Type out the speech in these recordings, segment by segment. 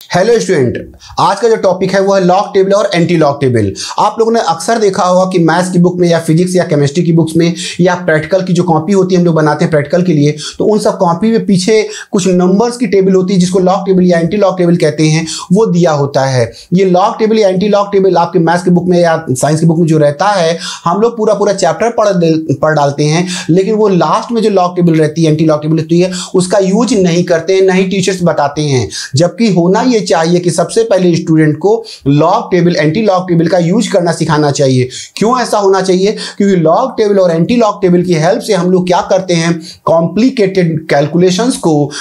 Hello student, आज का जो टॉपिक है वो है लॉग टेबल और एंटी लॉग टेबल। आप लोगों ने अक्सर देखा होगा कि मैथ्स की बुक में या फिजिक्स या केमिस्ट्री की बुक्स में या प्रैक्टिकल की जो कॉपी होती है, हम लोग बनाते हैं प्रैक्टिकल के लिए, तो उन सब कॉपी में पीछे कुछ नंबर्स की टेबल होती है जिसको लॉग टेबल या एंटी लॉग टेबल कहते हैं, वो दिया होता है। ये लॉग टेबल या एंटी लॉग टेबल आपके मैथ्स की बुक में या साइंस की बुक में जो रहता है, हम लोग पूरा चैप्टर पढ़ डालते हैं, लेकिन वो लास्ट में जो लॉग टेबल रहती है, एंटी लॉग टेबल रहती है, उसका यूज नहीं करते हैं, नहीं टीचर्स बताते हैं। जबकि होना ये चाहिए कि सबसे पहले स्टूडेंट को log table anti log table का यूज करना सिखाना चाहिए। क्यों ऐसा होना चाहिए? क्योंकि लॉग टेबल और एंटी लॉग टेबल की हेल्प से हम लोग क्या करते हैं, कॉम्प्लिकेटेड कैलकुलेशंस को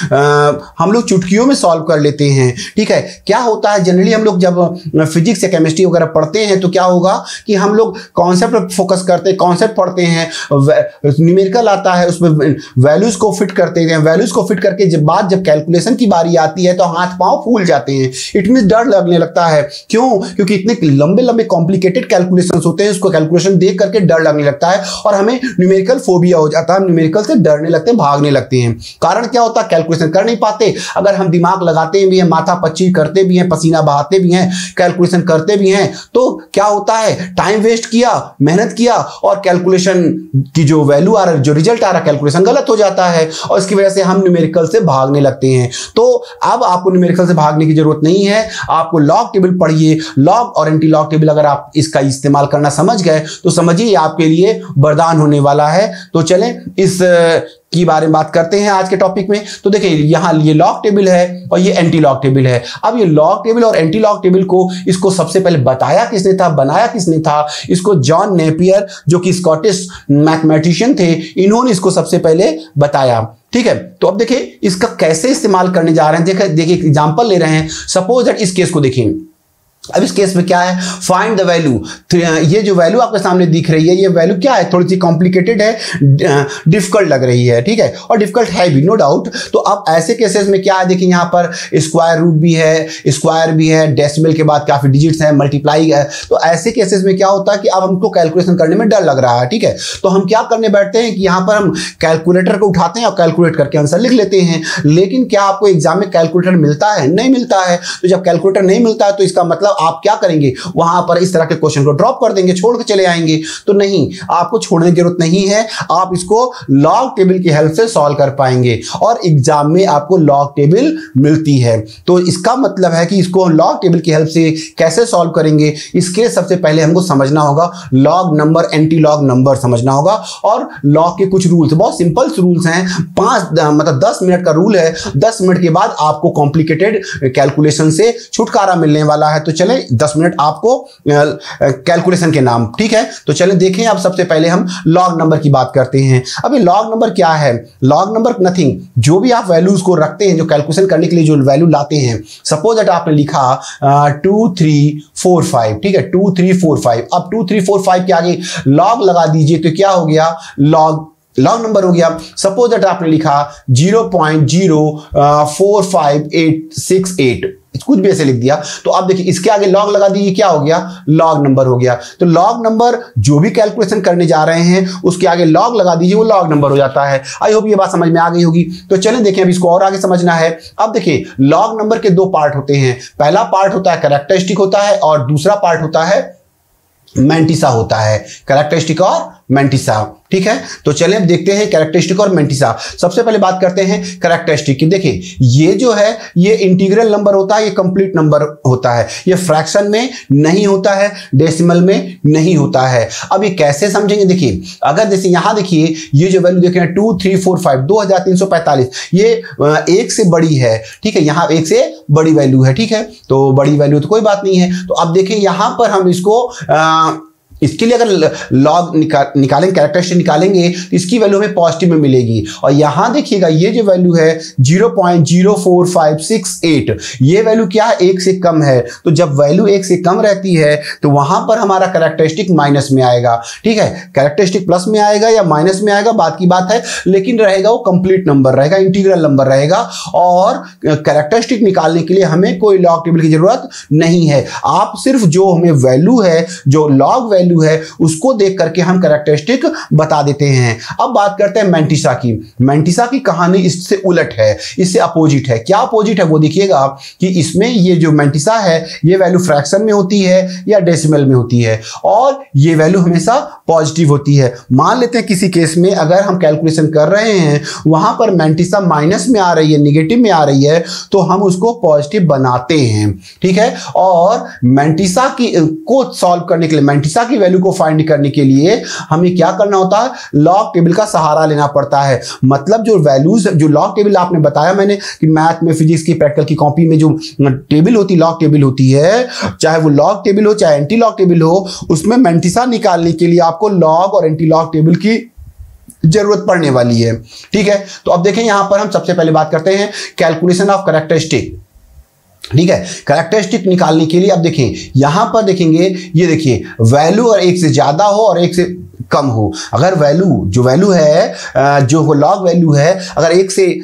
हम लोग चुटकियों में सॉल्व कर लेते हैं। ठीक है, क्या होता है जनरली हम लोग जब फिजिक्स या केमिस्ट्री वगैरह पढ़ते हैं तो क्या होगा कि हम लोग कॉन्सेप्ट पर फोकस करते हैं, कॉन्सेप्ट पढ़ते हैं, न्यूमेरिकल आता है, उसमें वैल्यूज को फिट करते हैं, वैल्यूज को फिट करके जब कैलकुलेशन की बारी आती है तो हाथ पांव फूल जाते हैं। इट मींस डर लगने लगता है। क्यों? क्योंकि इतने लंबे लंबे कॉम्प्लिकेटेड कैलकुलेशंस होते हैं, उसको कैलकुलेशन देख करके डर लगने लगता है और हमें न्यूमेरिकल फोबिया हो जाता है। हम न्यूमेरिकल से डरने लगते हैं, भागने लगते हैं। कारण क्या होता है? कैलकुलेशन कर नहीं पाते। अगर हम दिमाग लगाते भी हैं, माथा पच्ची करते भी हैं, पसीना बहाते भी हैं, कैलकुलेशन करते भी हैं, तो क्या होता है, टाइम वेस्ट किया, मेहनत किया और कैलकुलेशन की जो वैल्यू आ रहा है, जो रिजल्ट आ रहा है, कैलकुलेशन गलत हो जाता है और इसकी वजह से हम न्यूमेरिकल से भागने लगते हैं। तो अब आपको न्यूमेरिकल से भागने की जरूरत नहीं है, आपको लॉग टेबल पढ़िए। लॉग और एंटी लॉग टेबल अगर आप इसका इस्तेमाल करना समझ गए तो समझिए आपके लिए वरदान होने वाला है। तो चलें इस की बारे में बात करते हैं आज के टॉपिक में। तो देखिए, यहां ये लॉग टेबल है और ये एंटी लॉग टेबल है। अब ये लॉग टेबल और एंटी लॉग टेबल को इसको सबसे पहले बताया किसने था, बनाया किसने था? इसको जॉन नेपियर, जो कि स्कॉटिश मैथमेटिशियन थे, इन्होंने इसको सबसे पहले बताया। ठीक है, तो अब देखिए इसका कैसे इस्तेमाल करने जा रहे हैं। देखिए एग्जांपल ले रहे हैं। सपोज दैट इस केस को देखिए। अब इस केस में क्या है, फाइंड द वैल्यू। ये जो वैल्यू आपके सामने दिख रही है, ये वैल्यू क्या है, थोड़ी सी कॉम्प्लिकेटेड है, डिफिकल्ट लग रही है। ठीक है, और डिफिकल्ट है भी, नो डाउट। तो अब ऐसे केसेस में क्या है, देखिए यहाँ पर स्क्वायर रूट भी है, स्क्वायर भी है, डेसिमल के बाद काफी डिजिट्स हैं, मल्टीप्लाई है। तो ऐसे केसेस में क्या होता है कि अब हमको कैलकुलेशन करने में डर लग रहा है। ठीक है, तो हम क्या करने बैठते हैं कि यहाँ पर हम कैलकुलेटर को उठाते हैं और कैलकुलेट करके आंसर लिख लेते हैं। लेकिन क्या आपको एग्जाम में कैलकुलेटर मिलता है? नहीं मिलता है। तो जब कैलकुलेटर नहीं मिलता है तो इसका मतलब आप क्या करेंगे, वहां पर इस तरह के क्वेश्चन को ड्रॉप कर देंगे, छोड़ के चले आएंगे। तो नहीं, आपको छोड़ने की जरूरत नहीं है, आप इसको लॉग टेबल की हेल्प से सॉल्व कर पाएंगे और एग्जाम में आपको लॉग टेबल मिलती है। तो इसका मतलब है कि इसको लॉग टेबल की हेल्प से कैसे सॉल्व करेंगे, इसके सबसे पहले हमको समझना होगा log number, anti log number समझना होगा और लॉग के कुछ रूल्स, बहुत सिंपल रूल्स हैं। 10 मिनट का रूल है। 10 मिनट के बाद आपको कॉम्प्लिकेटेड कैलकुलेशन से छुटकारा मिलने वाला है। तो चले 10 मिनट आपको कैलकुलेशन के नाम। ठीक है, तो चलें देखें। अब सबसे पहले हम लॉग नंबर की बात करते हैं। अब ये लॉग नंबर क्या है? लॉग नंबर नथिंग, जो भी आप वैल्यूज को रखते हैं, जो कैलकुलेशन करने के लिए जो वैल्यू लाते हैं। सपोज दैट आपने लिखा 2 3 4 5। ठीक है, 2 3 4 5। अब 2 3 4 5 के आगे लॉग लगा दीजिए तो क्या हो गया, लॉग नंबर हो गया। सपोज दैट आपने लिखा 0.045868, कुछ भी ऐसे लिख दिया, तो आप देखिए इसके आगे लॉग लगा दीजिए, क्या हो गया, लॉग नंबर हो गया। तो लॉग नंबर जो भी कैलकुलेशन करने जा रहे हैं उसके आगे लॉग लगा दीजिए, वो लॉग नंबर हो जाता है। आई होप ये बात समझ में आ गई होगी। तो चलें देखें अब इसको और आगे समझना है। अब देखिए लॉग नंबर के दो पार्ट होते हैं। पहला पार्ट होता है कैरेक्टरिस्टिक होता है और दूसरा पार्ट होता है मैंटिसा होता है। कैरेक्टरिस्टिक और मैंटिसा। ठीक है, तो चलिए अब देखते हैं कैरेक्टरिस्टिक और मैंटिसा। सबसे पहले बात करते हैं कैरेक्टरिस्टिक की। देखिए ये जो है, ये इंटीग्रल नंबर होता है, ये कंप्लीट नंबर होता है, ये फ्रैक्शन में नहीं होता है, डेसिमल में नहीं होता है। अब ये कैसे समझेंगे? देखिए अगर जैसे यहां देखिए ये जो वैल्यू देख रहे हैं 2 3 4 5 2345, ये 1 से बड़ी है। ठीक है, यहां 1 से बड़ी वैल्यू है। ठीक है, तो बड़ी वैल्यू तो कोई बात नहीं है। तो अब देखिए यहां पर हम इसको इसके लिए अगर लॉग निकालेंगे, कैरेक्टरिस्टिक निकालेंगे तो इसकी वैल्यू हमें पॉजिटिव में मिलेगी। और यहां देखिएगा ये जो वैल्यू है 0.04568, ये वैल्यू क्या है, 1 से कम है। तो जब वैल्यू 1 से कम रहती है तो वहां पर हमारा कैरेक्टरिस्टिक माइनस में आएगा। ठीक है, कैरेक्टरिस्टिक प्लस में आएगा या माइनस में आएगा बात की बात है, लेकिन रहेगा वो कंप्लीट नंबर रहेगा, इंटीग्रल नंबर रहेगा। और कैरेक्टरिस्टिक निकालने के लिए हमें कोई लॉग टेबल की जरूरत नहीं है। आप सिर्फ जो हमें वैल्यू है, जो लॉग वैल्यू वैल्यू है उसको देख करके हम कैरेक्टरिस्टिक बता देते हैं। अब बात करते हैं मैंटिसा की। मैंटिसा की कहानी इससे उलट है, इससे अपोजिट है। क्या अपोजिट है वो देखिएगा कि इसमें ये जो मैंटिसा है ये वैल्यू फ्रैक्शन में होती है या डेसिमल में होती है, और ये वैल्यू हमेशा पॉजिटिव होती है। मान लेते हैं किसी केस में अगर हम कैलकुलेशन कर रहे हैं वहां पर मैंटिसा माइनस में आ रही है, निगेटिव में आ रही है, तो हम उसको पॉजिटिव बनाते हैं, ठीक है। और मैंटिसा की को सॉल्व करने के लिए, मैंटिसा की वैल्यू को फाइंड करने के लिए हमें क्या करना होता है, लॉग टेबल का सहारा लेना पड़ता है। मतलब जो वैल्यूज, जो लॉग टेबल आपने बताया मैंने कि मैथ में, फिजिक्स की प्रैक्टिकल की कॉपी में जो टेबल होती, लॉग टेबल होती है, चाहे वो लॉग टेबल हो चाहे एंटी लॉग टेबल हो, उसमें मैंटिसा निकालने के लिए आपको लॉग और एंटी लॉग टेबल की जरूरत पड़ने वाली है, ठीक है। तो अब देखें यहां पर हम सबसे पहले बात करते हैं कैलकुलेशन ऑफ कैरेक्टरिस्टिक, ठीक है। कैरेक्टरिस्टिक निकालने के लिए अब देखें यहां पर देखेंगे, ये देखिए वैल्यू और एक से ज्यादा हो और एक से कम हो। अगर वैल्यू, जो वैल्यू है, जो लॉग वैल्यू है, अगर एक से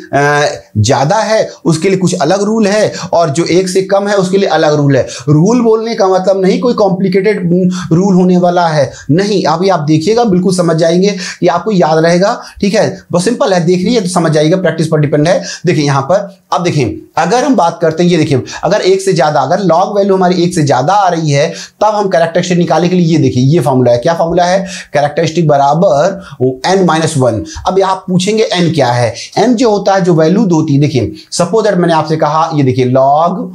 ज्यादा है उसके लिए कुछ अलग रूल है, और जो एक से कम है उसके लिए अलग रूल है। रूल बोलने का मतलब नहीं कोई कॉम्प्लिकेटेड रूल होने वाला है, नहीं। अभी आप देखिएगा बिल्कुल समझ जाएंगे कि आपको याद रहेगा, ठीक है। बहुत सिंपल है, देख लीजिए तो समझ जाइएगा, प्रैक्टिस पर डिपेंड है। देखिए यहां पर अब देखें, अगर हम बात करते हैं, ये देखिए अगर एक से ज्यादा, अगर लॉग वैल्यू हमारी एक से ज्यादा आ रही है तब हम कैरेक्टरिस्टिक निकालने के लिए, ये देखिए ये फॉर्मूला है। क्या फॉर्मूला है? कैरेक्टरिस्टिक बराबर n-1। अब आप पूछेंगे n क्या है? n जो होता है, जो वैल्यू होती है, देखिए सपोज दैट मैंने आपसे कहा, ये देखिए log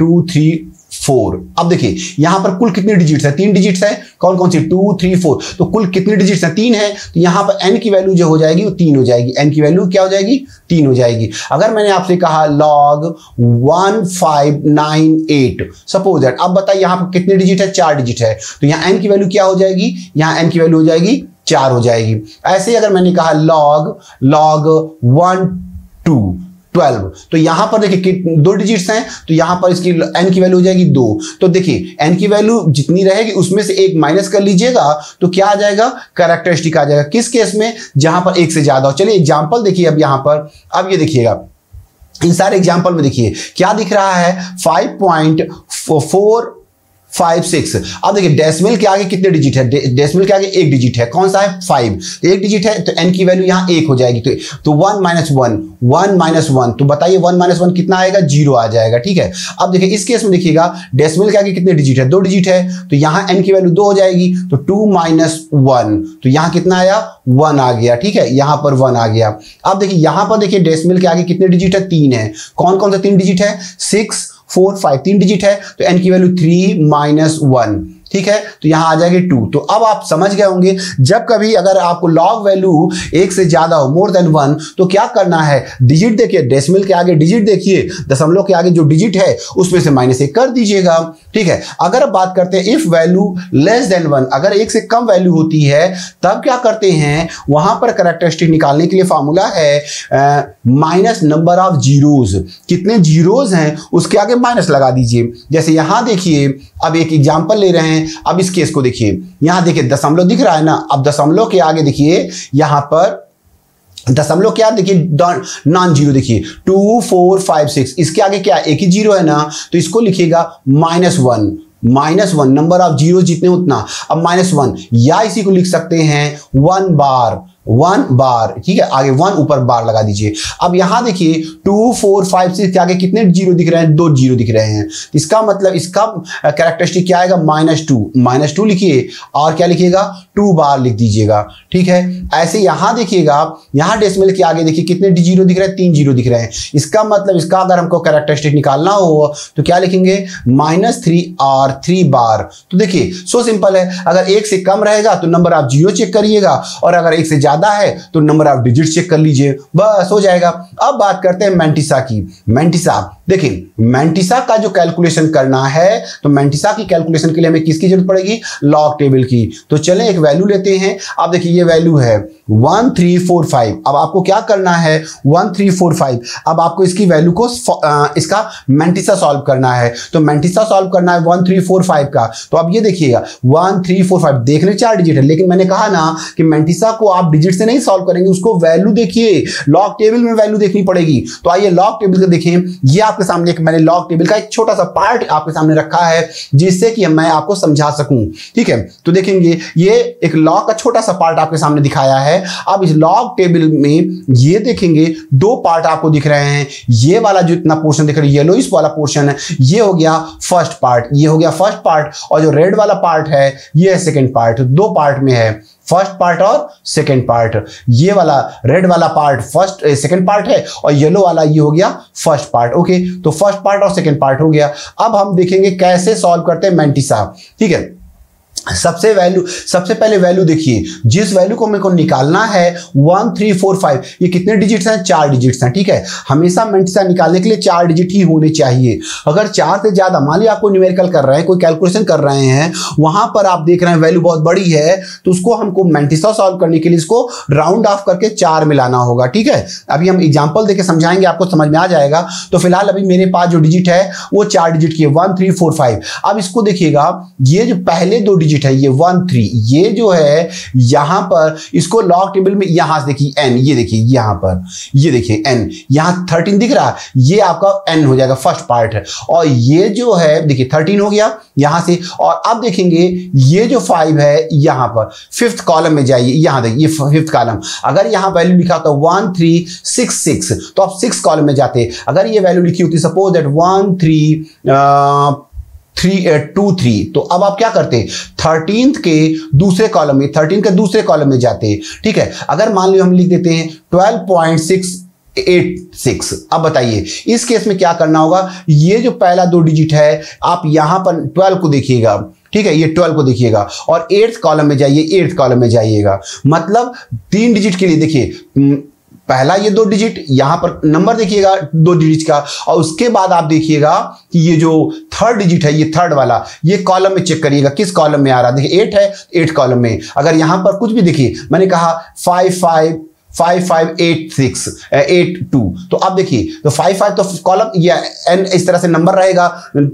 2 3 4। अब देखिए यहां पर कुल कितनी डिजिट्स है? 3 डिजिट्स है। कौन कौन सी? 2 3 4। तो कुल कितनी डिजिट्स है? 3 है। तो यहां पर n की वैल्यू जो हो जाएगी वो 3 हो जाएगी। n की वैल्यू क्या हो जाएगी? 3 हो जाएगी। अगर मैंने आपसे कहा log 1598, सपोज दैट, अब बताइए यहां पर कितने डिजिट है? 4 डिजिट है। तो यहां n की वैल्यू क्या हो जाएगी? यहां n की वैल्यू हो जाएगी 4 हो जाएगी। ऐसे ही अगर मैंने कहा log 1 2 12, तो यहां पर देखिए 2 डिजिट्स हैं, तो यहां पर इसकी n की वैल्यू हो जाएगी 2। तो देखिए n की वैल्यू जितनी रहेगी उसमें से एक माइनस कर लीजिएगा तो क्या आ जाएगा? कैरेक्टरिस्टिक आ जाएगा। किस केस में? जहां पर एक से ज्यादा हो। चलिए एग्जांपल देखिए अब यहां पर, अब ये देखिएगा इन सारे एग्जांपल में देखिए क्या दिख रहा है? 5.456। अब देखिए डेसिमल के आगे कितने डिजिट है? डेसिमल के आगे एक डिजिट है। कौन सा है? 5। तो एक डिजिट है तो n की वैल्यू यहां 1 हो जाएगी। तो 1 - 1, तो बताइए 1 - 1 कितना आएगा? 0 आ जाएगा, ठीक है। अब देखिए इस केस में देखिएगा डेसिमल के आगे कितने डिजिट है? 2 डिजिट है। तो यहां n की वैल्यू 2 हो जाएगी। तो 2 - 1, तो यहां कितना आया? 1 आ गया, ठीक है। यहां पर 1 आ गया। अब देखिए यहां पर देखिए डेसिमल के आगे कितने डिजिट है? 3 है। कौन कौन सा 3 डिजिट है? 6 4 5, 3 डिजिट है। तो n की वैल्यू 3 - 1, ठीक है। तो यहां आ जाएगी 2। तो अब आप समझ गए होंगे, जब कभी अगर आपको लॉग वैल्यू एक से ज्यादा हो, मोर देन 1, तो क्या करना है? डिजिट देखिए, डेसिमल के आगे डिजिट देखिए, दशमलव के आगे जो डिजिट है उसमें से -1 कर दीजिएगा, ठीक है। अगर अब बात करते हैं इफ वैल्यू लेस देन 1, अगर एक से कम वैल्यू होती है तब क्या करते हैं? वहां पर कैरेक्टरिस्टिक निकालने के लिए फॉर्मूला है माइनस नंबर ऑफ जीरोज। कितने जीरोज हैं उसके आगे माइनस लगा दीजिए। जैसे यहां देखिए, अब एक एग्जांपल ले रहे हैं, अब इस केस को देखिए, यहां देखिए दशमलव दिख रहा है ना। अब दशमलव के आगे देखिए, यहां पर दशमलव क्या देखिए, नॉन जीरो देखिए 2 4 5 6, इसके आगे क्या? एक ही जीरो है ना, तो इसको लिखिएगा -1 नंबर ऑफ जीरो जितने उतना। अब -1 या इसी को लिख सकते हैं 1 बार, ठीक है। आगे 1 ऊपर बार लगा दीजिए। अब यहां देखिए 2 4 5 6 के आगे कितने जीरो दिख रहे हैं? 2 जीरो दिख रहे हैं। इसका मतलब इसका कैरेक्टरिस्टिक क्या आएगा? -2 लिखिए, और क्या लिखिएगा? 2 बार लिख दीजिएगा, ठीक है। ऐसे यहां देखिएगा, यहां डेसिमल के आगे देखिए कितने जीरो दिख रहे हैं? 3 जीरो दिख रहे हैं। इसका मतलब इसका अगर हमको कैरेक्टरिस्टिक निकालना हो तो क्या लिखेंगे? -3 और 3 बार। तो देखिए सो सिंपल है। अगर एक से कम रहेगा तो नंबर ऑफ जीरो चेक करिएगा, और अगर एक से ज्यादा है तो नंबर ऑफ डिजिट चेक कर लीजिए, बस हो जाएगा। अब बात करते हैं मैंटिसा की। मैंटिसा देखिए, मैंटिसा का जो कैलकुलेशन करना है, तो मैंटिसा की कैलकुलेशन के लिए हमें किसकी जरूरत पड़ेगी? लॉग टेबल की। तो चलें एक वैल्यू लेते हैं। अब देखिए ये वैल्यू है 1345। अब आपको क्या करना है? 1345। अब आपको इसकी वैल्यू को इसका मैंटिसा सॉल्व करना है। तो मैंटिसा सॉल्व करना है 1345 का। तो अब ये देखिएगा 1345 देखने 4 डिजिट है, लेकिन मैंने कहा ना कि मैंटिसा को आप डिजिट से नहीं सॉल्व करेंगे, उसको वैल्यू देखिए, लॉग टेबल में वैल्यू देखनी पड़ेगी। तो आइए लॉग टेबल को देखें। ये आपके सामने एक मैंने लॉग टेबल का एक छोटा सा पार्ट आपके सामने रखा है जिससे कि मैं आपको समझा सकूं। ठीक है, तो देखेंगे ये एक लॉग का छोटा सा पार्ट आपके सामने दिखाया है। अब इस लॉग टेबल में ये देखेंगे दो पार्ट आपको दिख रहे हैं। ये वाला जो इतना पोर्शन दिख रहा है येलो इस वाला पोर्शन है, ये हो गया फर्स्ट पार्ट, ये हो गया फर्स्ट पार्ट, और जो रेड वाला पार्ट है ये सेकंड पार्ट। दो पार्ट में है, फर्स्ट पार्ट और सेकंड पार्ट। ये वाला रेड वाला पार्ट फर्स्ट सेकंड पार्ट है और येलो वाला ये हो गया फर्स्ट पार्ट। ओके, तो फर्स्ट पार्ट और सेकंड पार्ट हो गया। अब हम देखेंगे कैसे सॉल्व करते हैं मैंटिसा। ठीक है, सबसे पहले वैल्यू देखिए, जिस वैल्यू को मेरे को निकालना है 1 3 4 5, ये कितने डिजिट्स हैं? 4 डिजिट्स हैं। ठीक है, हमेशा मैंटिसा निकालने के लिए 4 डिजिट ही होने चाहिए। अगर 4 से ज्यादा, मान लिया आपको न्यूमेरिकल कर रहे हैं, कोई कैलकुलेशन कर रहे हैं, वहां पर आप देख रहे हैं वैल्यू बहुत बड़ी है, तो उसको हमको मैंटिसा सॉल्व करने के लिए इसको राउंड ऑफ करके 4 मिलाना होगा। ठीक है, अभी हम एग्जाम्पल देके समझाएंगे, आपको समझ में आ जाएगा। तो फिलहाल अभी मेरे पास जो डिजिट है वो 4 डिजिट की है, 1 3 4 5। अब इसको देखिएगा, ये जो पहले दो डिजिट है ये 1 3, ये जो है यहां पर इसको लॉग टेबल में यहां से देखिए n, ये देखिए यहां पर, ये देखिए n, यहां 13 दिख रहा है, ये आपका n हो जाएगा, फर्स्ट पार्ट है। और ये जो है देखिए 13 हो गया यहां से। और अब देखेंगे ये जो 5 है यहां पर फिफ्थ कॉलम में जाइए, यहां देखिए ये फिफ्थ कॉलम। अगर यहां वैल्यू लिखा होता 1 3 6 6, तो आप 6 कॉलम में जाते। अगर ये वैल्यू लिखी होती सपोज दैट 1 3 2 3, तो अब आप क्या करते? 13 के दूसरे कॉलम में, 13 के दूसरे कॉलम में जाते। ठीक है, अगर मान लो हम लिख देते हैं 12.686। अब बताइए इस केस में क्या करना होगा? ये जो पहला दो डिजिट है आप यहां पर 12 को देखिएगा। ठीक है, ये 12 को देखिएगा और 8th कॉलम में जाइए, 8th कॉलम में जाइएगा। मतलब 3 डिजिट के लिए देखिए, पहला ये 2 डिजिट, यहां पर नंबर देखिएगा 2 डिजिट का, और उसके बाद आप देखिएगा कि ये जो थर्ड डिजिट है, ये थर्ड वाला, ये कॉलम में चेक करिएगा किस कॉलम में आ रहा है। देखिए 8 है, 8 कॉलम में। अगर यहां पर कुछ भी देखिए, मैंने कहा 5 5 5 5 8 6 8 2, तो अब देखिए तो 5 5 तो कॉलम या n इस तरह से नंबर रहेगा।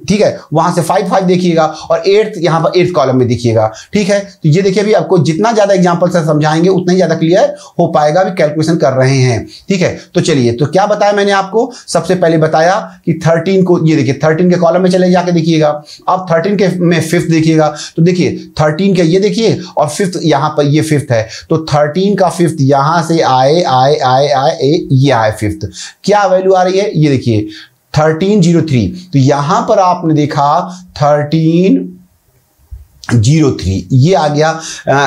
ठीक है, वहां से 5 5 देखिएगा और 8 यहां पर 8th कॉलम में देखिएगा। ठीक है, तो ये देखिए अभी आपको जितना ज्यादा एग्जांपल से समझाएंगे उतना ही ज्यादा क्लियर हो पाएगा, अभी कैलकुलेशन कर रहे हैं। ठीक है, तो चलिए, तो क्या बताया मैंने आपको? सबसे पहले बताया कि 13 को, ये देखिए 13 के कॉलम में चले जाके देखिएगा। अब 13 के में फिफ्थ देखिएगा, तो देखिए 13 के ये देखिए और फिफ्थ यहां पर ये फिफ्थ है, तो 13 का फिफ्थ यहां से आए आए आए आए, ये आए फिफ्थ। क्या वैल्यू आ रही है? ये देखिए 1303। तो यहां पर आपने देखा 1303, ये आ गया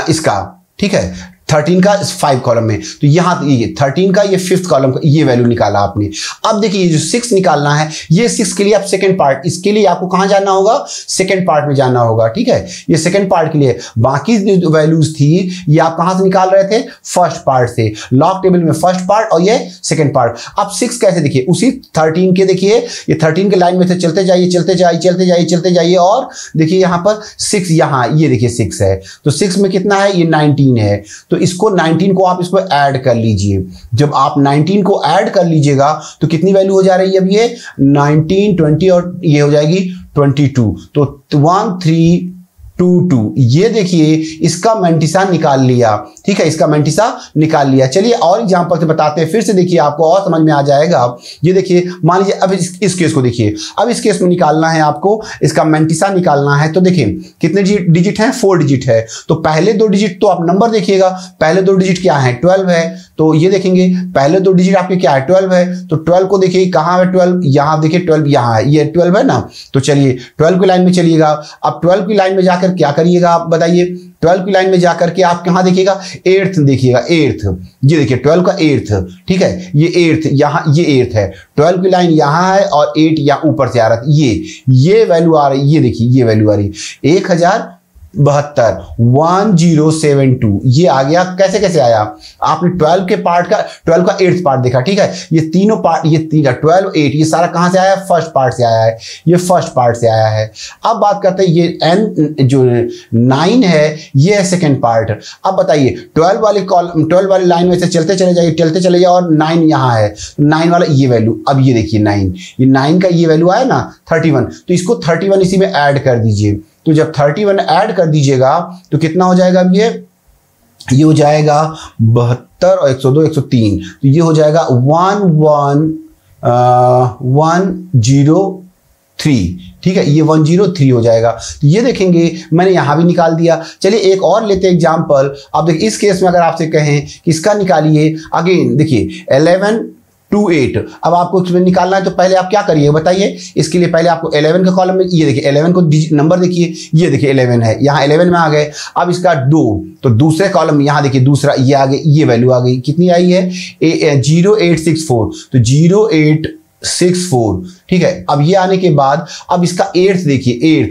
इसका। ठीक है, 13 का 5 कॉलम में, तो यहां ये 13 का ये 5th कॉलम का ये वैल्यू निकाला आपने। अब देखिए ये जो 6 निकालना है, ये 6 के लिए आप सेकंड पार्ट, इसके लिए आपको कहां जाना होगा? सेकंड पार्ट में जाना होगा। ठीक है, ये सेकंड पार्ट के लिए। बाकी जो वैल्यूज थी ये आप कहां से निकाल रहे थे? फर्स्ट पार्ट से। लॉग टेबल में फर्स्ट पार्ट और ये सेकंड पार्ट। अब 6 कैसे? देखिए उसी 13 के, देखिए ये 13 के लाइन में से चलते जाइए चलते जाइए चलते जाइए चलते जाइए, और देखिए यहां पर 6, यहां ये देखिए 6 है, तो 6 में कितना है? ये 19 है। तो इसको 19 को आप इसको ऐड कर लीजिए। जब आप 19 को ऐड कर लीजिएगा तो कितनी वैल्यू हो जा रही है? अब ये 19 20 और ये हो जाएगी 22, तो 1322। ये देखिए इसका मैंटिसा निकाल लिया। ठीक है, इसका मैंटिसा निकाल लिया। चलिए और एग्जांपल से बताते हैं, फिर से देखिए आपको और समझ में आ जाएगा। ये देखिए मान लीजिए अब इस केस को देखिए, अब इस केस में निकालना है आपको, इसका मैंटिसा निकालना है। तो देखिए कितने डिजिट हैं? 4 डिजिट है। तो पहले 2 डिजिट तो आप नंबर देखिएगा, पहले 2 डिजिट क्या है? 12 है। तो ये देखेंगे पहले 2 डिजिट आपके क्या है? 12 है। तो 12 को देखिए कहां है 12? यहां देखिए 12 यहां है, ये 12 है ना। तो चलिए 12 की लाइन में चलिएगा। अब 12 की लाइन में जाकर क्या करिएगा आप बताइए? 12 की लाइन में जाकर के आप कहां देखिएगा? 8th देखिएगा, 8th। ये देखिए 12 का 8th। ठीक है, ये 8th, यहां ये 8th है। 12 की लाइन यहां है और 8 यहां ऊपर से आ रहा है। ये वैल्यू आ रही, ये देखिए ये वैल्यू आ रही 1072 ये आ गया। कैसे कैसे आया? आपने 12 के पार्ट का 12 का 8th पार्ट देखा। ठीक है, ये तीनों पार्ट, ये 12 8 ये सारा कहां से आया? फर्स्ट पार्ट से आया है, ये फर्स्ट पार्ट से आया है। अब बात करते हैं ये n जो 9 है, ये है सेकंड पार्ट। अब बताइए 12 वाली कॉलम, 12 वाली लाइन में से चलते चले जाइए और 9 यहां है, 9 वाला ये वैल्यू। अब ये देखिए 9, ये 9 का ये वैल्यू आया ना 31, तो इसको 31 इसी में ऐड कर दीजिए। तो जब 31 ऐड कर दीजिएगा तो कितना हो जाएगा? अब ये हो जाएगा 72 और 102 103, तो ये हो जाएगा 11 103, ठीक है, ये 103 हो जाएगा। तो ये देखेंगे मैंने यहां भी निकाल दिया। चलिए एक और लेते हैं एग्जांपल। अब देखिए इस केस में अगर आपसे कहें कि इसका निकालिए, अगेन देखिए 11 to 8, अब आपको इसमें निकालना है तो पहले आप क्या करिए बताइए। इसके लिए पहले आपको 11 का कॉलम में, ये देखिए 11 को नंबर देखिए, ये देखिए 11 है, यहाँ 11 में आ गए। अब इसका 2, तो दूसरे कॉलम में यहाँ देखिए दूसरा ये आ गई, ये वैल्यू आ गई, कितनी आई है 0864, तो 0864, ठीक है। अब ये आने के बाद अब इसका 8th देखिए,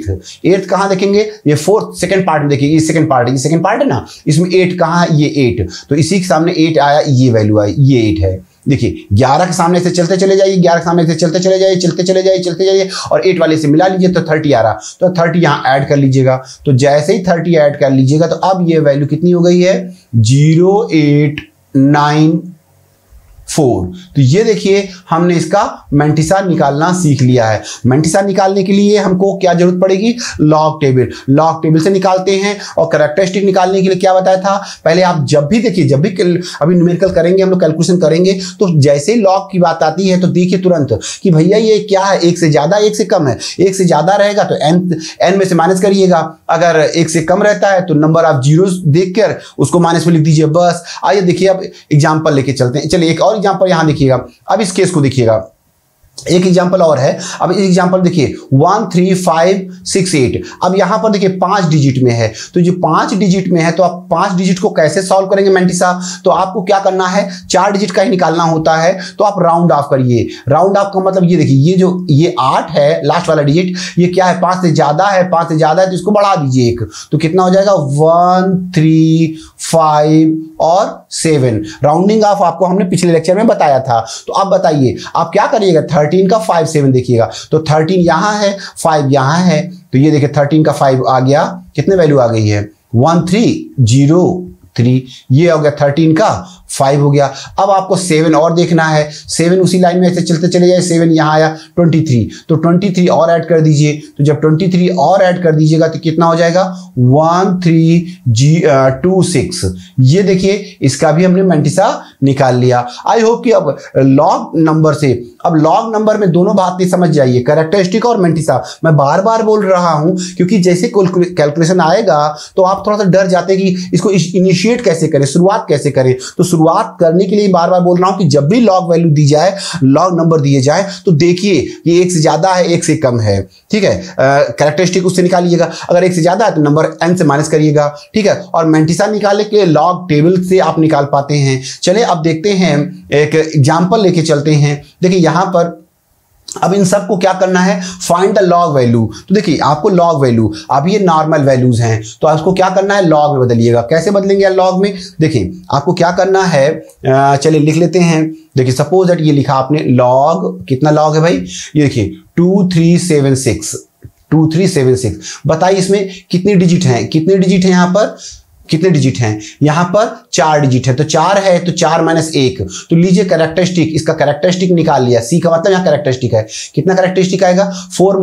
8th कहाँ देखेंगे, ये 4th सेकंड पार्ट में देखिए, ये सेकंड पार्ट है, ये सेकंड पार्ट है ना, इसमें 8 कहाँ है, ये 8, तो इसी के सामने 8 आया, ये वैल्यू आई, ये 8 है। देखिए 11 के सामने से चलते चले जाइए, 11 के सामने से चलते चले जाइए, चलते चले जाइए और 8 वाले से मिला लीजिए तो 30 आ रहा, तो 30 यहाँ ऐड कर लीजिएगा। तो जैसे ही 30 ऐड कर लीजिएगा तो अब ये वैल्यू कितनी हो गई है 0894। तो ये देखिए हमने इसका मैंटिसा निकालना सीख लिया है। मैंटिसा निकालने के लिए हमको क्या जरूरत पड़ेगी, लॉग टेबल। लॉग टेबल से निकालते हैं। और कैरेक्टरिस्टिक निकालने के लिए क्या बताया था, पहले आप जब भी देखिए, जब भी अभी न्यूमेरिकल करेंगे, हम लोग कैलकुलेशन करेंगे, तो जैसे ही लॉग की बात आती है तो देखिए तुरंत कि भैया ये क्या है, 1 से ज्यादा 1 से कम है। 1 से ज्यादा रहेगा तो n में से माइनस करिएगा, अगर 1 से कम रहता है तो नंबर आप जीरो देखकर उसको माइनस में लिख दीजिए, बस। आइए देखिए अब एग्जाम्पल लेके चलते हैं। चलिए एक और एग्जाम्पल यहां देखिएगा। अब इस केस को देखिएगा, एक एग्जाम्पल और है। अब इस एग्जाम्पल देखिए 13568। अब यहां पर देखिए 5 डिजिट में है, तो जो 5 डिजिट में है तो आप 5 डिजिट को कैसे सॉल्व करेंगे मैंटिसा, तो आपको क्या करना है, 4 डिजिट का ही निकालना होता है। तो आप राउंड ऑफ करिए। राउंड ऑफ का मतलब ये देखिए, ये 8 है लास्ट वाला डिजिट, ये क्या है 5 से ज्यादा है, 5 से ज्यादा है तो इसको बढ़ा दीजिए 1, तो कितना हो जाएगा 1 3 5 और 7। राउंडिंग ऑफ आपको हमने पिछले लेक्चर में बताया था। तो अब बताइए आप क्या करिएगा, 13 का 5 7 देखिएगा, तो 13 यहां है, 5 यहां है, तो ये देखिए 13 का 5 आ गया, कितने वैल्यू आ गई है 1303, ये हो गया 13 का 5 हो गया। अब आपको 7 और देखना है, 7 उसी लाइन में ऐसे चलते चले जाए, 7 यहाँ आया 23, तो 23 और ऐड कर दीजिए। तो जब 23 और ऐड कर दीजिएगा तो कितना हो जाएगा 1326। ये देखिए इसका भी हमने मैंटिसा निकाल लिया। आई होप कि अब लॉग नंबर से, अब लॉग नंबर में दोनों बातें समझ जाइए, कैरेक्टरिस्टिक और मैंटिसा। मैं बार बार बोल रहा हूं क्योंकि जैसे कैलकुलेशन आएगा तो आप थोड़ा सा डर जाते हैं कि इसको इनिशिएट कैसे करें, शुरुआत कैसे करें। तो शुरुआत करने के लिए बार बार बोल रहा हूं कि जब भी लॉग वैल्यू दी जाए, लॉग नंबर दिए जाए, तो देखिए ये 1 से ज्यादा है 1 से कम है, ठीक है। कैरेक्टरिस्टिक उससे निकालिएगा, अगर 1 से ज्यादा है तो नंबर n से माइनस करिएगा, ठीक है। और मैंटिसा निकालने के लिए लॉग टेबल से आप निकाल पाते हैं। चलिए अब देखते हैं, एक एग्जांपल लेके चलते हैं। देखिए यहां पर अब इन सबको क्या करना है, फाइंड द लॉग वैल्यू। तो देखिए आपको लॉग वैल्यू, अब ये नॉर्मल वैल्यूज हैं तो आपको क्या करना है, लॉग में बदलिएगा। कैसे बदलेंगे लॉग में, देखिए आपको क्या करना है, चलिए लिख लेते हैं। देखिए सपोज दैट ये लिखा आपने लॉग, कितना लॉग है भाई, ये देखिए 2376। बताइए इसमें कितने डिजिट हैं, कितने डिजिट हैं, यहाँ पर कितने डिजिट हैं, यहां पर 4 डिजिट है, तो 4 है तो 4 माइनस 1, तो लीजिए कैरेक्टरिस्टिक, इसका कैरेक्टरिस्टिक निकाल लिया। सी का मतलब यहां कैरेक्टरिस्टिक है, कितना कैरेक्टरिस्टिक आएगा 4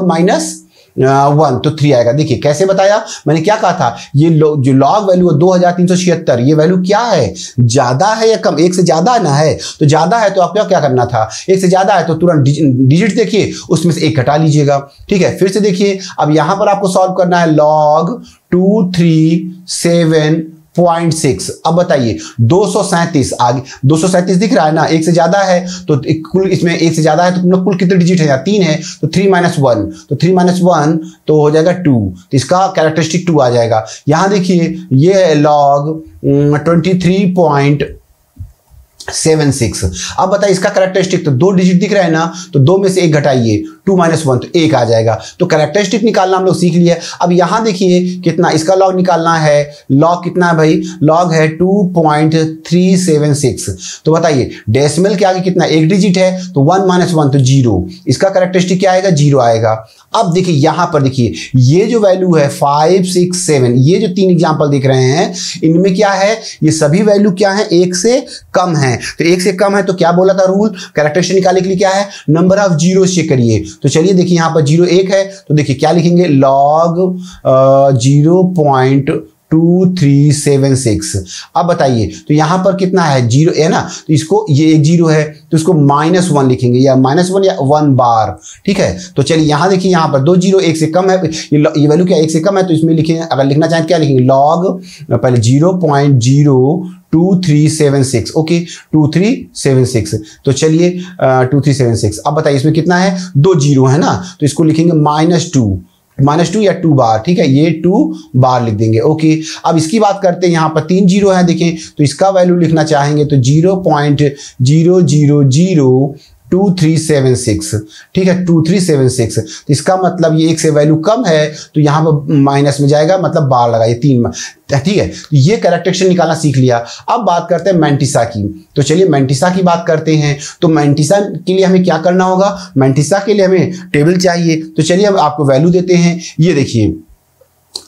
माइनस 1, तो 3 आएगा। देखिए कैसे बताया, मैंने क्या कहा था, ये जो लॉग वैल्यू है 2376, ये वैल्यू क्या है, ज्यादा है या कम, 1 से ज्यादा ना है, तो ज्यादा है तो आपको क्या करना था, 1 से ज्यादा है तो तुरंत डिजिट देखिए उसमें से 1 घटा लीजिएगा, ठीक है। फिर से देखिए अब यहां पर आपको सॉल्व करना है लॉग 237.6। अब बताइए 237 आगे, 237 दिख रहा है ना, 1 से ज्यादा है तो कुल, इसमें 1 से ज्यादा है तो कुल कितने डिजिट है, 3 है, तो 3 माइनस 1, तो 3 माइनस 1 तो हो जाएगा 2, तो इसका कैरेक्टरिस्टिक 2 आ जाएगा। यहां देखिए ये लॉग 23.76। अब बताइए इसका कैरेक्टरिस्टिक, तो 2 डिजिट दिख रहा है ना, तो 2 में से 1 घटाइए, 2 माइनस 1 तो 1 आ जाएगा। तो कैरेक्टरिस्टिक निकालना हम लोग सीख लिया। अब यहां देखिए कितना, इसका लॉग निकालना है, लॉग कितना है भाई, लॉग है 2.376। तो बताइए डेसिमल के आगे कितना, 1 डिजिट है, तो 1 माइनस 1 तो 0, इसका कैरेक्टरिस्टिक क्या आएगा 0 आएगा। अब देखिए यहां पर देखिए ये जो वैल्यू है 5 6 7, ये जो 3 एग्जांपल दिख रहे हैं, इनमें क्या है, ये सभी वैल्यू क्या है 1 से कम है। तो 1 से कम है तो क्या बोला था रूल, कैरेक्टरिस्टिक निकालने के लिए क्या है, नंबर ऑफ जीरो चेक करिए। तो चलिए देखिए यहां पर 0 1 है, तो देखिए क्या लिखेंगे, लॉग 0.2376। अब बताइए तो यहां पर कितना है 0 है ना, तो इसको ये 1 0 है, तो इसको -1 लिखेंगे, या -1 या 1 बार, ठीक है। तो चलिए यहाँ देखिए, यहाँ पर 2 0 1 से कम है, ये वैल्यू क्या 1 से कम है, तो इसमें लिखेंगे, अगर लिखना चाहें क्या लिखेंगे, लॉग पहले 0.02376, ओके 2376। तो चलिए 2376। अब बताइए इसमें कितना है, 2 0 है ना, तो इसको लिखेंगे -2 या 2 बार, ठीक है, ये 2 बार लिख देंगे, ओके। अब इसकी बात करते हैं, यहाँ पर 3 0 है, देखें तो इसका वैल्यू लिखना चाहेंगे तो 0.0002376, ठीक है 2376। तो इसका मतलब ये 1 से वैल्यू कम है तो यहाँ पर माइनस में जाएगा, मतलब बार लगाइए 3, ठीक है। ये कैरेक्टरिस्टिक निकालना सीख लिया। अब बात करते हैं मैंटिसा की। तो चलिए मैंटिसा की बात करते हैं। तो मैंटिसा के लिए हमें क्या करना होगा, मैंटिसा के लिए हमें टेबल चाहिए। तो चलिए हम आपको वैल्यू देते हैं, ये देखिए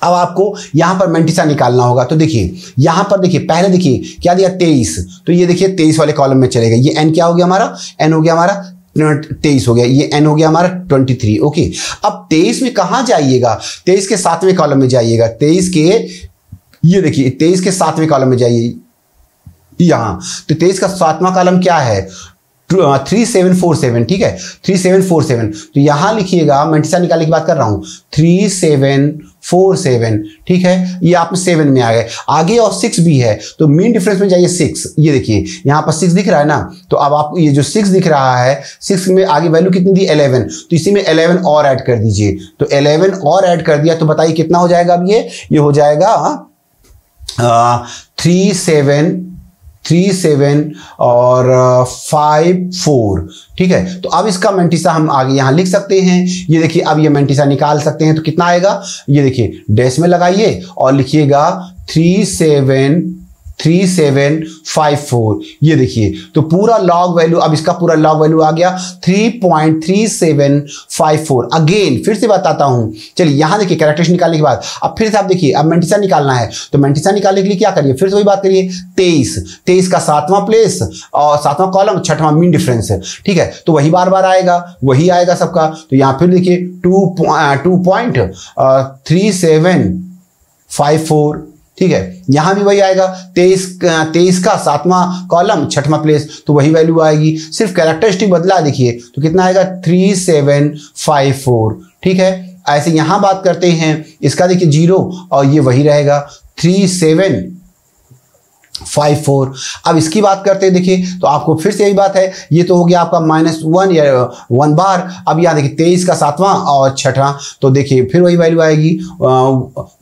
अब आपको यहां पर मैंटिसा निकालना होगा। तो देखिए यहां पर देखिए, पहले देखिए क्या दिया 23, तो ये देखिए 23 वाले कॉलम में चलेगा। ये n क्या हो गया हमारा, n हो गया हमारा 23 हो गया, ये n हो गया हमारा 23, ओके। अब 23 में कहां जाइएगा, 23 के 7वें कॉलम में जाइएगा, 23 के, ये देखिए 23 के 7वें कॉलम में जाइए यहां। तो 23 का 7वां कॉलम क्या है, 3747, ठीक है 3747। तो यहां लिखिएगा, मैंटिसा निकालने की बात कर रहा हूं, 3747, ठीक है, ये आप 7 में आ गए। आगे और 6 भी है, तो मीन डिफरेंस में जाइए 6, ये देखिए यहां पर 6 दिख रहा है ना, तो अब आपको ये जो 6 दिख रहा है, 6 में आगे वैल्यू कितनी दी 11, तो इसी में 11 और ऐड कर दीजिए। तो 11 और ऐड कर दिया तो बताइए कितना हो जाएगा, अब ये हो जाएगा 37 और 54, ठीक है। तो अब इसका मैंटिसा हम आगे यहां लिख सकते हैं, ये देखिए अब ये मैंटिसा निकाल सकते हैं। तो कितना आएगा, ये देखिए डेसिमल लगाइए और लिखिएगा 3754, ये देखिए तो पूरा लॉग वैल्यू, अब इसका पूरा लॉग वैल्यू आ गया 3.3754। अगेन फिर से बताता हूं, चलिए यहां देखिए कैरेक्टरिस्टिक निकालने के बाद अब फिर से आप देखिए, अब मैंटिसा निकालना है। तो मैंटिसा निकालने के लिए क्या करिए, फिर से वही बात करिए, 23 का 7वां प्लेस और 7वां कॉलम 6वां मीन डिफरेंस है, ठीक है। तो वही बार बार आएगा, वही आएगा सबका। तो यहां फिर देखिए 2.3754, ठीक है, यहां भी वही आएगा, 23 का 7वां कॉलम 6वां प्लेस, तो वही वैल्यू आएगी, सिर्फ कैरेक्टरिस्टिक बदला देखिए। तो कितना आएगा 3754, ठीक है। ऐसे यहां बात करते हैं, इसका देखिए 0 और ये वही रहेगा 3754। अब इसकी बात करते हैं, देखिए तो आपको फिर से यही बात है, ये तो हो गया आपका -1 या 1 बार। अब यहाँ देखिए 23 का 7वां और 6वां, तो देखिए फिर वही वैल्यू आएगी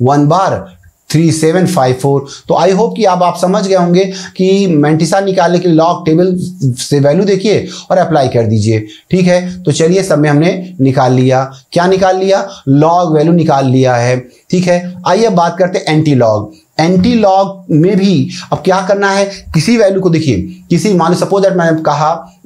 1 बार 3754। तो आई होप कि अब आप समझ गए होंगे कि मैंटिसा निकालने के लिए लॉग टेबल से वैल्यू देखिए और अप्लाई कर दीजिए, ठीक है। तो चलिए सब में हमने निकाल लिया, क्या निकाल लिया, लॉग वैल्यू निकाल लिया है, ठीक है। आइए अब बात करते हैं एंटी लॉग। एंटी लॉग में भी अब क्या करना है, किसी वैल्यू को देखिए, किसी मान लो सपोज दैट मैंने कहा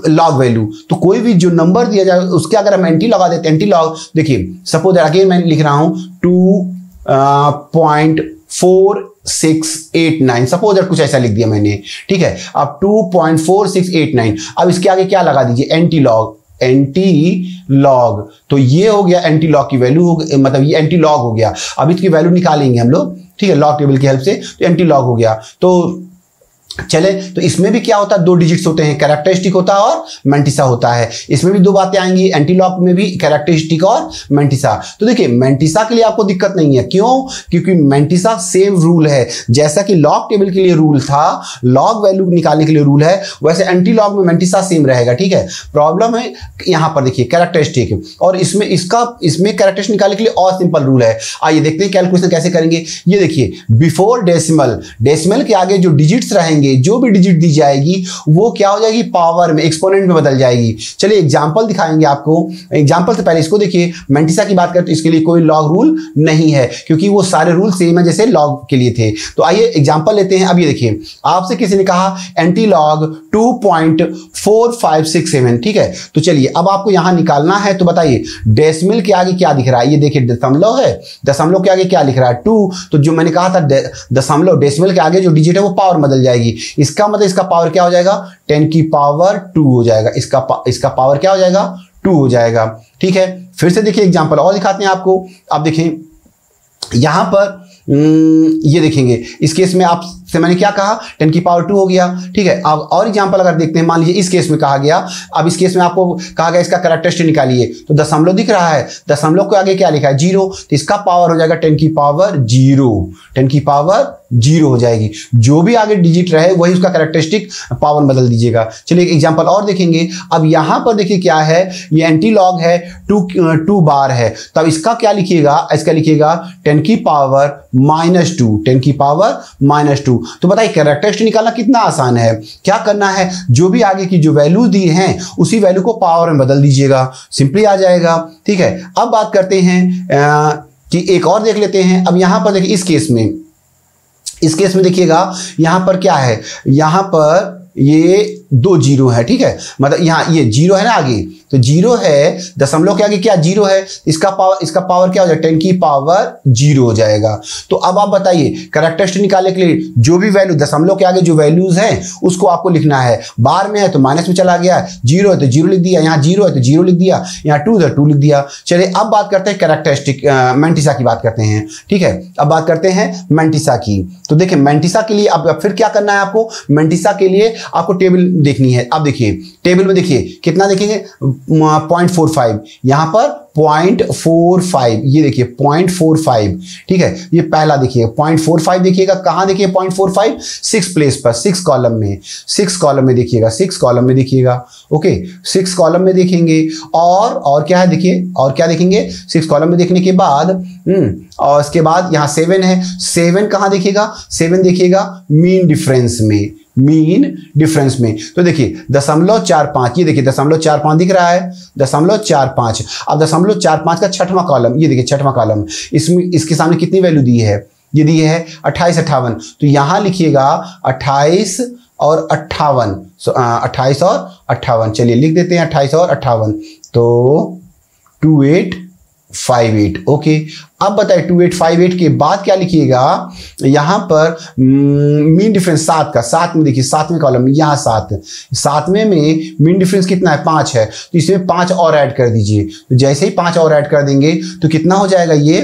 लॉग वैल्यू, तो कोई भी जो नंबर दिया जाए उसके अगर हम एंटी लगा देते हैं, एंटी लॉग देखिए सपोज दैट अगेन मैं लिख रहा हूं 2.4689, सपोज दैट कुछ ऐसा लिख दिया मैंने, ठीक है। अब 2.4689, अब इसके आगे क्या लगा दीजिए, एंटी लॉग, तो ये हो गया एंटी लॉग की वैल्यू हो, मतलब ये एंटी लॉग हो गया। अब इसकी वैल्यू निकालेंगे हम लोग, ठीक है, लॉग टेबल की हेल्प से, तो एंटी लॉग हो गया। तो चले, तो इसमें भी क्या होता है, 2 डिजिट्स होते हैं, कैरेक्टरिस्टिक होता है और मैंटिसा होता है। इसमें भी 2 बातें आएंगी, एंटी लॉग में भी कैरेक्टरिस्टिक और मैंटिसा। तो देखिए मैंटिसा के लिए आपको दिक्कत नहीं है, क्यों, क्योंकि मैंटिसा सेम रूल है, जैसा कि लॉग टेबल के लिए रूल था, लॉग वैल्यू निकालने के लिए रूल है, वैसे एंटी लॉग में मैंटिसा सेम रहेगा, ठीक है। प्रॉब्लम है यहां पर देखिए कैरेक्टरिस्टिक, और इसमें कैरेक्टरिस्टिक निकालने के लिए और सिंपल रूल है। आइए देखते हैं कैलकुलेशन कैसे करेंगे। ये देखिए बिफोर डेसिमल के आगे जो डिजिट्स रहेंगे, जो भी डिजिट दी जाएगी वो क्या हो जाएगी, पावर में, एक्सपोनेंट में बदल जाएगी। चलिए एग्जांपल दिखाएंगे आपको। एग्जांपल से पहले इसको देखिए, मैंटिसा की बात करें तो इसके लिए कोई लॉग रूल नहीं है, क्योंकि वो सारे रूल सेम है जैसे लॉग के लिए थे। तो आइए एग्जांपल लेते हैं। अब ये देखिए, आपसे किसी ने कहा एंटी लॉग 2.4567, ठीक है। तो चलिए अब आपको यहां निकालना है, तो बताइए डेसिमल के आगे क्या दिख रहा है, ये देखिए दशमलव है, दशमलव के आगे क्या लिख रहा है 2, तो जो मैंने कहा था दशमलव, डेसिमल के आगे जो डिजिट है वो पावर बदल जाएगी। इसका मतलब इसका पावर क्या हो जाएगा, 10 की पावर 2 हो जाएगा, इसका पावर क्या हो जाएगा, 2 हो जाएगा, ठीक है। फिर से देखिए एग्जांपल और दिखाते हैं आपको। आप देखें यहां पर ये देखेंगे, इस केस में आप से मैंने क्या कहा 10 की पावर 2 हो गया। ठीक है, अब और एग्जांपल अगर देखते हैं, मान लीजिए इस केस में कहा गया, अब इस केस में आपको कहा गया इसका कैरेक्टरिस्टिक निकालिए, तो दशमलव दिख रहा है, दशमलव के आगे क्या लिखा है 0, तो इसका पावर हो जाएगा 10 की पावर 0, 10 की पावर 0 हो जाएगी। जो भी आगे डिजिट रहे वही उसका कैरेक्टरिस्टिक पावर बदल दीजिएगा। चलिए एक एग्जांपल और देखेंगे। अब यहां पर देखिए क्या है, ये एंटी लॉग है, 2 बार है, तब इसका क्या लिखिएगा, इसका लिखिएगा 10 की पावर -2, 10 की पावर -2। तो बताइए कैरेक्टरिस्टिक निकालना कितना आसान है। क्या करना है, जो भी आगे की जो वैल्यू दी हैं उसी वैल्यू को पावर में बदल दीजिएगा, सिंपली आ जाएगा। ठीक है, अब बात करते हैं कि एक और देख लेते हैं। अब यहां पर देखिए इस केस में देखिएगा यहां पर क्या है, यहां पर ये 2 जीरो है। ठीक है, मतलब यहां ये 0 है ना आगे, तो 0 है, दशमलव के आगे क्या 0 है, इसका पावर क्या हो जाएगा 10 की पावर 0 हो जाएगा। तो अब आप बताइए कैरेक्टरिस्टिक निकालने के लिए जो भी वैल्यू दशमलव के आगे जो वैल्यूज हैं उसको आपको लिखना है। बार में है तो माइनस में चला गया, 0 है तो 0 लिख दिया, यहाँ 0 है तो 0 लिख दिया, यहाँ 2 है तो 2 लिख दिया। चलिए अब बात करते हैं कैरेक्टरिस्टिक मैंटिसा की बात करते हैं। ठीक है, अब बात करते हैं मैंटिसा की। तो देखिए मैंटिसा के लिए अब फिर क्या करना है आपको, मैंटिसा के लिए आपको टेबल देखनी है। अब देखिए टेबल में देखिए कितना देखेंगे 0.45, यहां पर 0.45, ये देखिए 0.45। ठीक है, ये पहला देखिए 0.45 देखिएगा, कहां देखिए 0.45 6 प्लेस पर, 6 कॉलम में, 6 कॉलम में देखिएगा, 6 कॉलम में देखिएगा। ओके, 6 कॉलम में देखेंगे और क्या है देखिए, और क्या देखेंगे 6 कॉलम में देखने के बाद और इसके बाद यहाँ 7 है, 7 कहां देखिएगा, 7 देखिएगा मीन डिफरेंस में, मीन डिफरेंस में। तो देखिए 0.45, ये देखिए 0.45 दिख रहा है, 0.45। अब 0.45 का छठवां कॉलम, ये देखिए छठवां कॉलम, इसमें इसके सामने कितनी वैल्यू दी है, ये दी है 28 58, तो यहां लिखिएगा 28 और 58, 28 और 58। चलिए लिख देते हैं 28 और 58, तो 2858। ओके, अब बताइए 2858 के बाद क्या लिखिएगा, यहां पर मीन डिफरेंस 7 का, 7 में देखिए 7वें कॉलम में, यहाँ 7वें में मीन डिफरेंस कितना है 5 है, तो इसमें 5 और ऐड कर दीजिए। तो जैसे ही 5 और ऐड कर देंगे तो कितना हो जाएगा, ये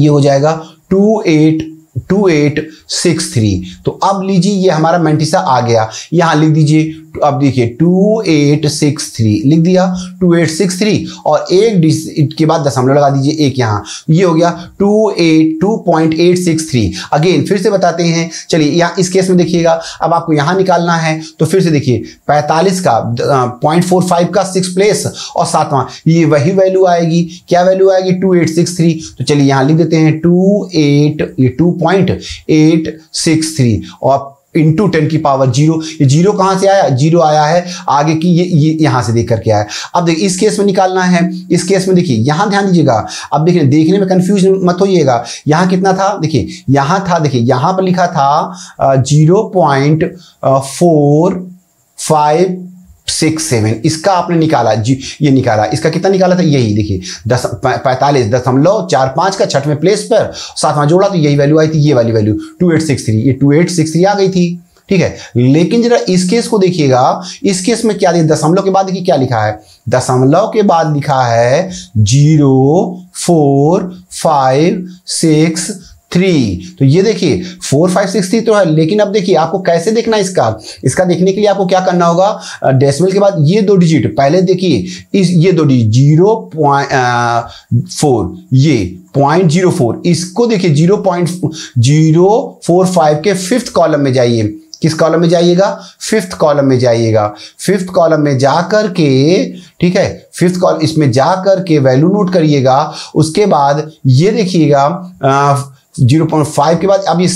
हो जाएगा 2863। तो अब लीजिए ये हमारा मैंटिसा आ गया, यहां लिख दीजिए, अब देखिए 2863 लिख दिया, 2863 और एक के बाद दशमलव लगा दीजिए, एक यहाँ, ये हो गया 2.863। अगेन फिर से बताते हैं, चलिए यहाँ इस केस में देखिएगा, अब आपको यहाँ निकालना है, तो फिर से देखिए 45 का 0.45 का 6 प्लेस और 7वां, ये वही वैल्यू आएगी, क्या वैल्यू आएगी 2863। तो चलिए यहाँ लिख देते हैं 2.863 और इंटू 10 की पावर 0। ये 0 कहां से आया, 0 आया है आगे की, ये यहां से देख करके आया। अब देखिए इस केस में निकालना है, इस केस में देखिए यहां ध्यान दीजिएगा, अब देखिए देखने में कंफ्यूज मत होइएगा, यहां कितना था, देखिए यहां था, देखिए यहां पर लिखा था 0.4567, इसका आपने निकाला जी, ये निकाला, इसका कितना निकाला था, यही देखिए 45.45 का छठवें प्लेस पर 7वां जोड़ा तो यही वैल्यू आई थी, ये वाली वैल्यू 2863, ये 2863 आ गई थी। ठीक है, लेकिन जरा इस केस को देखिएगा, इस केस में क्या, दशमलव के बाद देखिए क्या लिखा है, दशमलव के बाद लिखा है 04563। तो ये देखिए 4563 तो है, लेकिन अब देखिए आपको कैसे देखना है इसका देखने के लिए आपको क्या करना होगा, डेसिमल के बाद ये 2 डिजिट पहले देखिए, ये 2 डिजिट 0.4, ये 0.04, इसको देखिए 0.045 के 5th कॉलम में जाइए। किस कॉलम में जाइएगा, 5th कॉलम में जाइएगा। 5th कॉलम में जाकर के, ठीक है, 5th कॉलम इसमें जाकर के वैल्यू नोट करिएगा। उसके बाद ये देखिएगा 0.5 के बाद अब ये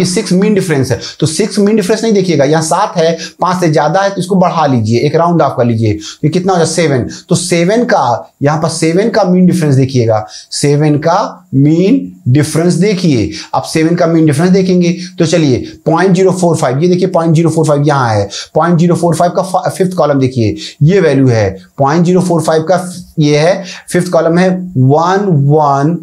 6 मीन डिफरेंस है, तो 6 मीन डिफरेंस नहीं देखिएगा, यहाँ 7 है, 5 से ज्यादा है तो इसको बढ़ा लीजिए, एक राउंड ऑफ कर लीजिए, तो कितना हो जाए 7। तो 7 का यहाँ पर 7 का मीन डिफरेंस देखिएगा, 7 का मीन डिफरेंस देखिए। अब 7 का मीन डिफरेंस देखेंगे तो चलिए 0.045, ये देखिए 0.045 यहाँ है, 0.045 का 5th कॉलम देखिए, ये वैल्यू है 0.045 का, ये है 5th कॉलम है 11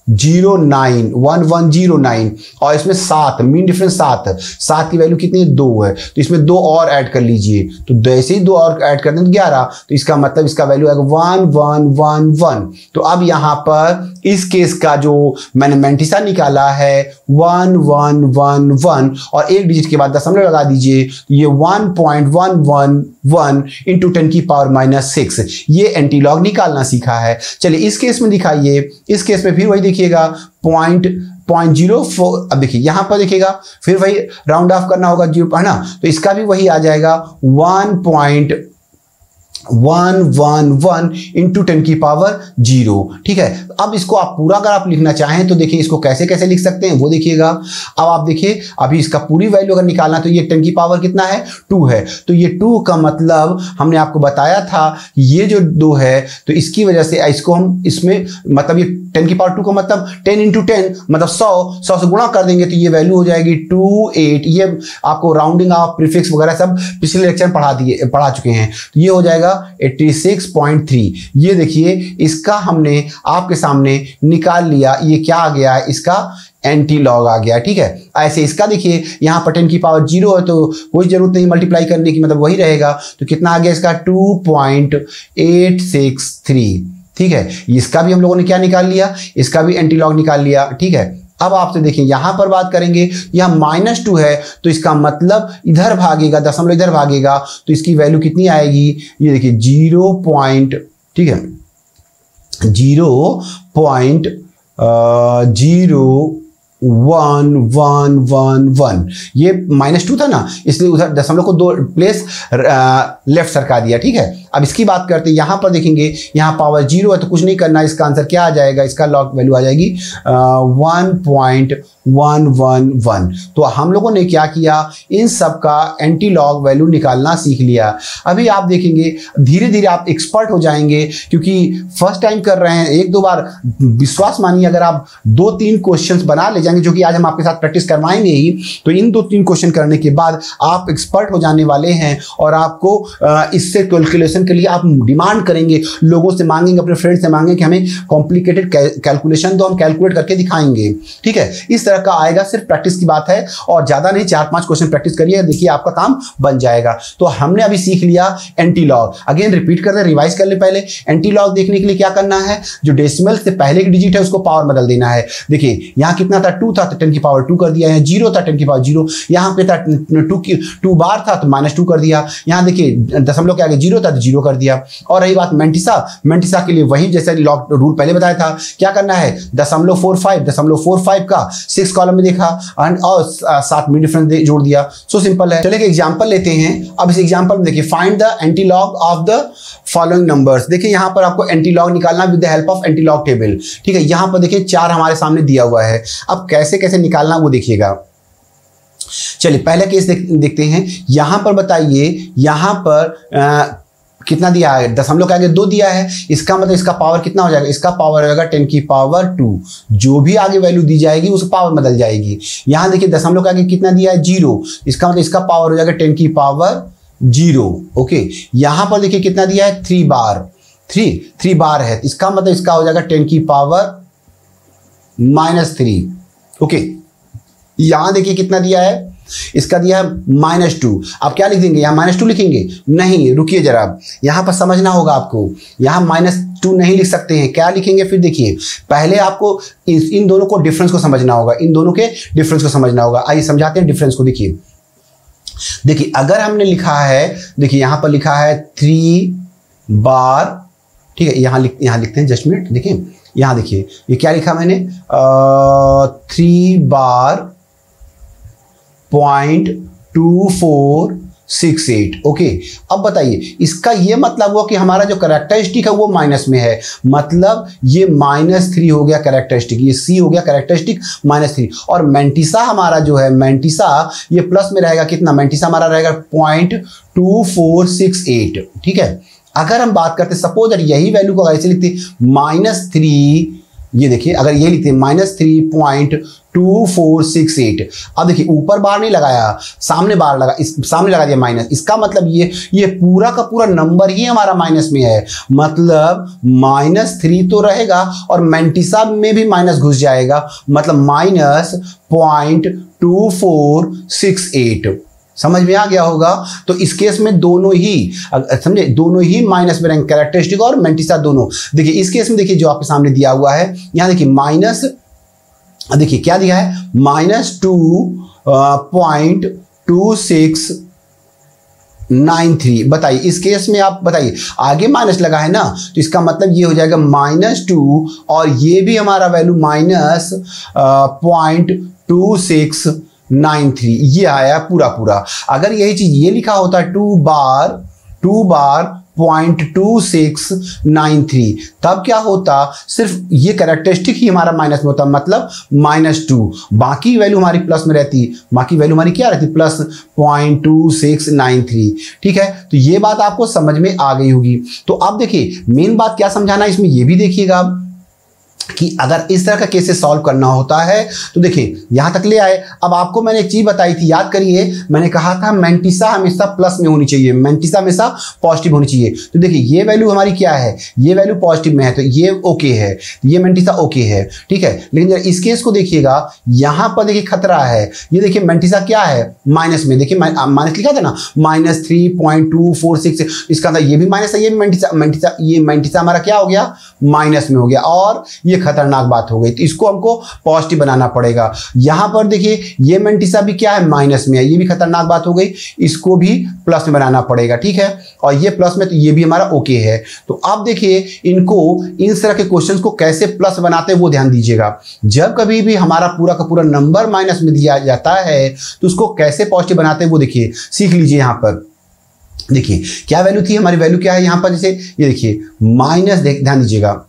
09 1109 और इसमें 7 मीन डिफरेंस 7 की वैल्यू कितनी है 2 है, तो इसमें 2 और ऐड कर लीजिए, तो जैसे ही 2 और ऐड कर दें तो 11, तो इसका मतलब इसका वैल्यू आएगा 1111। तो अब यहां पर इस केस का जो मैंने मैंटिसा निकाला है 1111 और एक डिजिट के बाद दशमलव लगा दीजिए, ये 1.111 इंटू 10 की पावर -6, ये एंटीलॉग निकालना सीखा है। चलिए इस केस में दिखाइए, इस केस में फिर वही देखिएगा 0.04, अब देखिए यहां पर देखिएगा फिर वही राउंड ऑफ करना होगा 0 है ना, तो इसका भी वही आ जाएगा 1.111 इंटू 10 की पावर 0। ठीक है, अब इसको आप पूरा अगर आप लिखना चाहें तो देखिए इसको कैसे कैसे लिख सकते हैं वो देखिएगा। अब आप देखिए अभी इसका पूरी वैल्यू अगर निकालना तो ये 10 की पावर कितना है 2 है, तो ये 2 का मतलब हमने आपको बताया था ये जो 2 है तो इसकी वजह से इसको हम इसमें मतलब ये 10 की पावर 2 का मतलब 10 इंटू 10 मतलब 100 से गुणा कर देंगे तो ये वैल्यू हो जाएगी 28। ये आपको राउंडिंग ऑफ प्रीफिक्स वगैरह सब पिछले लेक्चर में पढ़ा चुके हैं, तो ये हो जाएगा 86.3। ये देखिए इसका हमने आपके सामने निकाल लिया, ये क्या आ गया है इसका एंटीलॉग आ गया। ठीक है, ऐसे इसका देखिए यहाँ पर 10 की पावर 0 है तो कोई जरूरत नहीं मल्टीप्लाई करने की, मतलब वही रहेगा, तो कितना आ गया इसका 2.863। ठीक है, इसका भी हम लोगों ने क्या निकाल लिया, इसका भी एंटीलॉग निकाल लिया। ठीक है, अब आपसे देखिए यहां पर बात करेंगे, यहां -2 है तो इसका मतलब इधर भागेगा, दशमलव इधर भागेगा तो इसकी वैल्यू कितनी आएगी, ये देखिए 0. ठीक है 0.01111, ये -2 था ना इसलिए उधर दशमलव को 2 प्लेस लेफ्ट सरका दिया। ठीक है, अब इसकी बात करते हैं, यहां पर देखेंगे यहाँ पावर 0 है तो कुछ नहीं करना, इसका आंसर क्या आ जाएगा, इसका लॉग वैल्यू आ जाएगी 1.111। तो हम लोगों ने क्या किया, इन सब का एंटी लॉग वैल्यू निकालना सीख लिया। अभी आप देखेंगे धीरे धीरे आप एक्सपर्ट हो जाएंगे, क्योंकि फर्स्ट टाइम कर रहे हैं, 1-2 बार विश्वास मानिए अगर आप 2-3 क्वेश्चंस बना ले जाएंगे, जो कि आज हम आपके साथ प्रैक्टिस करवाएंगे ही, तो इन 2-3 क्वेश्चन करने के बाद आप एक्सपर्ट हो जाने वाले हैं और आपको इससे कैलकुलेशन के लिए आप डिमांड करेंगे, लोगों से मांगेंगे, अपने फ्रेंड से मांगेंगे कि हमें कॉम्प्लिकेटेड कैलकुलेशन दो, हम कैलकुलेट करके दिखाएंगे। ठीक है, इस तरह का आएगा, सिर्फ प्रैक्टिस की बात है और ज्यादा नहीं, 4-5 क्वेश्चन प्रैक्टिस करिए, देखिए आपका काम बन जाएगा। तो हमने अभी सीख लिया एंटीलॉग, अगेन रिपीट कर दे, रिवाइज कर ले। पहले एंटीलॉग देखने के लिए क्या करना है, जो डेसिमल से पहले की डिजिट है उसको पावर बदल देना है। देखिए यहां कितना था 2 था तो 10 की पावर 2 कर दिया, यहाँ 0 था 10 की पावर 0, यहाँ पे था 2 बार था तो -2 कर दिया, यहाँ देखिए दशमलव के आगे 0 था तो 0 कर दिया। और रही बात मेंटिसा के लिए वही जैसे लॉग रूल पहले बताया था, क्या करना है 0.45 का 6 कॉलम में देखा और 7 में डिफरेंस जोड़ दिया, सो सिंपल है। चलिए एक एग्जांपल लेते हैं। अब इस एग्जांपल में देखिए find the antilog of the following numbers. देखिए यहां पर आपको एंटीलॉग निकालना with the help of antilog table. ठीक है, यहां पर देखिए 4 हमारे सामने दिया हुआ है, अब कैसे कैसे निकालना वो देखिएगा। चलिए पहले केस देखते हैं। यहां पर बताइए, यहां पर कितना दिया है, दशमलव के आगे 2 दिया है, इसका मतलब इसका पावर कितना हो जाएगा, इसका पावर हो जाएगा 10 की पावर 2। जो भी आगे वैल्यू दी जाएगी उस पावर बदल जाएगी। यहां देखिए दशमलव के आगे कितना दिया है 0, इसका मतलब इसका पावर हो जाएगा 10 की पावर 0। ओके, यहां पर देखिए कितना दिया है 3 बार है, इसका मतलब इसका हो जाएगा 10 की पावर -3। ओके, यहां देखिए कितना दिया है, इसका दिया है -2। आप क्या लिख देंगे, यहां -2 लिखेंगे, नहीं रुकिए जरा, यहां पर समझना होगा आपको, यहां -2 नहीं लिख सकते हैं, क्या लिखेंगे फिर देखिए, पहले आपको इन दोनों को डिफरेंस को समझना होगा, इन दोनों के डिफरेंस को समझना होगा। आइए समझाते हैं डिफरेंस को। देखिए अगर हमने लिखा है, देखिए यहां पर लिखा है 3 बार, ठीक है, यहां लिखते हैं, जस्ट मिनट, देखिए यहां देखिए ये क्या लिखा मैंने, 3 बार 0.2468। ओके, अब बताइए इसका ये मतलब हुआ कि हमारा जो कैरेक्टरिस्टिक है वो माइनस में है, मतलब ये -3 हो गया कैरेक्टरिस्टिक, ये सी हो गया कैरेक्टरिस्टिक -3। और मेंटिसा हमारा जो है, मेंटिसा ये प्लस में रहेगा, कितना, मेंटिसा हमारा रहेगा 0.2468। ठीक है, अगर हम बात करते सपोज यही वैल्यू को ऐसे लिखते -3 ये देखिए अगर ये लिखते हैं -3.2468, अब देखिए ऊपर बार नहीं लगाया, सामने बार लगा, इस सामने लगा दिया माइनस, इसका मतलब ये पूरा का पूरा नंबर ही हमारा माइनस में है, मतलब -3 तो रहेगा और मैंटिसा में भी माइनस घुस जाएगा, मतलब -0.2468। समझ में आ गया होगा। तो इस केस में दोनों ही समझे, दोनों ही माइनस में रहेंगे, कैरेक्टरिस्टिक और मैंटिसा दोनों। देखिए इस केस में देखिए जो आपके सामने दिया हुआ है, यहां देखिए माइनस, देखिए क्या दिया है, -2.2693। बताइए इस केस में आप बताइए, आगे माइनस लगा है ना, तो इसका मतलब ये हो जाएगा -2 और ये भी हमारा वैल्यू -0.2693, ये आया पूरा पूरा। अगर यही चीज ये लिखा होता 2 बार 0.2693, तब क्या होता, सिर्फ ये कैरेक्टरिस्टिक ही हमारा माइनस में होता, मतलब -2, बाकी वैल्यू हमारी प्लस में रहती, बाकी वैल्यू हमारी क्या रहती, +0.2693। ठीक है, तो ये बात आपको समझ में आ गई होगी। तो अब देखिए मेन बात क्या समझाना है इसमें, ये भी देखिएगा कि अगर इस तरह का केसेस सॉल्व करना होता है तो देखिए यहां तक ले आए। अब आपको मैंने एक चीज बताई थी, याद करिए, मैंने कहा था मैंटिसा हमेशा प्लस में होनी चाहिए, मैंटिसा हमेशा पॉजिटिव होनी चाहिए। तो देखिए ये वैल्यू हमारी क्या है, ये वैल्यू पॉजिटिव में है, तो ये ओके है, ये मैंटिसा ओके है। ठीक है, लेकिन जरा इस केस को देखिएगा, यहां पर देखिए खतरा है, ये देखिए मैंटिसा क्या है, माइनस में, देखिए माइनस लिखा था ना, -3.246, इसका मतलब ये भी माइनस है, ये मैंटिसा हमारा क्या हो गया, माइनस में हो गया, और ये खतरनाक बात हो गई। तो इसको हमको पॉजिटिव बनाना पड़ेगा। यहां पर देखिए ये मैंटिसा भी क्या है, माइनस में है, ये भी खतरनाक बात हो गई, इसको भी प्लस में बनाना पड़ेगा। ठीक है, और ये प्लस में, तो ये भी हमारा ओके है। तो अब देखिए इनको, इन तरह के क्वेश्चंस को कैसे प्लस बनाते हैं वो ध्यान दीजिएगा। जब कभी भी हमारा पूरा का पूरा नंबर माइनस में दिया जाता है तो उसको कैसे पॉजिटिव बनाते हैं वो देखिए, सीख लीजिए। यहां पर देखिए क्या वैल्यू थी हमारी, वैल्यू क्या है यहां पर, जैसे ये देखिए माइनस, ध्यान दीजिएगा,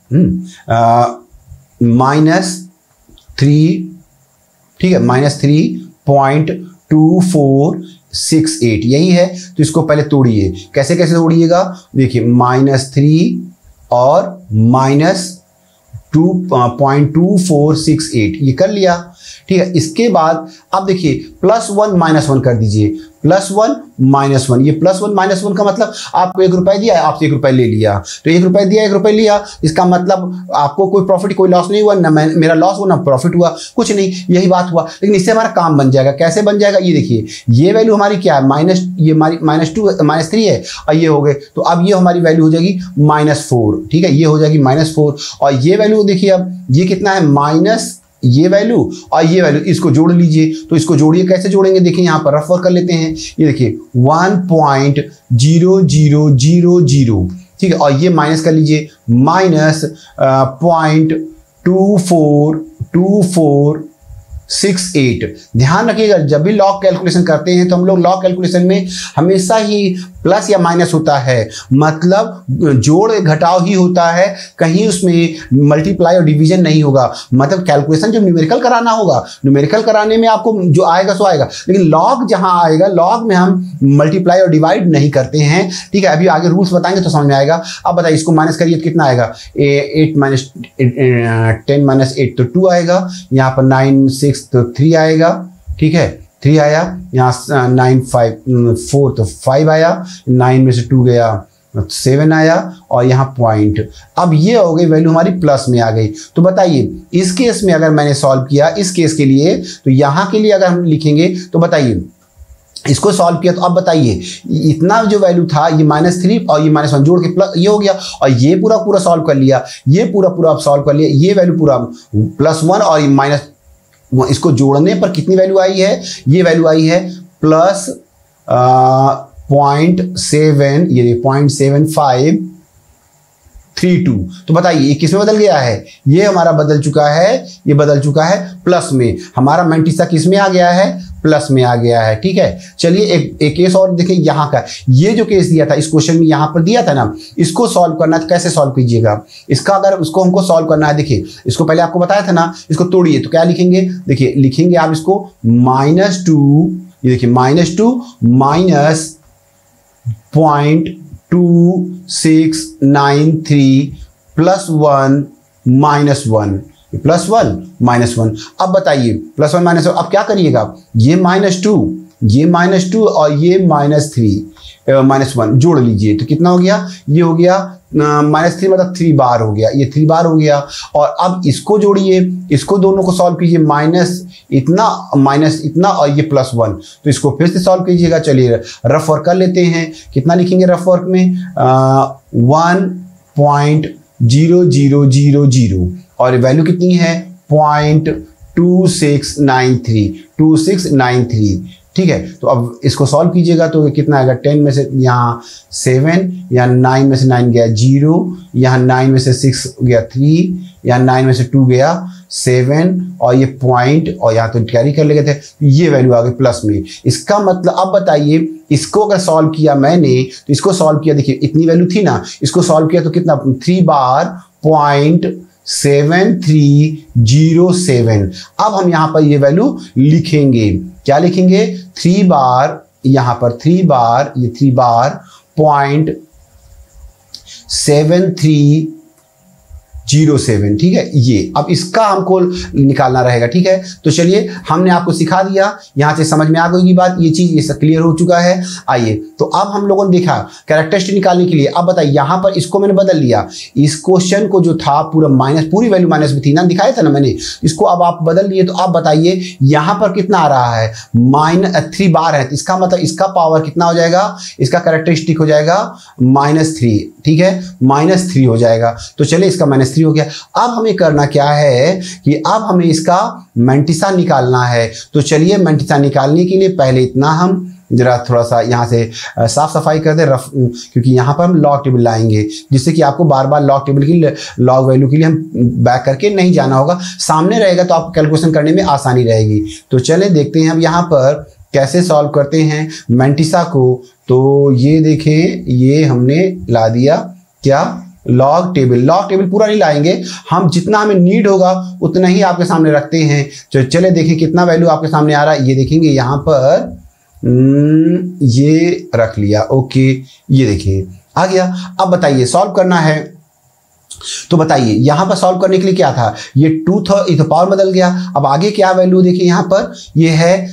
-3, ठीक है, -3.2468 यही है। तो इसको पहले तोड़िए, कैसे कैसे तोड़िएगा, देखिए -3 और -2.2468 ये कर लिया। ठीक है, इसके बाद अब देखिए +1 -1 कर दीजिए, +1 -1, ये +1 -1 का मतलब आपको ₹1 दिया है, आपसे ₹1 ले लिया, तो ₹1 दिया, ₹1 लिया, इसका मतलब आपको कोई प्रॉफिट, कोई लॉस नहीं हुआ, ना मेरा लॉस हुआ ना प्रॉफिट हुआ, कुछ नहीं, यही बात हुआ। लेकिन इससे हमारा काम बन जाएगा। कैसे बन जाएगा, ये देखिए ये वैल्यू हमारी क्या है, ये हमारी -3 है, और ये हो गए, तो अब ये हमारी वैल्यू हो जाएगी -4। ठीक है, ये हो जाएगी -4, और ये वैल्यू देखिए अब ये कितना है, माइनस ये वैल्यू और ये वैल्यू, इसको जोड़ लीजिए। तो इसको जोड़िए, कैसे जोड़ेंगे, देखिए यहां पर रफ वर्क कर लेते हैं। ये देखिए 1.0000, ठीक है, और ये माइनस कर लीजिए, -0.2468। ध्यान रखिएगा, जब भी लॉग कैलकुलेशन करते हैं तो हम लोग लॉग कैलकुलेशन में हमेशा ही प्लस या माइनस होता है, मतलब जोड़ घटाव ही होता है, कहीं उसमें मल्टीप्लाई और डिवीजन नहीं होगा। मतलब कैलकुलेशन जब न्यूमेरिकल कराना होगा, न्यूमेरिकल कराने में आपको जो आएगा सो आएगा, लेकिन लॉग जहां आएगा, लॉग में हम मल्टीप्लाई और डिवाइड नहीं करते हैं। ठीक है, अभी आगे रूल्स बताएंगे तो समझ में आएगा। अब बताइए इसको माइनस करिए तो कितना आएगा, 10 - 8 तो 2 आएगा, यहाँ पर 9 6 तो 3 आएगा। ठीक है, 3 आया, यहाँ 9 5 4 तो 5 आया, 9 में से 2 गया 7 आया, और यहाँ पॉइंट। अब ये हो गई वैल्यू हमारी प्लस में आ गई। तो बताइए इस केस में अगर मैंने सॉल्व किया इस केस के लिए, तो यहाँ के लिए अगर हम लिखेंगे तो बताइए इसको सॉल्व किया, तो अब बताइए इतना जो वैल्यू था, ये -3 और ये -1 जोड़ के प्लस ये हो गया, और ये पूरा पूरा सॉल्व कर लिया, ये पूरा पूरा आप सॉल्व कर लिया, ये वैल्यू पूरा +1 और ये माइनस, इसको जोड़ने पर कितनी वैल्यू आई है, ये वैल्यू आई है +0.7, ये 0.7532। तो बताइए ये किस में बदल गया है, ये हमारा बदल चुका है, ये बदल चुका है प्लस में। हमारा मैंटिसा किस में आ गया है, प्लस में आ गया है। ठीक है, चलिए एक केस और देखिए यहाँ का, ये जो केस दिया था इस क्वेश्चन में यहाँ पर दिया था ना, इसको सॉल्व करना है, कैसे सॉल्व कीजिएगा इसका, अगर उसको हमको सॉल्व करना है, देखिए इसको पहले आपको बताया था ना, इसको तोड़िए तो क्या लिखेंगे, देखिए लिखेंगे आप इसको -2, ये देखिए -2 -0.2693 +1 -1, +1 -1। अब बताइए +1 -1, अब क्या करिएगा, ये -2, ये -2 और ये -1 जोड़ लीजिए तो कितना हो गया, ये हो गया -3 मतलब 3 बार हो गया, ये 3 बार हो गया। और अब इसको जोड़िए, इसको दोनों को सॉल्व कीजिए, माइनस इतना और ये +1, तो इसको फिर से सॉल्व कीजिएगा। चलिए रफ वर्क कर लेते हैं, कितना लिखेंगे रफ वर्क में, 1.0000 और वैल्यू कितनी है 0.2693, ठीक है। तो अब इसको सॉल्व कीजिएगा तो कितना आएगा, 10 में से यहाँ 7, यहाँ 9 में से 9 गया 0, यहाँ 9 में से 6 गया 3, यहाँ 9 में से 2 गया 7 और ये पॉइंट और यहाँ तो कैरी कर ले गए थे, ये वैल्यू आ गई प्लस में। इसका मतलब अब बताइए, इसको अगर सॉल्व किया मैंने तो इसको सॉल्व किया, देखिए इतनी वैल्यू थी ना, इसको सॉल्व किया तो कितना 3 बार 0.7307। अब हम यहाँ पर ये वैल्यू लिखेंगे, क्या लिखेंगे, 3 बार, यहाँ पर 3 बार, ये 3 बार 0.7307, ठीक है। ये अब इसका हमको निकालना रहेगा, ठीक है। तो चलिए हमने आपको सिखा दिया, यहां से समझ में आ गई बात, ये चीज ये सब क्लियर हो चुका है। आइए तो अब हम लोगों ने देखा कैरेक्टरिस्टिक निकालने के लिए। अब बताइए यहां पर इसको मैंने बदल लिया, इस क्वेश्चन को जो था पूरा माइनस, पूरी वैल्यू माइनस में थी ना, दिखाया था ना मैंने, इसको अब आप बदल लिए। तो अब बताइए यहां पर कितना आ रहा है, -3 बार है, तो इसका मतलब इसका पावर कितना हो जाएगा, इसका कैरेक्टरिस्टिक हो जाएगा -3, ठीक है, -3 हो जाएगा। तो चलिए इसका -3 हो गया। अब हमें करना क्या है कि अब हमें इसका मैंटिसा निकालना है। तो चलिए मैंटिसा निकालने के लिए पहले इतना हम जरा थोड़ा सा यहाँ से साफ सफाई कर दे रफ, क्योंकि यहाँ पर हम लॉग टेबल लाएंगे, जिससे कि आपको बार बार लॉग टेबल की लॉग वैल्यू के लिए हम बैक करके नहीं जाना होगा, सामने रहेगा तो आपको कैलकुलेशन करने में आसानी रहेगी। तो चले देखते हैं हम यहाँ पर कैसे सॉल्व करते हैं मैंटिसा को। तो ये देखें, ये हमने ला दिया क्या, लॉग टेबल पूरा नहीं लाएंगे हम, जितना हमें नीड होगा उतना ही आपके सामने रखते हैं। तो चले देखें कितना वैल्यू आपके सामने आ रहा है, ये देखेंगे यहाँ पर ये रख लिया, ओके, ये देखिए आ गया। अब बताइए सॉल्व करना है, तो बताइए यहां पर सॉल्व करने के लिए क्या था, ये 2 था, ये तो पावर बदल गया। अब आगे क्या वैल्यू देखिए यहाँ पर, ये है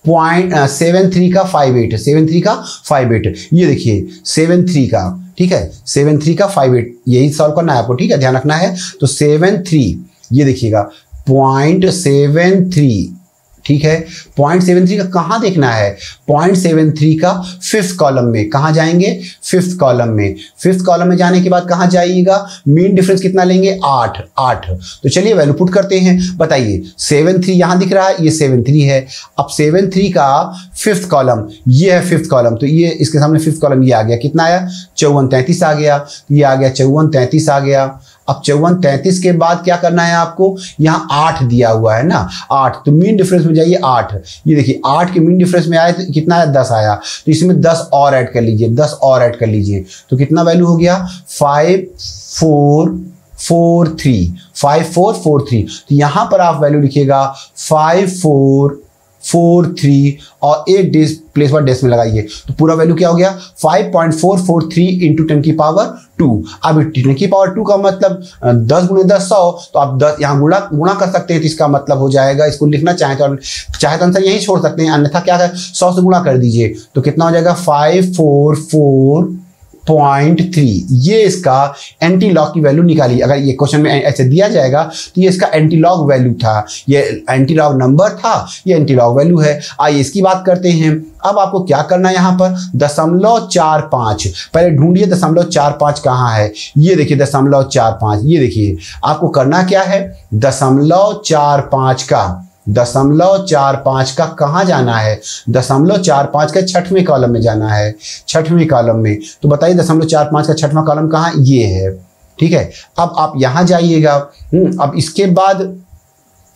0.73 का 58, ये देखिए 73 का, ठीक है, 73 का 58, यही सॉल्व करना है आपको, ठीक है, ध्यान रखना है। तो 73, ये देखिएगा 0.73, ठीक है, 0.73 का कहाँ देखना है, 0.73 का 5th कॉलम में, कहाँ जाएंगे 5th कॉलम में। 5th कॉलम में जाने के बाद कहाँ जाइएगा, मीन डिफरेंस कितना लेंगे 8। तो चलिए वैल्यू पुट करते हैं। बताइए 73 यहाँ दिख रहा है, ये 73 है। अब 73 का 5th कॉलम, ये है 5th कॉलम, तो ये इसके सामने 5th कॉलम ये आ गया, कितना आया 5433 आ गया, ये आ गया 5433 आ गया। अब 5433 के बाद क्या करना है आपको, यहाँ 8 दिया हुआ है ना, 8, तो मीन डिफरेंस में जाइए 8, ये देखिए 8 के मीन डिफरेंस में आए तो कितना है 10 आया, तो इसमें 10 और ऐड कर लीजिए, 10 और ऐड कर लीजिए, तो कितना वैल्यू हो गया 5443। तो यहाँ पर आप वैल्यू लिखिएगा 5443 और एक प्लेस पर डेसिमल लगाइए, तो पूरा वैल्यू क्या हो गया 5.443 इंटू 10 की पावर 2। अब 10 की पावर 2 का मतलब 10 गुणे 10 100, तो आप 10 यहाँ गुणा कर सकते हैं, तो इसका मतलब हो जाएगा, इसको लिखना चाहें तो आंसर यही छोड़ सकते हैं, अन्यथा क्या है 100 से गुणा कर दीजिए, तो कितना हो जाएगा 544.3। ये इसका एंटी लॉग की वैल्यू निकाली। अगर ये क्वेश्चन में ऐसे दिया जाएगा तो ये इसका एंटी लॉग वैल्यू था, ये एंटी लॉग नंबर था, ये एंटी लॉग वैल्यू है। आइए इसकी बात करते हैं। अब आपको क्या करना है, यहाँ पर 0.45, पहले ढूंढिए 0.45 कहाँ है, ये देखिए 0.45, ये देखिए आपको करना क्या है 0.45 का कहाँ जाना है, 0.45 का 6वें कॉलम में जाना है, 6वें कॉलम में। तो बताइए 0.45 का 6वां कॉलम कहाँ, ये है, ठीक है। अब आप यहाँ जाइएगा, अब इसके बाद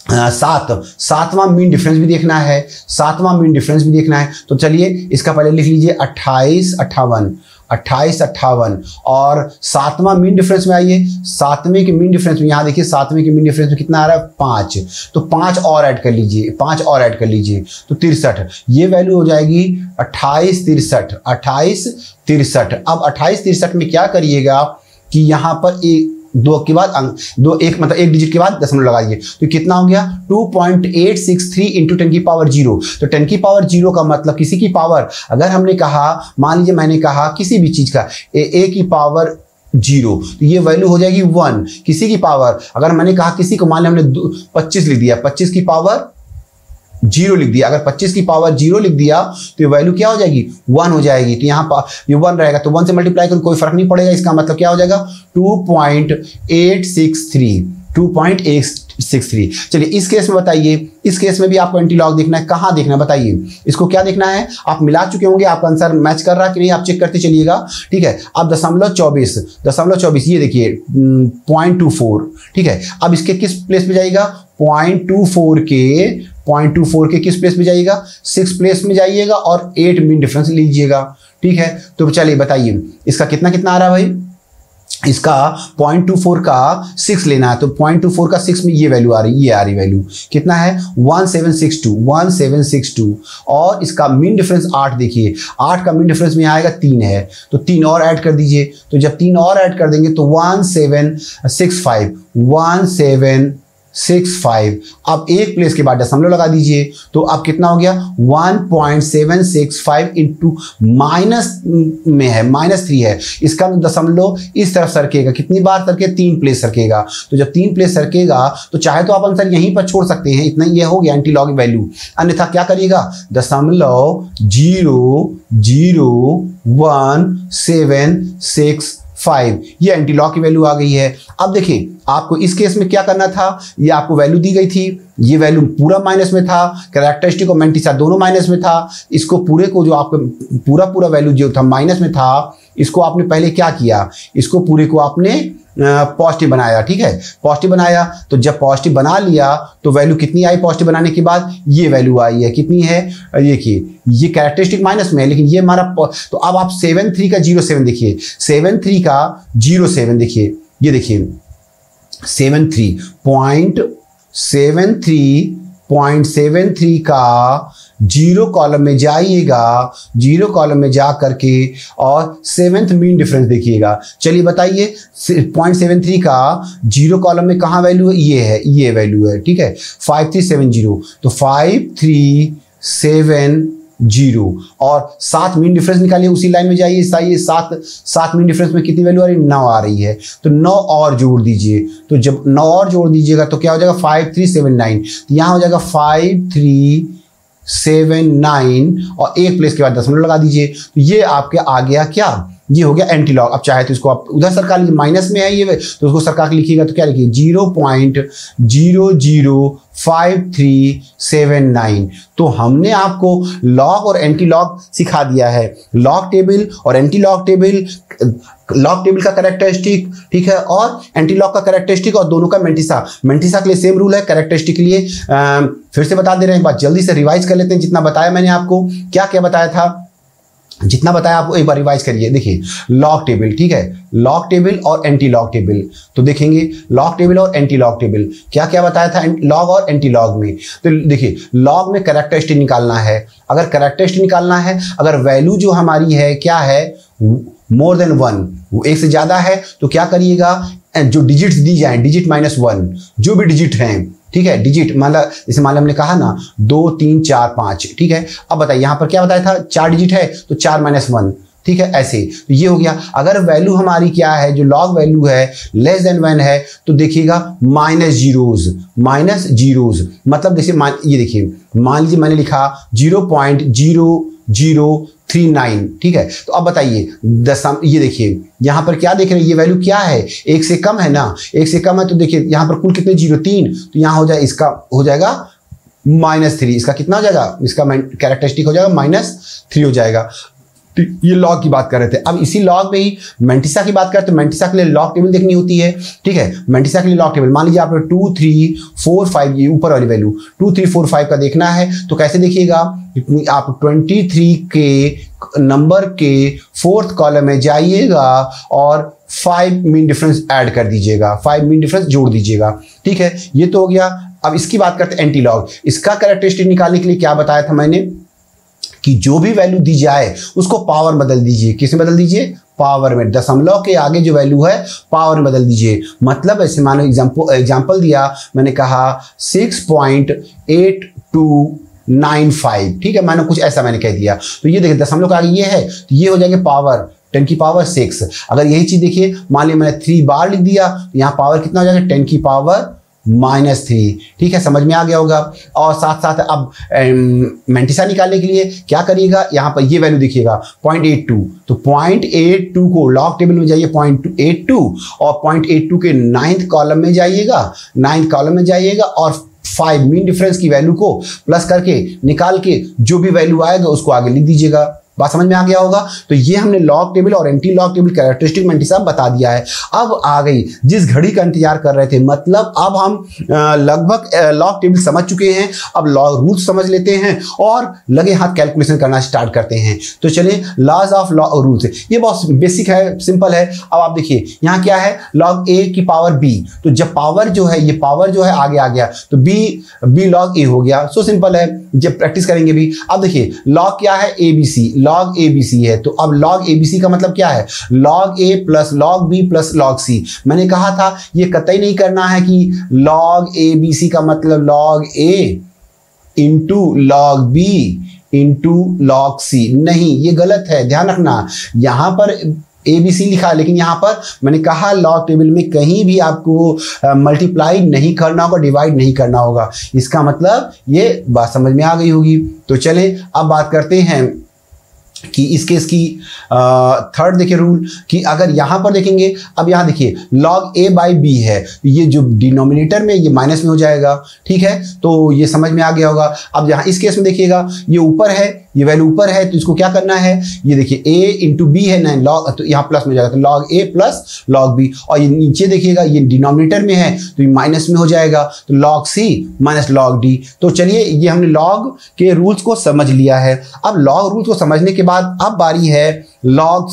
7वां मीन डिफरेंस भी देखना है, 7वां मीन डिफरेंस भी देखना है। तो चलिए इसका पहले लिख लीजिए 2858 और 7वां मीन डिफरेंस में आइए, 7वें के मीन डिफरेंस में यहाँ देखिए 7वें के मीन डिफरेंस में कितना आ रहा है 5, तो 5 और ऐड कर लीजिए, 5 और ऐड कर लीजिए, तो 63, ये वैल्यू हो जाएगी 2863। अब 2863 में क्या करिएगा कि यहाँ पर एक 2 के बाद अंक, दो एक मतलब एक डिजिट के बाद दशमलव लगा दीजिए, तो कितना हो गया 2.863 इंटू 10 की पावर 0। तो 10 की पावर 0 का मतलब किसी की पावर, अगर हमने कहा, मान लीजिए मैंने कहा किसी भी चीज का a की पावर 0, तो ये वैल्यू हो जाएगी 1। किसी की पावर, अगर मैंने कहा किसी को, मान लिया हमने 25 लिख दिया, 25 की पावर 0 लिख दिया, अगर 25 की पावर 0 लिख दिया तो ये वैल्यू क्या हो जाएगी 1 हो जाएगी। तो यहाँ पर ये 1 रहेगा, तो 1 से मल्टीप्लाई करो, कोई फर्क नहीं पड़ेगा। इसका मतलब क्या हो जाएगा 2.863। चलिए इस केस में बताइए, इस केस में भी आपको एंटीलॉग देखना है, कहाँ देखना है बताइए, इसको क्या देखना है, आप मिला चुके होंगे, आपका आंसर मैच कर रहा है कि नहीं आप चेक करते चलिएगा, ठीक है। अब 0.24 ये देखिए 0.24, ठीक है। अब इसके किस प्लेस पे जाइएगा, 0.24 के किस प्लेस पे जाइएगा, 6 प्लेस में जाइएगा और 8 मीन डिफरेंस लीजिएगा, ठीक है। तो चलिए बताइए इसका कितना कितना आ रहा है भाई, इसका 0.24 का 6 लेना है, तो 0.24 का 6 में ये वैल्यू आ रही, ये आ रही वैल्यू कितना है 1762। और इसका मीन डिफरेंस 8, देखिए 8 का मीन डिफरेंस में आएगा 3 है, तो 3 और ऐड कर दीजिए, तो जब 3 और ऐड कर देंगे तो 1765। अब एक प्लेस के बाद दशमलव लगा दीजिए, तो अब कितना हो गया 1.765 इंटू माइनस में है, -3 है, इसका दशमलव इस तरफ सरकेगा, कितनी बार सरके 3 प्लेस सरकेगा। तो जब 3 प्लेस सरकेगा तो चाहे तो आप आंसर यहीं पर छोड़ सकते हैं, इतना ये हो गया एंटीलॉग वैल्यू। अन्यथा क्या करिएगा 0.00175, ये एंटीलॉग की वैल्यू आ गई है। अब देखिए आपको इस केस में क्या करना था, ये आपको वैल्यू दी गई थी, ये वैल्यू पूरा माइनस में था, कैरेक्टरिस्टिक और मैंटिसा दोनों माइनस में था, इसको पूरे को जो आपका पूरा वैल्यू जो था माइनस में था, इसको आपने पहले क्या किया, इसको पूरे को आपने पॉजिटिव बनाया, ठीक है। पॉजिटिव बनाया, तो जब पॉजिटिव बना लिया तो वैल्यू कितनी आई पॉजिटिव बनाने के बाद, ये वैल्यू आई है, कितनी है देखिए, ये कैरेक्टरिस्टिक माइनस में है लेकिन ये हमारा, तो अब आप 73 का 07 देखिए, 73 का 07 देखिए, ये देखिए 73.73 का 0 कॉलम में जाइएगा, 0 कॉलम में जा करके और 7th मीन डिफरेंस देखिएगा। चलिए बताइए 0.73 का 0 कॉलम में कहाँ वैल्यू है, ये है, ये वैल्यू है, ठीक है 5370, तो 5370 और 7 मीन डिफरेंस निकालिए, उसी लाइन में जाइए, 7 मीन डिफरेंस में कितनी वैल्यू आ रही है 9 आ रही है, तो 9 और जोड़ दीजिए, तो जब 9 और जोड़ दीजिएगा तो क्या हो जाएगा 5379, तो यहाँ हो जाएगा 5379 और एक प्लेस के बाद दशमलव लगा दीजिए, तो ये आपके आ गया क्या, ये हो गया एंटीलॉग। अब चाहे तो इसको आप उधर सरका लीजिए, माइनस में है ये, तो उसको सरका के लिखिएगा तो क्या लिखिए 0.005379। तो हमने आपको लॉग और एंटीलॉग सिखा दिया है, लॉग टेबल और एंटीलॉग टेबल, लॉग टेबल का कैरेक्टरिस्टिक, ठीक है, और एंटीलॉग का कैरेक्टरिस्टिक, और दोनों का मेंटिसा के लिए सेम रूल है, कैरेक्टरिस्टिक के लिए फिर से बता दे रहे हैं, एक बार जल्दी से रिवाइज कर लेते हैं। जितना बताया मैंने आपको, क्या क्या बताया था, जितना बताया आपको एक बार रिवाइज करिए। देखिए लॉग टेबल, ठीक है, लॉग टेबल और एंटी लॉग टेबल, तो देखेंगे लॉग टेबल और एंटी लॉग टेबल क्या क्या बताया था लॉग और एंटी लॉग में। तो देखिए लॉग में कैरेक्टरिस्टिक निकालना है, अगर कैरेक्टरिस्टिक निकालना है, अगर वैल्यू जो हमारी है क्या है मोर देन 1, वो एक से ज्यादा है, तो क्या करिएगा, जो डिजिट्स दी जाए, डिजिट -1 जो भी डिजिट हैं, ठीक है, डिजिट मतलब जैसे मान हमने कहा ना 2 3 4 5, ठीक है। अब बताइए यहाँ पर क्या बताया था 4 डिजिट है तो 4 - 1, ठीक है, ऐसे तो ये हो गया। अगर वैल्यू हमारी क्या है, जो लॉग वैल्यू है लेस देन 1 है, तो देखिएगा माइनस जीरोज, मतलब जैसे ये देखिए मान लीजिए मैंने लिखा 0.0039, ठीक है। तो अब बताइए ये देखिए यहाँ पर क्या देख रहे हैं, ये वैल्यू क्या है, 1 से कम है ना, 1 से कम है, तो देखिए यहाँ पर कुल कितने 0 3, तो यहाँ हो जाए, इसका हो जाएगा -3, इसका कितना हो जाएगा, इसका कैरेक्टरिस्टिक हो जाएगा -3 हो जाएगा। ये लॉग की बात कर रहे थे। अब इसी लॉग में ही मेंटिसा की बात करते हैं, मेंटिसा के लिए लॉग टेबल देखनी होती है, ठीक है। मेंटिसा के लिए लॉग टेबल मान लीजिए आपने 2 3 4 5, ये ऊपर वाली वैल्यू 2 3 4 5 का देखना है, तो कैसे देखिएगा, आप 23 के नंबर के 4th कॉलम में जाइएगा और 5 मीन डिफरेंस ऐड कर दीजिएगा, 5 मीन डिफरेंस जोड़ दीजिएगा, ठीक है। ये तो हो गया। अब इसकी बात करते हैं एंटी लॉग। इसका कैरेक्टरिस्टिक निकालने के लिए क्या बताया था मैंने कि जो भी वैल्यू दी जाए उसको पावर बदल दीजिए, किसमें बदल दीजिए, पावर में, दशमलव के आगे जो वैल्यू है पावर में बदल दीजिए। मतलब ऐसे मानो एग्जाम्पल दिया, मैंने कहा 6.8295, ठीक है, मानो कुछ ऐसा मैंने कह दिया। तो ये देखिए दशमलव का आगे ये है तो ये हो जाएगा पावर 10 की पावर 6। अगर यही चीज देखिए मान लिया मैंने 3 बार लिख दिया तो यहाँ पावर कितना हो जाएगा 10 की पावर -3। ठीक है, समझ में आ गया होगा। और साथ साथ अब मैंटिसा निकालने के लिए क्या करिएगा, यहाँ पर ये वैल्यू देखिएगा 0.82, तो 0.82 को लॉग टेबल में जाइए 0.82 और 0.82 के 9th कॉलम में जाइएगा, 9th कॉलम में जाइएगा और 5 मीन डिफरेंस की वैल्यू को प्लस करके निकाल के जो भी वैल्यू आएगा उसको आगे लिख दीजिएगा। बात समझ में आ गया होगा। तो ये हमने लॉग टेबल और anti log table characteristic mantissa बता दिया है। अब आ गई जिस घड़ी का इंतजार कर रहे थे, मतलब अब हम लगभग लॉग टेबल समझ चुके हैं, अब लॉग रूल्स समझ लेते हैं और लगे हाथ कैलकुलेशन करना स्टार्ट करते हैं। तो चलिए लॉज ऑफ लॉग रूल्स, ये बहुत बेसिक है, सिंपल है। अब आप देखिए यहाँ क्या है, लॉग ए की पावर बी, तो जब पावर जो है ये पावर जो है आगे आ गया तो बी लॉग ए हो गया। सो सिंपल है, जब प्रैक्टिस करेंगे भी। अब देखिए लॉग क्या है, a b c, log a b c है। तो अब लॉग ए बी सी का मतलब क्या है, log a plus log b plus log c. मैंने कहा था ये कतई नहीं करना है कि लॉग ए बी सी का मतलब log a into log b into log c, नहीं, ये गलत है, ध्यान रखना। यहां पर ए बी सी लिखा है लेकिन यहाँ पर मैंने कहा लॉग टेबल में कहीं भी आपको मल्टीप्लाई नहीं करना होगा, डिवाइड नहीं करना होगा। इसका मतलब ये बात समझ में आ गई होगी। तो चले अब बात करते हैं कि इस केस की थर्ड देखिए रूल, कि अगर यहाँ पर देखेंगे, अब यहाँ देखिए log a बाई बी है, ये जो डिनोमिनेटर में ये माइनस में हो जाएगा। ठीक है, तो ये समझ में आ गया होगा। अब यहाँ इस केस में देखिएगा ये ऊपर है, ये वैल्यू ऊपर है, तो इसको क्या करना है, ये देखिए a इंटू बी है ना, लॉग, तो यहाँ प्लस में हो जाएगा, तो log a plus log b। और ये नीचे देखिएगा ये डिनोमिनेटर में है तो ये माइनस में हो जाएगा, तो log c minus log d। तो चलिए ये हमने log के रूल्स को समझ लिया है। अब log रूल्स को समझने के बाद अब बारी है लॉग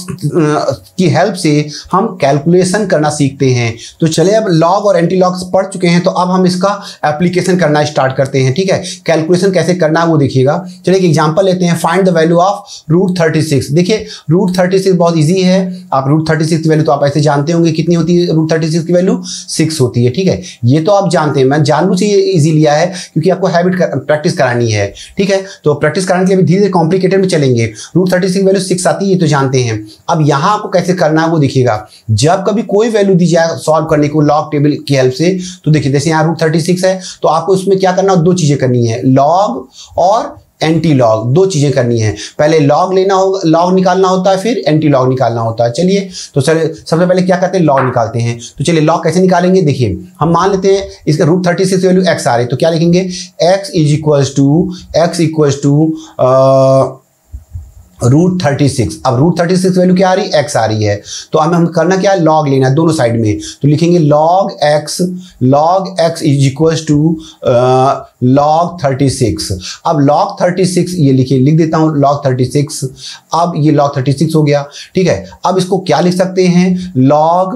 की हेल्प से हम कैलकुलेशन करना सीखते हैं। तो चलिए अब लॉग और एंटी लॉग पढ़ चुके हैं तो अब हम इसका एप्लीकेशन करना स्टार्ट करते हैं। ठीक है, कैलकुलेशन कैसे करना है वो देखिएगा। चलिए एक एग्जांपल लेते हैं, फाइंड द वैल्यू ऑफ √36। देखिए √36 बहुत इजी है। आप √36 की वैल्यू तो आप ऐसे जानते होंगे, कितनी होती है √36 की वैल्यू, 6 होती है। ठीक है, ये तो आप जानते हैं, मैं जानबूझ से ये इजी लिया है क्योंकि आपको हैबिट प्रैक्टिस करानी है। ठीक है, तो प्रैक्टिस कराने के लिए धीरे धीरे कॉम्प्लिकेटेड में चलेंगे। √36 की वैल्यू 6 आती है तो जानते हैं। अब यहां आपको कैसे करना है वो देखिएगा। जब कभी कोई वैल्यू दी जाए सॉल्व करने को लॉग टेबल की हेल्प से, तो देखिए जैसे यहाँ √36 है तो आपको उसमें क्या करना, 2 चीजें करनी है, लॉग और एंटी लॉग, 2 चीजें करनी है। पहले लॉग लेना होगा, लॉग निकालना होता है, फिर एंटी लॉग निकालना होता है। चलिए तो चलिए सबसे पहले क्या करते हैं, लॉग निकालते हैं। तो चलिए लॉग कैसे निकालेंगे, देखिए हम मान लेते हैं इसका √36 वैल्यू x आ रही है, तो क्या लिखेंगे, x इक्वल्स टू √36। अब √36 वैल्यू क्या आ रही है, x आ रही है, तो अब हम करना क्या है, लॉग लेना है दोनों साइड में। तो लिखेंगे log x equals to log 36। अब log 36 ये लिख देता हूं log 36। अब ये log 36 हो गया। ठीक है, अब इसको क्या लिख सकते हैं, log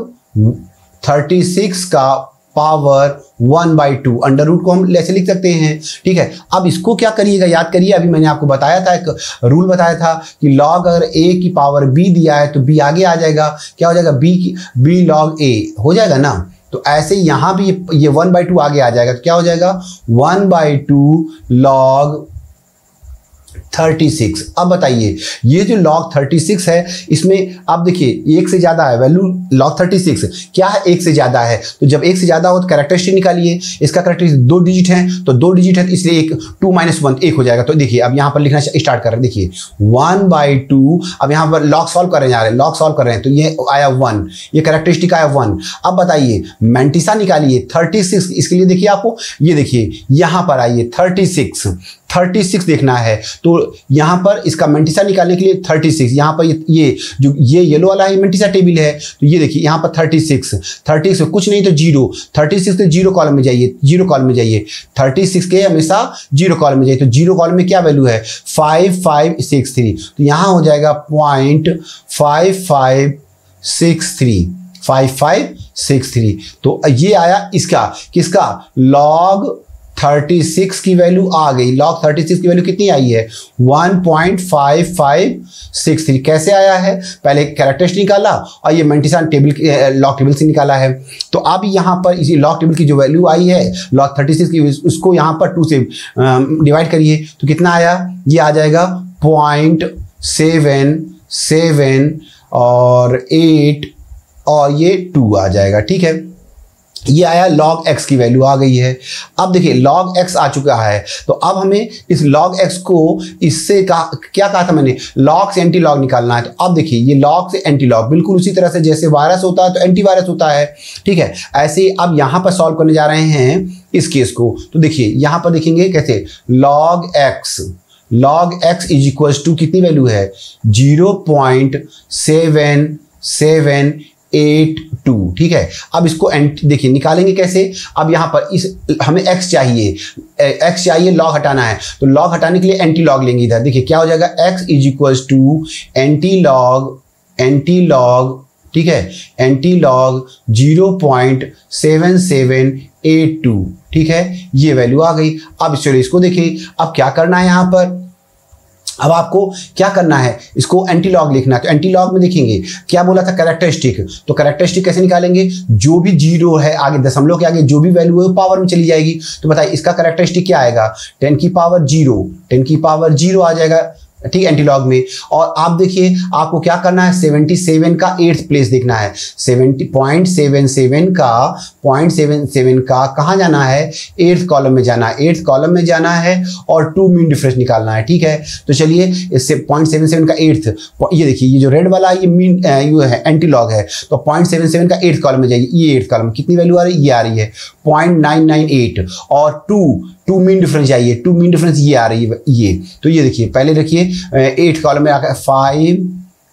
36 का पावर 1/2, अंडर रूट को हम ऐसे लिख सकते हैं। ठीक है, अब इसको क्या करिएगा, याद करिए, अभी मैंने आपको बताया था, एक रूल बताया था कि लॉग अगर a की पावर b दिया है तो b आगे आ जाएगा, क्या हो जाएगा, b log a हो जाएगा ना। तो ऐसे यहां भी ये 1/2 आगे आ जाएगा, तो क्या हो जाएगा 1/2 log 36। अब बताइए ये जो log 36 है इसमें आप देखिए 1 से ज्यादा है वैल्यू, log 36 क्या है, 1 से ज्यादा है। तो जब 1 से ज्यादा हो तो कैरेक्टरिस्टिक निकालिए। इसका कैरेक्टरिस्टिक 2 डिजिट है, तो 2 डिजिट है तो इसलिए 2 - 1 1 हो जाएगा। तो देखिए अब यहाँ पर लिखना स्टार्ट कर रहे हैं, देखिए 1/2। अब यहाँ पर log सॉल्व कर रहे हैं, log सॉल्व कर रहे हैं, तो ये आया 1, ये कैरेक्टरिस्टिक आया 1। अब बताइए मैंटिसा निकालिए 36, इसके लिए देखिए आपको ये देखिए यहाँ पर आइए 36 देखना है, तो यहां पर इसका मैंटिसा निकालने के लिए 36, यहां पर ये जो ये येलो वाला है मैंटिसा टेबल है, तो ये देखिए यहां पर 36 कुछ नहीं तो 0, 36 के 0 कॉलम में जाइए, 0 कॉलम में जाइए, 36 के हमेशा 0 कॉलम में जाइए। तो 0 कॉलम में क्या वैल्यू है, 5563, तो यहां हो जाएगा 0.5563। तो ये आया इसका किसका, log 36 की वैल्यू आ गई। log 36 की वैल्यू कितनी आई है? 1.5563। कैसे आया है? पहले कैरेक्टरिस्टिक निकाला और ये मेंटिसा टेबल लॉग टेबल से निकाला है। तो अब यहाँ पर इसी लॉग टेबल की जो वैल्यू आई है log 36 की, उसको यहाँ पर 2 से डिवाइड करिए तो कितना आया? ये आ जाएगा 0.77 और 8 और ये 2 आ जाएगा। ठीक है, ये आया log x की वैल्यू आ गई है। अब देखिए log x आ चुका है, तो अब हमें इस log x को इससे क्या कहा था मैंने? log से एंटी लॉग निकालना है। तो अब देखिए ये log से एंटी लॉग, बिल्कुल उसी तरह से जैसे वायरस होता है तो एंटी वायरस होता है। ठीक है, ऐसे ही अब यहाँ पर सॉल्व करने जा रहे हैं इस केस को। तो देखिए यहाँ पर देखेंगे कैसे, log x is equal to कितनी वैल्यू है? 0.7782। ठीक है, अब इसको देखिए निकालेंगे कैसे? अब यहाँ पर इस हमें x चाहिए, लॉग हटाना है, तो लॉग हटाने के लिए एंटी लॉग लेंगे। इधर देखिए क्या हो जाएगा, x is equal to anti log, ठीक है, एंटी लॉग 0.7782। ठीक है, ये वैल्यू आ गई। अब चलिए इसको देखिए, अब क्या करना है यहाँ पर? अब आपको क्या करना है, इसको एंटी लॉग लिखना है। तो एंटी लॉग में देखेंगे क्या बोला था, कैरेक्टरिस्टिक। तो कैरेक्टरिस्टिक कैसे निकालेंगे? जो भी जीरो है आगे, दशमलव के आगे जो भी वैल्यू है वो पावर में चली जाएगी। तो बताइए इसका कैरेक्टरिस्टिक क्या आएगा? 10 की पावर 0 आ जाएगा। ठीक है, एंटी लॉग में। और आप देखिए आपको क्या करना है, 77 का 8th प्लेस देखना है। 0.77 का कहाँ जाना है? 8th कॉलम में जाना है। 8th कॉलम में जाना है और 2 मीन डिफरेंस निकालना है। ठीक है, तो चलिए इससे 0.77 का 8th, ये देखिए ये जो रेड वाला ये मीन ये है एंटी लॉग है, तो 0.77 का 8th कॉलम में जाइए। ये 8th कॉलम कितनी वैल्यू आ रही है? ये आ रही है 0.998 और 2 मीन डिफरेंस चाहिए। 2 मीन डिफरेंस ये आ रही है ये। तो ये देखिए पहले रखिए 8 कॉलम में आकर 5,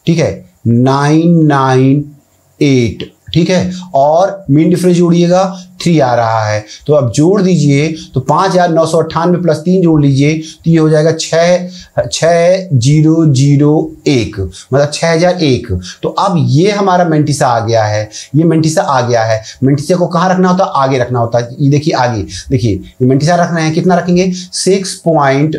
ठीक है, 998, ठीक है, और मीन डिफरेंस जोड़िएगा 3 आ रहा है। तो अब जोड़ दीजिए तो 5998 प्लस 3 जोड़ लीजिए तो ये हो जाएगा 6001, मतलब 6001। तो अब ये हमारा मेंटिसा आ गया है। ये मेंटिसा आ गया है। मेंटिसा को कहाँ रखना होता है? आगे रखना होता है। ये देखिए आगे, देखिए ये मेंटिसा रखना है, कितना रखेंगे? 6 पॉइंट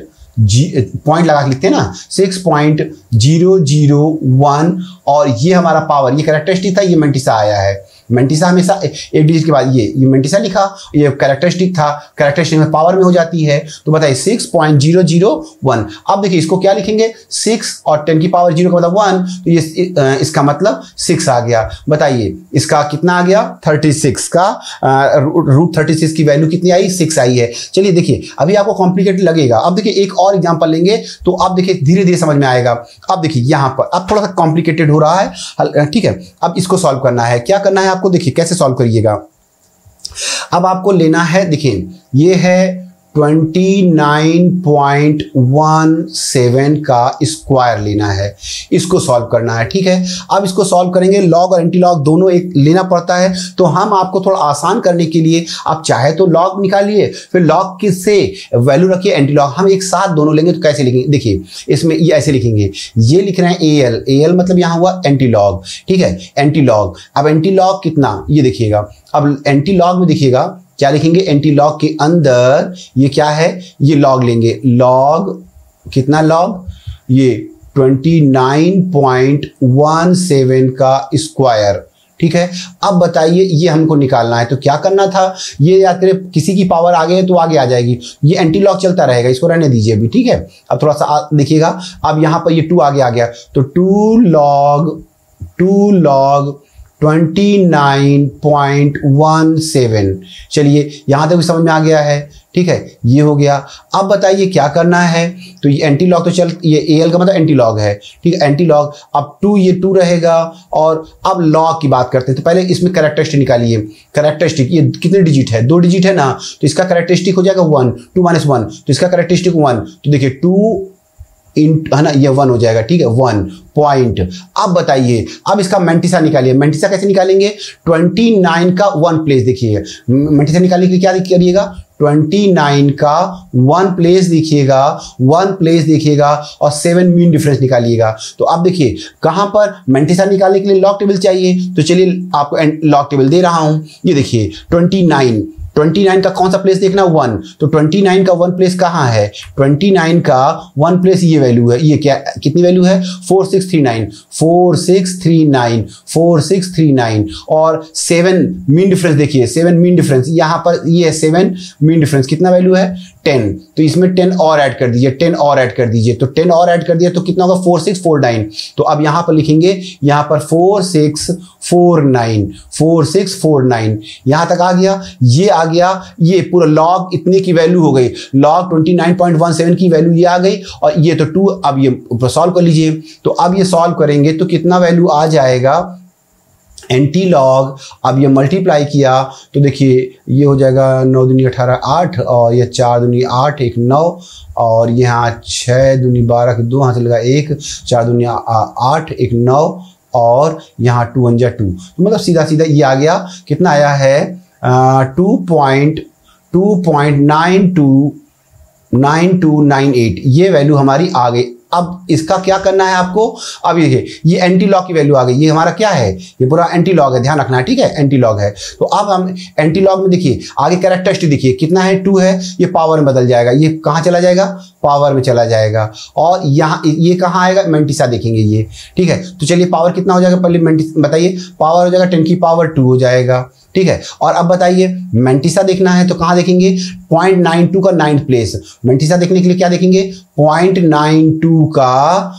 लगा के लिखते हैं ना, 6.001 और ये हमारा पावर, ये कैरेक्टरिस्टिक था, ये मेंटिसा आया है। मेंटिसा हमेशा एक डिजिट के बाद ये मेंटिसा लिखा, ये कैरेक्टरिस्टिक था, कैरेक्टरिस्टिक में पावर में हो जाती है। तो बताइए 6.001। अब देखिए इसको क्या लिखेंगे? 6 और 10 की पावर 0 का मतलब 1, तो ये इसका मतलब 6 आ गया। बताइए इसका कितना आ गया? 36 का √36 की वैल्यू कितनी आई? 6 आई है। चलिए देखिए अभी आपको कॉम्प्लिकेटेड लगेगा। अब देखिए एक और एग्जांपल लेंगे तो अब देखिए धीरे धीरे समझ में आएगा। अब देखिए यहाँ पर अब थोड़ा सा कॉम्प्लिकेटेड हो रहा है, ठीक है। अब इसको सॉल्व करना है। क्या करना है आपको? देखिए कैसे सॉल्व करिएगा। अब आपको लेना है, देखिए ये है 29.17 का स्क्वायर लेना है, इसको सॉल्व करना है। ठीक है, अब इसको सॉल्व करेंगे, लॉग और एंटी लॉग दोनों एक लेना पड़ता है। तो हम आपको थोड़ा आसान करने के लिए आप चाहे तो लॉग निकालिए, फिर लॉग किससे वैल्यू रखिए एंटी लॉग, हम एक साथ दोनों लेंगे। तो कैसे लिखेंगे? देखिए इसमें ये ऐसे लिखेंगे, ये लिख रहे हैं AL मतलब यहाँ हुआ एंटी लॉग। ठीक है, एंटी लॉग। अब एंटी लॉग कितना, ये देखिएगा। अब एंटी लॉग में देखिएगा क्या लिखेंगे? एंटी लॉग के अंदर ये क्या है? ये लॉग लेंगे। लॉग कितना? लॉग ये 29.17 का स्क्वायर। ठीक है, अब बताइए ये हमको निकालना है तो क्या करना था? ये याद करें, किसी की पावर आगे है तो आगे आ जाएगी, ये एंटी लॉग चलता रहेगा, इसको रहने दीजिए अभी। ठीक है, अब थोड़ा सा देखिएगा। अब यहाँ पर ये 2 आगे आ गया तो 2 लॉग 29.17। चलिए यहाँ तक भी समझ में आ गया है। ठीक है, ये हो गया। अब बताइए क्या करना है? तो ये एंटी लॉग तो चल, ये AL का मतलब एंटी लॉग है। ठीक है, एंटी लॉग। अब 2 ये 2 रहेगा और अब लॉग की बात करते हैं। तो पहले इसमें कैरेक्टरिस्टिक निकालिए। कैरेक्टरिस्टिक ये कितने डिजिट है? 2 डिजिट है ना, तो इसका कैरेक्टरिस्टिक हो जाएगा 1, 2 - 1, तो इसका कैरेक्टरिस्टिक 1। तो देखिए 2 है ना, ये 1 हो जाएगा। ठीक है, 1 पॉइंट। अब बताइए, अब इसका मेंटिसा निकालिए। मेंटिसा कैसे निकालेंगे? 29 का 1 प्लेस देखिए। मेंटिसा निकालने के लिए क्या करिएगा? 29 का 1 प्लेस देखिएगा, 1 प्लेस देखिएगा और 7 मीन डिफरेंस निकालिएगा। तो अब देखिए कहां पर मेंटिसा निकालने के लिए लॉग टेबल चाहिए। तो चलिए आपको लॉग टेबल दे रहा हूं। ये देखिए 29 29 का कौन सा प्लेस देखना, 1, तो 29 का 1 प्लेस कहाँ है, 29 का 1 प्लेस ये वैल्यू है, ये क्या कितनी वैल्यू है, 4639 4639 4639। और 7 मीन डिफरेंस देखिए, 7 मीन डिफरेंस यहाँ पर ये है 7 मीन डिफरेंस कितना वैल्यू है 10, तो इसमें 10 और ऐड कर दीजिए, 10 और ऐड कर दीजिए, तो 10 और ऐड कर दिया तो कितना होगा 4649। तो अब यहाँ पर लिखेंगे, यहाँ पर 4649 4649 यहाँ तक आ गया, ये आ गया, ये पूरा लॉग इतने की वैल्यू हो गई, लॉग 29.17 की वैल्यू ये आ गई, और ये तो 2। अब ये सॉल्व कर लीजिए, तो अब ये सॉल्व करेंगे तो कितना वैल्यू आ जाएगा एंटी लॉग। अब ये मल्टीप्लाई किया तो देखिए ये हो जाएगा 9 दूनी 18 8, और ये 4 दूनी 8 1 9, और यहाँ 6 दूनी 12 2 हाथ लगा 1, 4 दूनी 8 1 9, और यहाँ 2 1 जा 2, तो मतलब सीधा सीधा ये आ गया, कितना आया है 2.9298, ये वैल्यू हमारी आ गई। अब इसका क्या करना है आपको, अब ये देखिए ये एंटी लॉग की वैल्यू आ गई, ये हमारा क्या है, ये पूरा एंटी लॉग है, ध्यान रखना है, ठीक है, एंटी लॉग है। तो अब हम एंटी लॉग में देखिए आगे कैरेक्टरिस्टिक देखिए कितना है 2 है, ये पावर में बदल जाएगा, ये कहाँ चला जाएगा, पावर में चला जाएगा, और यहाँ ये कहाँ आएगा, मेंटिसा देखेंगे ये, ठीक है। तो चलिए पावर कितना हो जाएगा, पहले मेंटिसा बताइए, पावर हो जाएगा 10 की पावर 2 हो जाएगा, ठीक है। और अब बताइए मेंटिसा देखना है तो कहाँ देखेंगे, 0.92 का 9th प्लेस, मेंटिसा देखने के लिए क्या देखेंगे, 0.92 का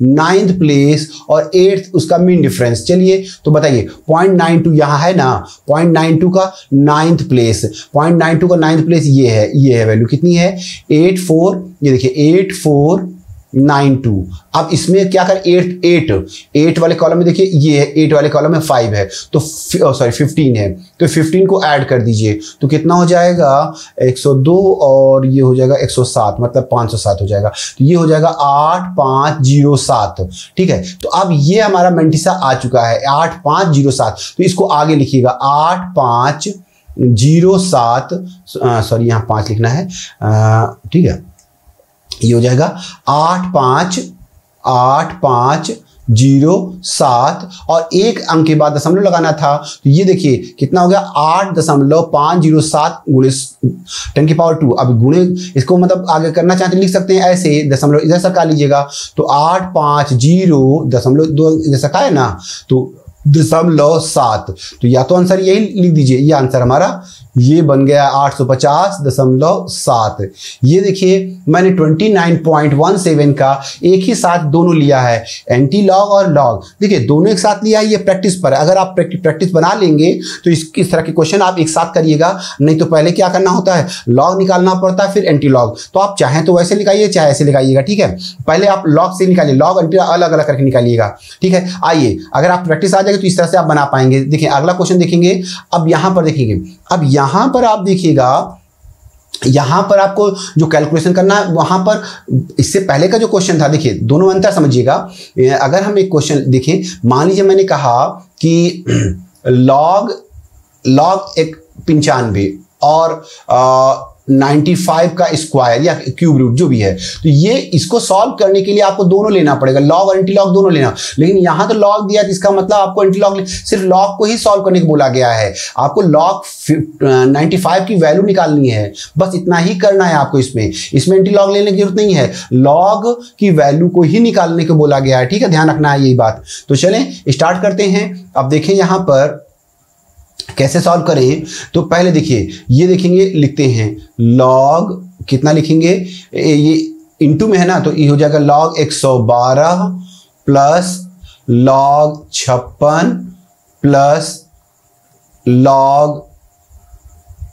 9th प्लेस और 8th उसका मीन डिफरेंस। चलिए तो बताइए 0.92 यहाँ है ना, 0.92 का 9th प्लेस, 0.92 का 9th प्लेस ये है वैल्यू कितनी है 84, ये देखिए 8492। अब इसमें क्या कर 8 वाले कॉलम में देखिए ये है, 8 वाले कॉलम में 5 है, तो सॉरी 15 है, तो 15 को ऐड कर दीजिए तो कितना हो जाएगा 102, और ये हो जाएगा 107, मतलब 507 हो जाएगा, तो ये हो जाएगा 8507, ठीक है। तो अब ये हमारा मेंटिसा आ चुका है 8507, तो इसको आगे लिखिएगा 8507, सॉरी यहाँ 5 लिखना है, ठीक है, ये हो जाएगा 8507, और एक अंक के बाद दशमलव लगाना था, तो ये देखिए कितना हो गया 8.507 गुणे 10 की पावर 2। अब गुणे इसको मतलब आगे करना चाहते लिख सकते हैं ऐसे, दशमलव इधर सका लीजिएगा, तो 850.2 जैसा का है ना, तो 0.7, तो या तो आंसर यही लिख दीजिए, ये आंसर हमारा ये बन गया 850.7। ये देखिए मैंने 29.17 का एक ही साथ दोनों लिया है, एंटी लॉग और लॉग, देखिए दोनों एक साथ लिया है, ये प्रैक्टिस पर। अगर आप प्रैक्टिस बना लेंगे तो इस तरह के क्वेश्चन आप एक साथ करिएगा, नहीं तो पहले क्या करना होता है, लॉग निकालना पड़ता है फिर एंटी लॉग। तो आप चाहें तो वैसे निकालिए, चाहे ऐसे निकालिएगा, ठीक है। पहले आप लॉग से निकालिए, लॉग एंटी अलग अलग करके निकालिएगा, ठीक है। आइए अगर आप प्रैक्टिस आ जाएगी तो इस तरह से आप बना पाएंगे। देखिए अगला क्वेश्चन देखेंगे, अब यहाँ पर देखेंगे, अब यहाँ पर आप देखिएगा, यहां पर आपको जो कैलकुलेशन करना है वहां पर इससे पहले का जो क्वेश्चन था, देखिए दोनों अंतर समझिएगा। अगर हम एक क्वेश्चन देखें, मान लीजिए मैंने कहा कि लॉग 95 और 95 का स्क्वायर या क्यूब रूट जो भी है, तो ये इसको सॉल्व करने के लिए आपको दोनों लेना पड़ेगा, लॉग और एंटी लॉग दोनों लेना। लेकिन यहां तो लॉग दिया, इसका मतलब आपको एंटी लॉग सिर्फ लॉग को ही सॉल्व करने को बोला गया है। आपको लॉग 95 की वैल्यू निकालनी है, बस इतना ही करना है आपको। इसमें एंटी लॉग लेने की जरूरत नहीं है, लॉग की वैल्यू को ही निकालने को बोला गया है, ठीक है, ध्यान रखना है यही बात। तो चलें स्टार्ट करते हैं। अब देखें यहां पर कैसे सॉल्व करें, तो पहले देखिए ये देखेंगे, लिखते हैं लॉग कितना लिखेंगे, ये इनटू में है ना, तो ये हो जाएगा log 112 plus log 56 plus log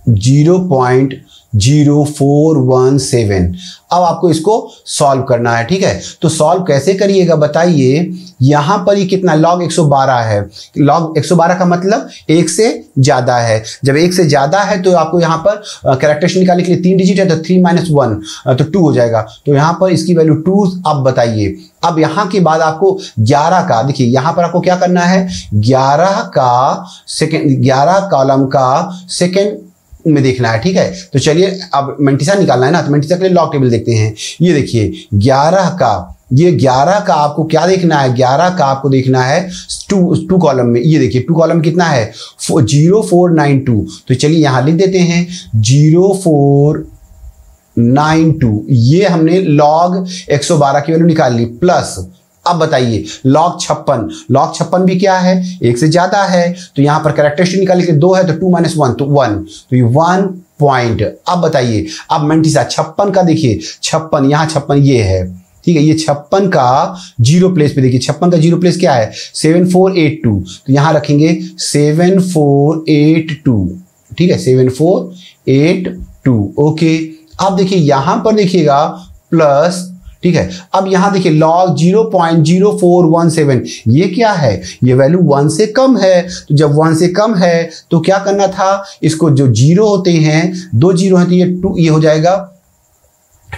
0.0417। अब आपको इसको सॉल्व करना है, ठीक है। तो सॉल्व कैसे करिएगा बताइए। यहां पर ये कितना लॉग 112 है, लॉग 112 का मतलब 1 से ज्यादा है। जब 1 से ज्यादा है तो आपको यहां पर कैरेक्टरिस्टिक निकालने के लिए 3 डिजिट है, तो 3 - 1 तो 2 हो जाएगा। तो यहां पर इसकी वैल्यू 2। अब बताइए, अब यहां के बाद आपको 11 का, देखिए यहां पर आपको क्या करना है, 11 का सेकेंड, 11 कॉलम का सेकेंड में देखना है, ठीक है। तो चलिए अब मेंटिसा निकालना है ना, तो मेंटिसा के लिए लॉग टेबल देखते हैं। ये देखिए 11 का ये 11 का आपको क्या देखना है, 11 का आपको देखना है टू कॉलम में। ये देखिए 2 कॉलम कितना है 0492, तो चलिए यहां लिख देते हैं 0492। ये हमने log 112 की वैल्यू निकाल ली, प्लस अब बताइए log 56 भी क्या है, 1 से ज्यादा है, तो यहां पर कैरेक्टरिस्टिक निकाल लीजिए, 2 है तो 2 - 1 तो 1, तो ये 1 पॉइंट। अब बताइए, अब मेंटिसा 56 का देखिए 56, यहां 56 ये है, ठीक है, ये 56 का जीरो प्लेस पे देखिए, 56 का जीरो प्लेस क्या है 7482, तो यहां रखेंगे 7482, ठीक है 7482। ओके, अब देखिए यहां पर देखिएगा प्लस, ठीक है। अब यहां देखिए log 0.0417, ये क्या है, ये वैल्यू 1 से कम है, तो जब 1 से कम है तो क्या करना था, इसको जो जीरो होते हैं, 2 जीरो है तो ये 2, ये हो जाएगा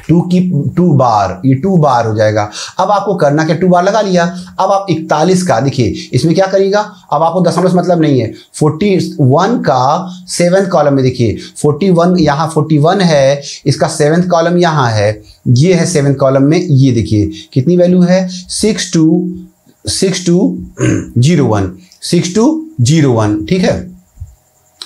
2 बार, ये 2 बार हो जाएगा। अब आपको करना क्या, 2 बार लगा लिया। अब आप 41 का देखिए, इसमें क्या करिएगा, अब आपको दशमलव से मतलब नहीं है, 41 का 7th कॉलम में देखिए 41, यहाँ 41 है, इसका 7th कॉलम यहाँ है, ये है 7th कॉलम में, ये देखिए कितनी वैल्यू है 6201, ठीक है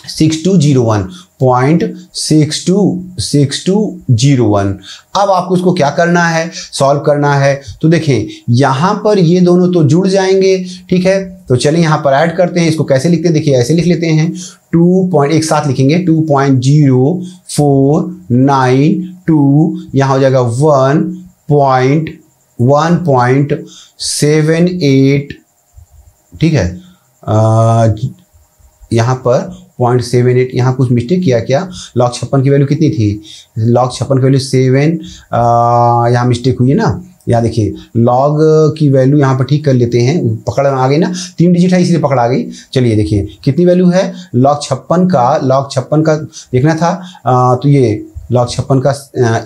6201.6201। अब आपको इसको क्या करना है, सॉल्व करना है। तो देखें यहां पर ये दोनों तो जुड़ जाएंगे, ठीक है, तो चलिए यहां पर ऐड करते हैं। इसको कैसे लिखते हैं, देखिए ऐसे लिख लेते हैं, 2 एक साथ लिखेंगे 2.0492, यहां हो जाएगा 1.78, ठीक है, यहां पर 0.78, यहाँ कुछ मिस्टेक किया क्या, log 56 की वैल्यू कितनी थी, log 56 की वैल्यू 7, यहाँ मिस्टेक हुई है ना, यहाँ देखिए log की वैल्यू यहाँ पर ठीक कर लेते हैं, पकड़ आ गई ना, 3 डिजिट है इसलिए पकड़ आ गई। चलिए देखिए कितनी वैल्यू है log 56 का देखना था, तो ये log 56 का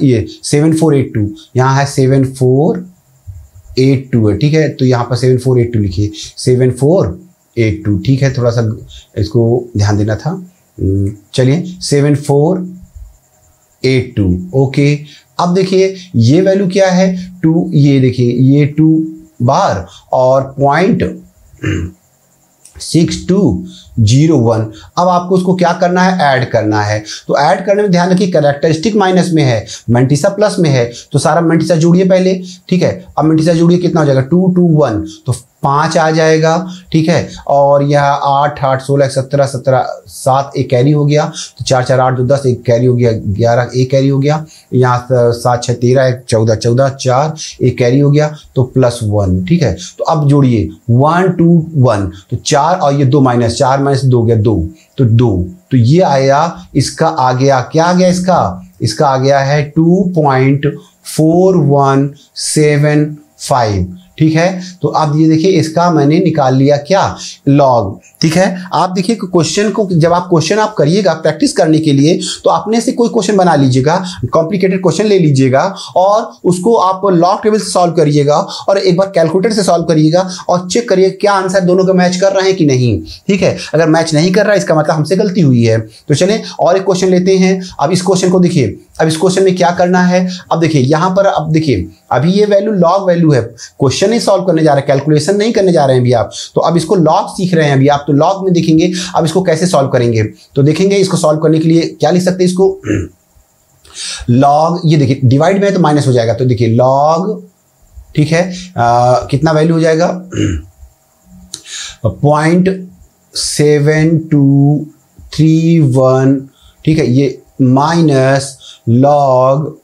ये 7482, यहाँ है 7482 है, ठीक है, तो यहाँ पर 7482 लिखिए 7482, ठीक है, थोड़ा सा इसको ध्यान देना था। चलिए 7482, ओके। अब देखिए ये वैल्यू क्या है 2, ये देखिए ये 2 बार और 0.6201। अब आपको उसको क्या करना है, ऐड करना है। तो ऐड करने में ध्यान रखिए कैरेक्टरिस्टिक माइनस में है, मेंटिसा प्लस में है, तो सारा मेंटिसा जोड़िए पहले, ठीक है। अब मेंटिसा जोड़िए, कितना हो जाएगा 221, तो 5 आ जाएगा, ठीक है, और यह 8 8 16 17 17 7 एक कैरी हो गया, तो 4 4 8 2 10 एक कैरी हो गया, 11 एक कैरी हो गया, यहाँ 7 6 13 14 14 4 एक कैरी हो गया, तो +1, ठीक है। तो अब जोड़िए 1 2 1, तो 4 और ये 2 माइनस 4 माइनस 2 गया 2, तो 2, तो ये आया, इसका आ गया क्या आ गया, इसका आ गया है 2.4175, ठीक है। तो अब ये देखिए इसका मैंने निकाल लिया क्या, लॉग, ठीक है। आप देखिए क्वेश्चन को, जब आप क्वेश्चन आप करिएगा प्रैक्टिस करने के लिए, तो अपने से कोई क्वेश्चन बना लीजिएगा, कॉम्प्लिकेटेड क्वेश्चन ले लीजिएगा और उसको आप लॉग टेबल से सॉल्व करिएगा और एक बार कैलकुलेटर से सॉल्व करिएगा और चेक करिए क्या आंसर दोनों का मैच कर रहे हैं कि नहीं, ठीक है। अगर मैच नहीं कर रहा है इसका मतलब हमसे गलती हुई है। तो चलिए और एक क्वेश्चन लेते हैं। अब इस क्वेश्चन को देखिए, अब इस क्वेश्चन में क्या करना है, अब देखिए यहाँ पर, अब देखिए अभी ये वैल्यू लॉग वैल्यू है, क्वेश्चन ही सॉल्व करने जा रहे हैं, कैलकुलेशन नहीं करने जा रहे हैं अभी आप। तो अब इसको लॉग सीख रहे हैं अभी आप, तो लॉग में देखेंगे अब इसको कैसे सॉल्व करेंगे। तो देखेंगे इसको सॉल्व करने के लिए क्या लिख सकते हैं, इसको लॉग, ये देखिए डिवाइड में तो माइनस हो जाएगा, तो देखिए लॉग, ठीक है, कितना वैल्यू हो जाएगा 0.7231, ठीक है, ये माइनस लॉग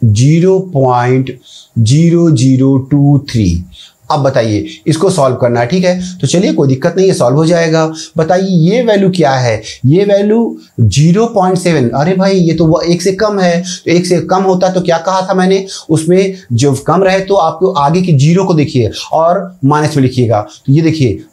0.0023। अब बताइए इसको सॉल्व करना है, ठीक है। तो चलिए कोई दिक्कत नहीं है, सॉल्व हो जाएगा। बताइए ये वैल्यू क्या है, ये वैल्यू 0.7, अरे भाई ये तो 1 से कम है, तो 1 से कम होता तो क्या कहा था मैंने, उसमें जो कम रहे तो आपको आगे की जीरो को देखिए और माइनस में लिखिएगा। तो ये देखिए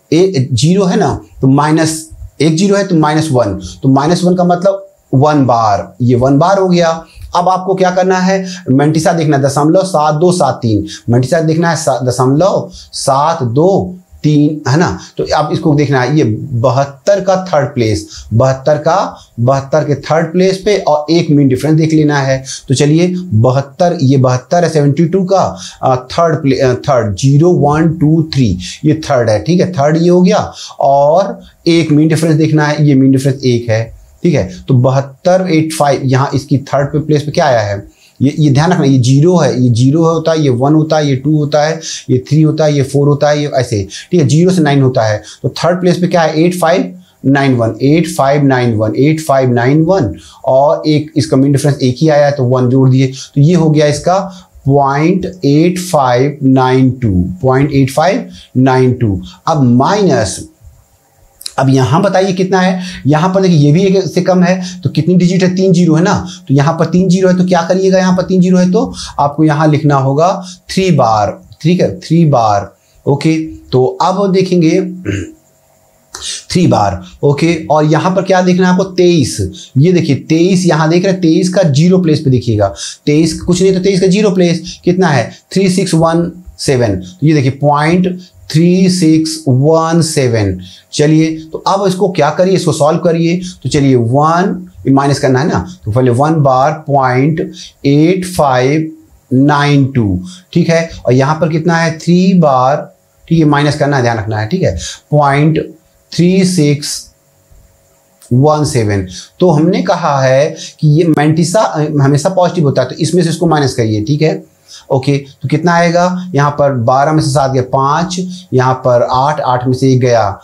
जीरो है ना, तो माइनस, एक जीरो है तो -1, तो -1 का मतलब 1 बार, ये 1 बार हो गया। अब आपको क्या करना है, मेंटिसा देखना है 0.7273, मेंटिसा देखना है 0.72 3 है ना। तो अब इसको देखना है, ये 72 का थर्ड प्लेस, 72 के थर्ड प्लेस पे और एक मीन डिफरेंस देख लेना है। तो चलिए 72, ये 72 है 72 का थर्ड 0 1 2 3 ये थर्ड है, ठीक है, थर्ड ये हो गया। और एक मीन डिफरेंस देखना है, ये मीन डिफरेंस 1 है, ठीक है। तो 72 85 यहाँ इसकी थर्ड पे प्लेस पे क्या आया है, ये ध्यान रखना, ये 0 है, ये 0 होता है, ये 1 होता है, ये 2 होता है, ये 3 होता है, ये 4 होता है, ये ऐसे, ठीक है। 0 से 9 होता है। तो थर्ड प्लेस पे क्या है 8591 8591 8591 और एक इसका मीन डिफरेंस एक ही आया है तो 1 जोड़ दिए। तो ये हो गया इसका 0.8592 अब माइनस, अब यहां बताइए कितना है, यहां पर देखिए ये भी एक से कम है तो कितनी डिजिट है 3 जीरो है ना। तो यहां पर 3 जीरो है तो क्या करिएगा, यहां पर 3 जीरो है तो आपको यहां लिखना होगा 3 बार, ठीक है 3 बार। ओके तो अब देखेंगे 3 बार, ओके। और यहां पर क्या देखना है आपको 23, ये देखिए 23 यहां देख रहे हैं, 23 का 0 प्लेस पे देखिएगा, 23 कुछ नहीं तो 23 का 0 प्लेस कितना है 3617। तो ये देखिए 0.3617। चलिए तो अब इसको क्या करिए, इसको सॉल्व करिए। तो चलिए 1 माइनस करना है ना, तो पहले 1 बार 0.8592, ठीक है। और यहाँ पर कितना है 3 बार, ठीक है, माइनस करना है, ध्यान रखना है, ठीक है 0.3617। तो हमने कहा है कि ये मैंटिसा हमेशा पॉजिटिव होता है तो इसमें से इसको माइनस करिए, ठीक है। ओके तो कितना आएगा, यहाँ पर 12 में से 7 गया 5, यहाँ पर 8 में से 1 गया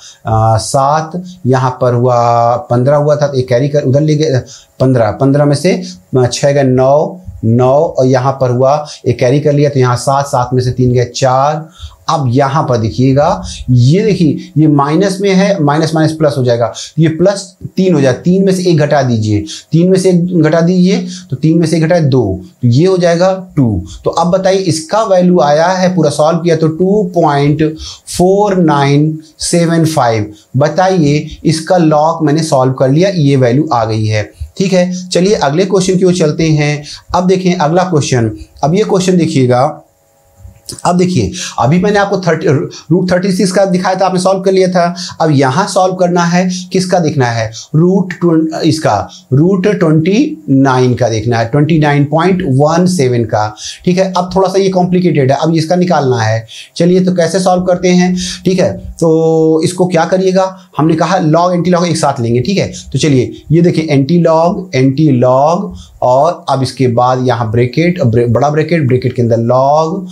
7, यहाँ पर हुआ 15 हुआ था तो एक कैरी कर उधर ले गए 15 में से 6 गए 9 और यहाँ पर हुआ एक कैरी कर लिया तो यहाँ 7 में से 3 गए 4। अब यहाँ पर देखिएगा, ये देखिए ये माइनस में है, माइनस माइनस प्लस हो जाएगा, ये प्लस 3 हो जाएगा, 3 में से 1 घटा दीजिए, 3 में से 1 घटा दीजिए तो 3 में से 1 घटाए 2 तो ये हो जाएगा 2। तो अब बताइए इसका वैल्यू आया है, पूरा सॉल्व किया तो 2.4975। बताइए इसका लॉग मैंने सॉल्व कर लिया, ये वैल्यू आ गई है, ठीक है। चलिए अगले क्वेश्चन की ओर चलते हैं। अब देखें अगला क्वेश्चन, अब ये क्वेश्चन देखिएगा, अब देखिए अभी मैंने आपको √36 का दिखाया था, आपने सॉल्व कर लिया था। अब यहां सॉल्व करना है, किसका देखना है √29 का देखना है, 29.17 का, ठीक है। अब थोड़ा सा ये कॉम्प्लिकेटेड है, अब इसका निकालना है। चलिए तो कैसे सॉल्व करते हैं, ठीक है। तो इसको क्या करिएगा, हमने कहा लॉग एंटी लॉग एक साथ लेंगे, ठीक है। तो चलिए ये देखिए एंटी लॉग और अब इसके बाद यहाँ ब्रैकेट, बड़ा ब्रैकेट के अंदर लॉग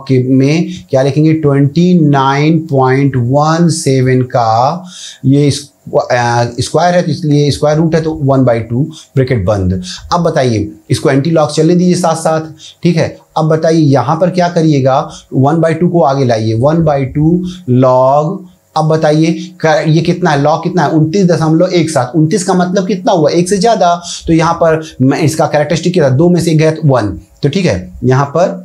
के में क्या लिखेंगे 29.17 का ये स्क्वायर है तो इसलिए स्क्वायर रूट है तो 1/2 ब्रैकेट बंद। अब बताइए इसको एंटी लॉग चलने दीजिए साथ साथ, ठीक है। अब बताइए यहाँ पर क्या करिएगा, 1/2 को आगे लाइए, 1/2 लॉग। अब बताइए ये कितना है, लॉग कितना है 29.17। 29 का मतलब कितना हुआ, 1 से ज्यादा। तो यहाँ पर मैं इसका कैरेक्टरिस्टिक क्या था, 2 में से 1 गया तो 1, तो ठीक है। यहाँ पर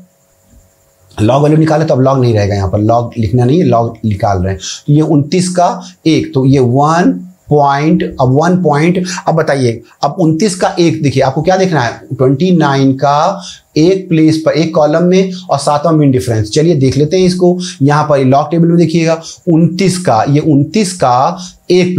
लॉग वैल्यू निकाले तो अब लॉग नहीं रहेगा, यहाँ पर लॉग लिखना नहीं है, लॉग निकाल रहे हैं। तो ये 29 का 1 तो ये 1 पॉइंट, अब 1 पॉइंट। अब बताइए अब 29 का 1 देखिए आपको क्या देखना है, 29 का एक प्लेस पर एक कॉलम में और 7वां मीन डिफरेंस। चलिए देख लेते हैं इसको, यहाँ पर लॉग टेबल में देखिएगा 29 का एक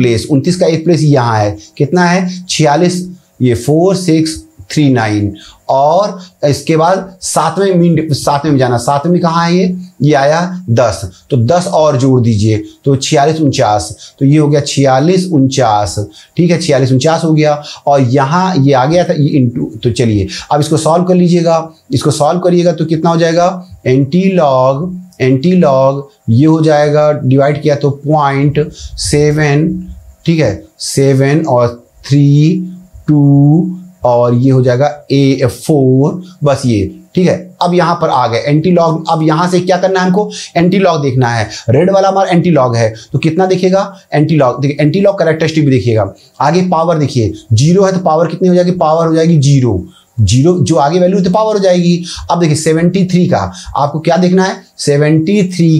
प्लेस यहाँ है, कितना है 46, ये 4639 और इसके बाद 7वें में जाना, 7वें में कहाँ है ये आया 10, तो 10 और जोड़ दीजिए तो 4649, तो ये हो गया 4649, ठीक है 4649 हो गया। और यहाँ ये आ गया था ये इंटू, तो चलिए अब इसको सॉल्व कर लीजिएगा, इसको सॉल्व करिएगा तो कितना हो जाएगा एंटी लॉग ये हो जाएगा, डिवाइड किया तो 0.7, ठीक है 7 और 3 2 और ये हो जाएगा A4, बस ये, ठीक है। अब यहां पर आ गए एंटी लॉग। अब यहां से क्या करना है हमको, एंटी लॉग देखना है। रेड वाला हमारा एंटी लॉग है तो कितना देखिएगा एंटी लॉग, देखिए एंटी लॉग कैरेक्टरिस्टिक भी देखिएगा। आगे पावर देखिए 0 है तो पावर कितनी हो जाएगी, पावर हो जाएगी 0 जो आगे वैल्यू तो पावर हो जाएगी। अब देखिए 73 का आपको क्या देखना है, 73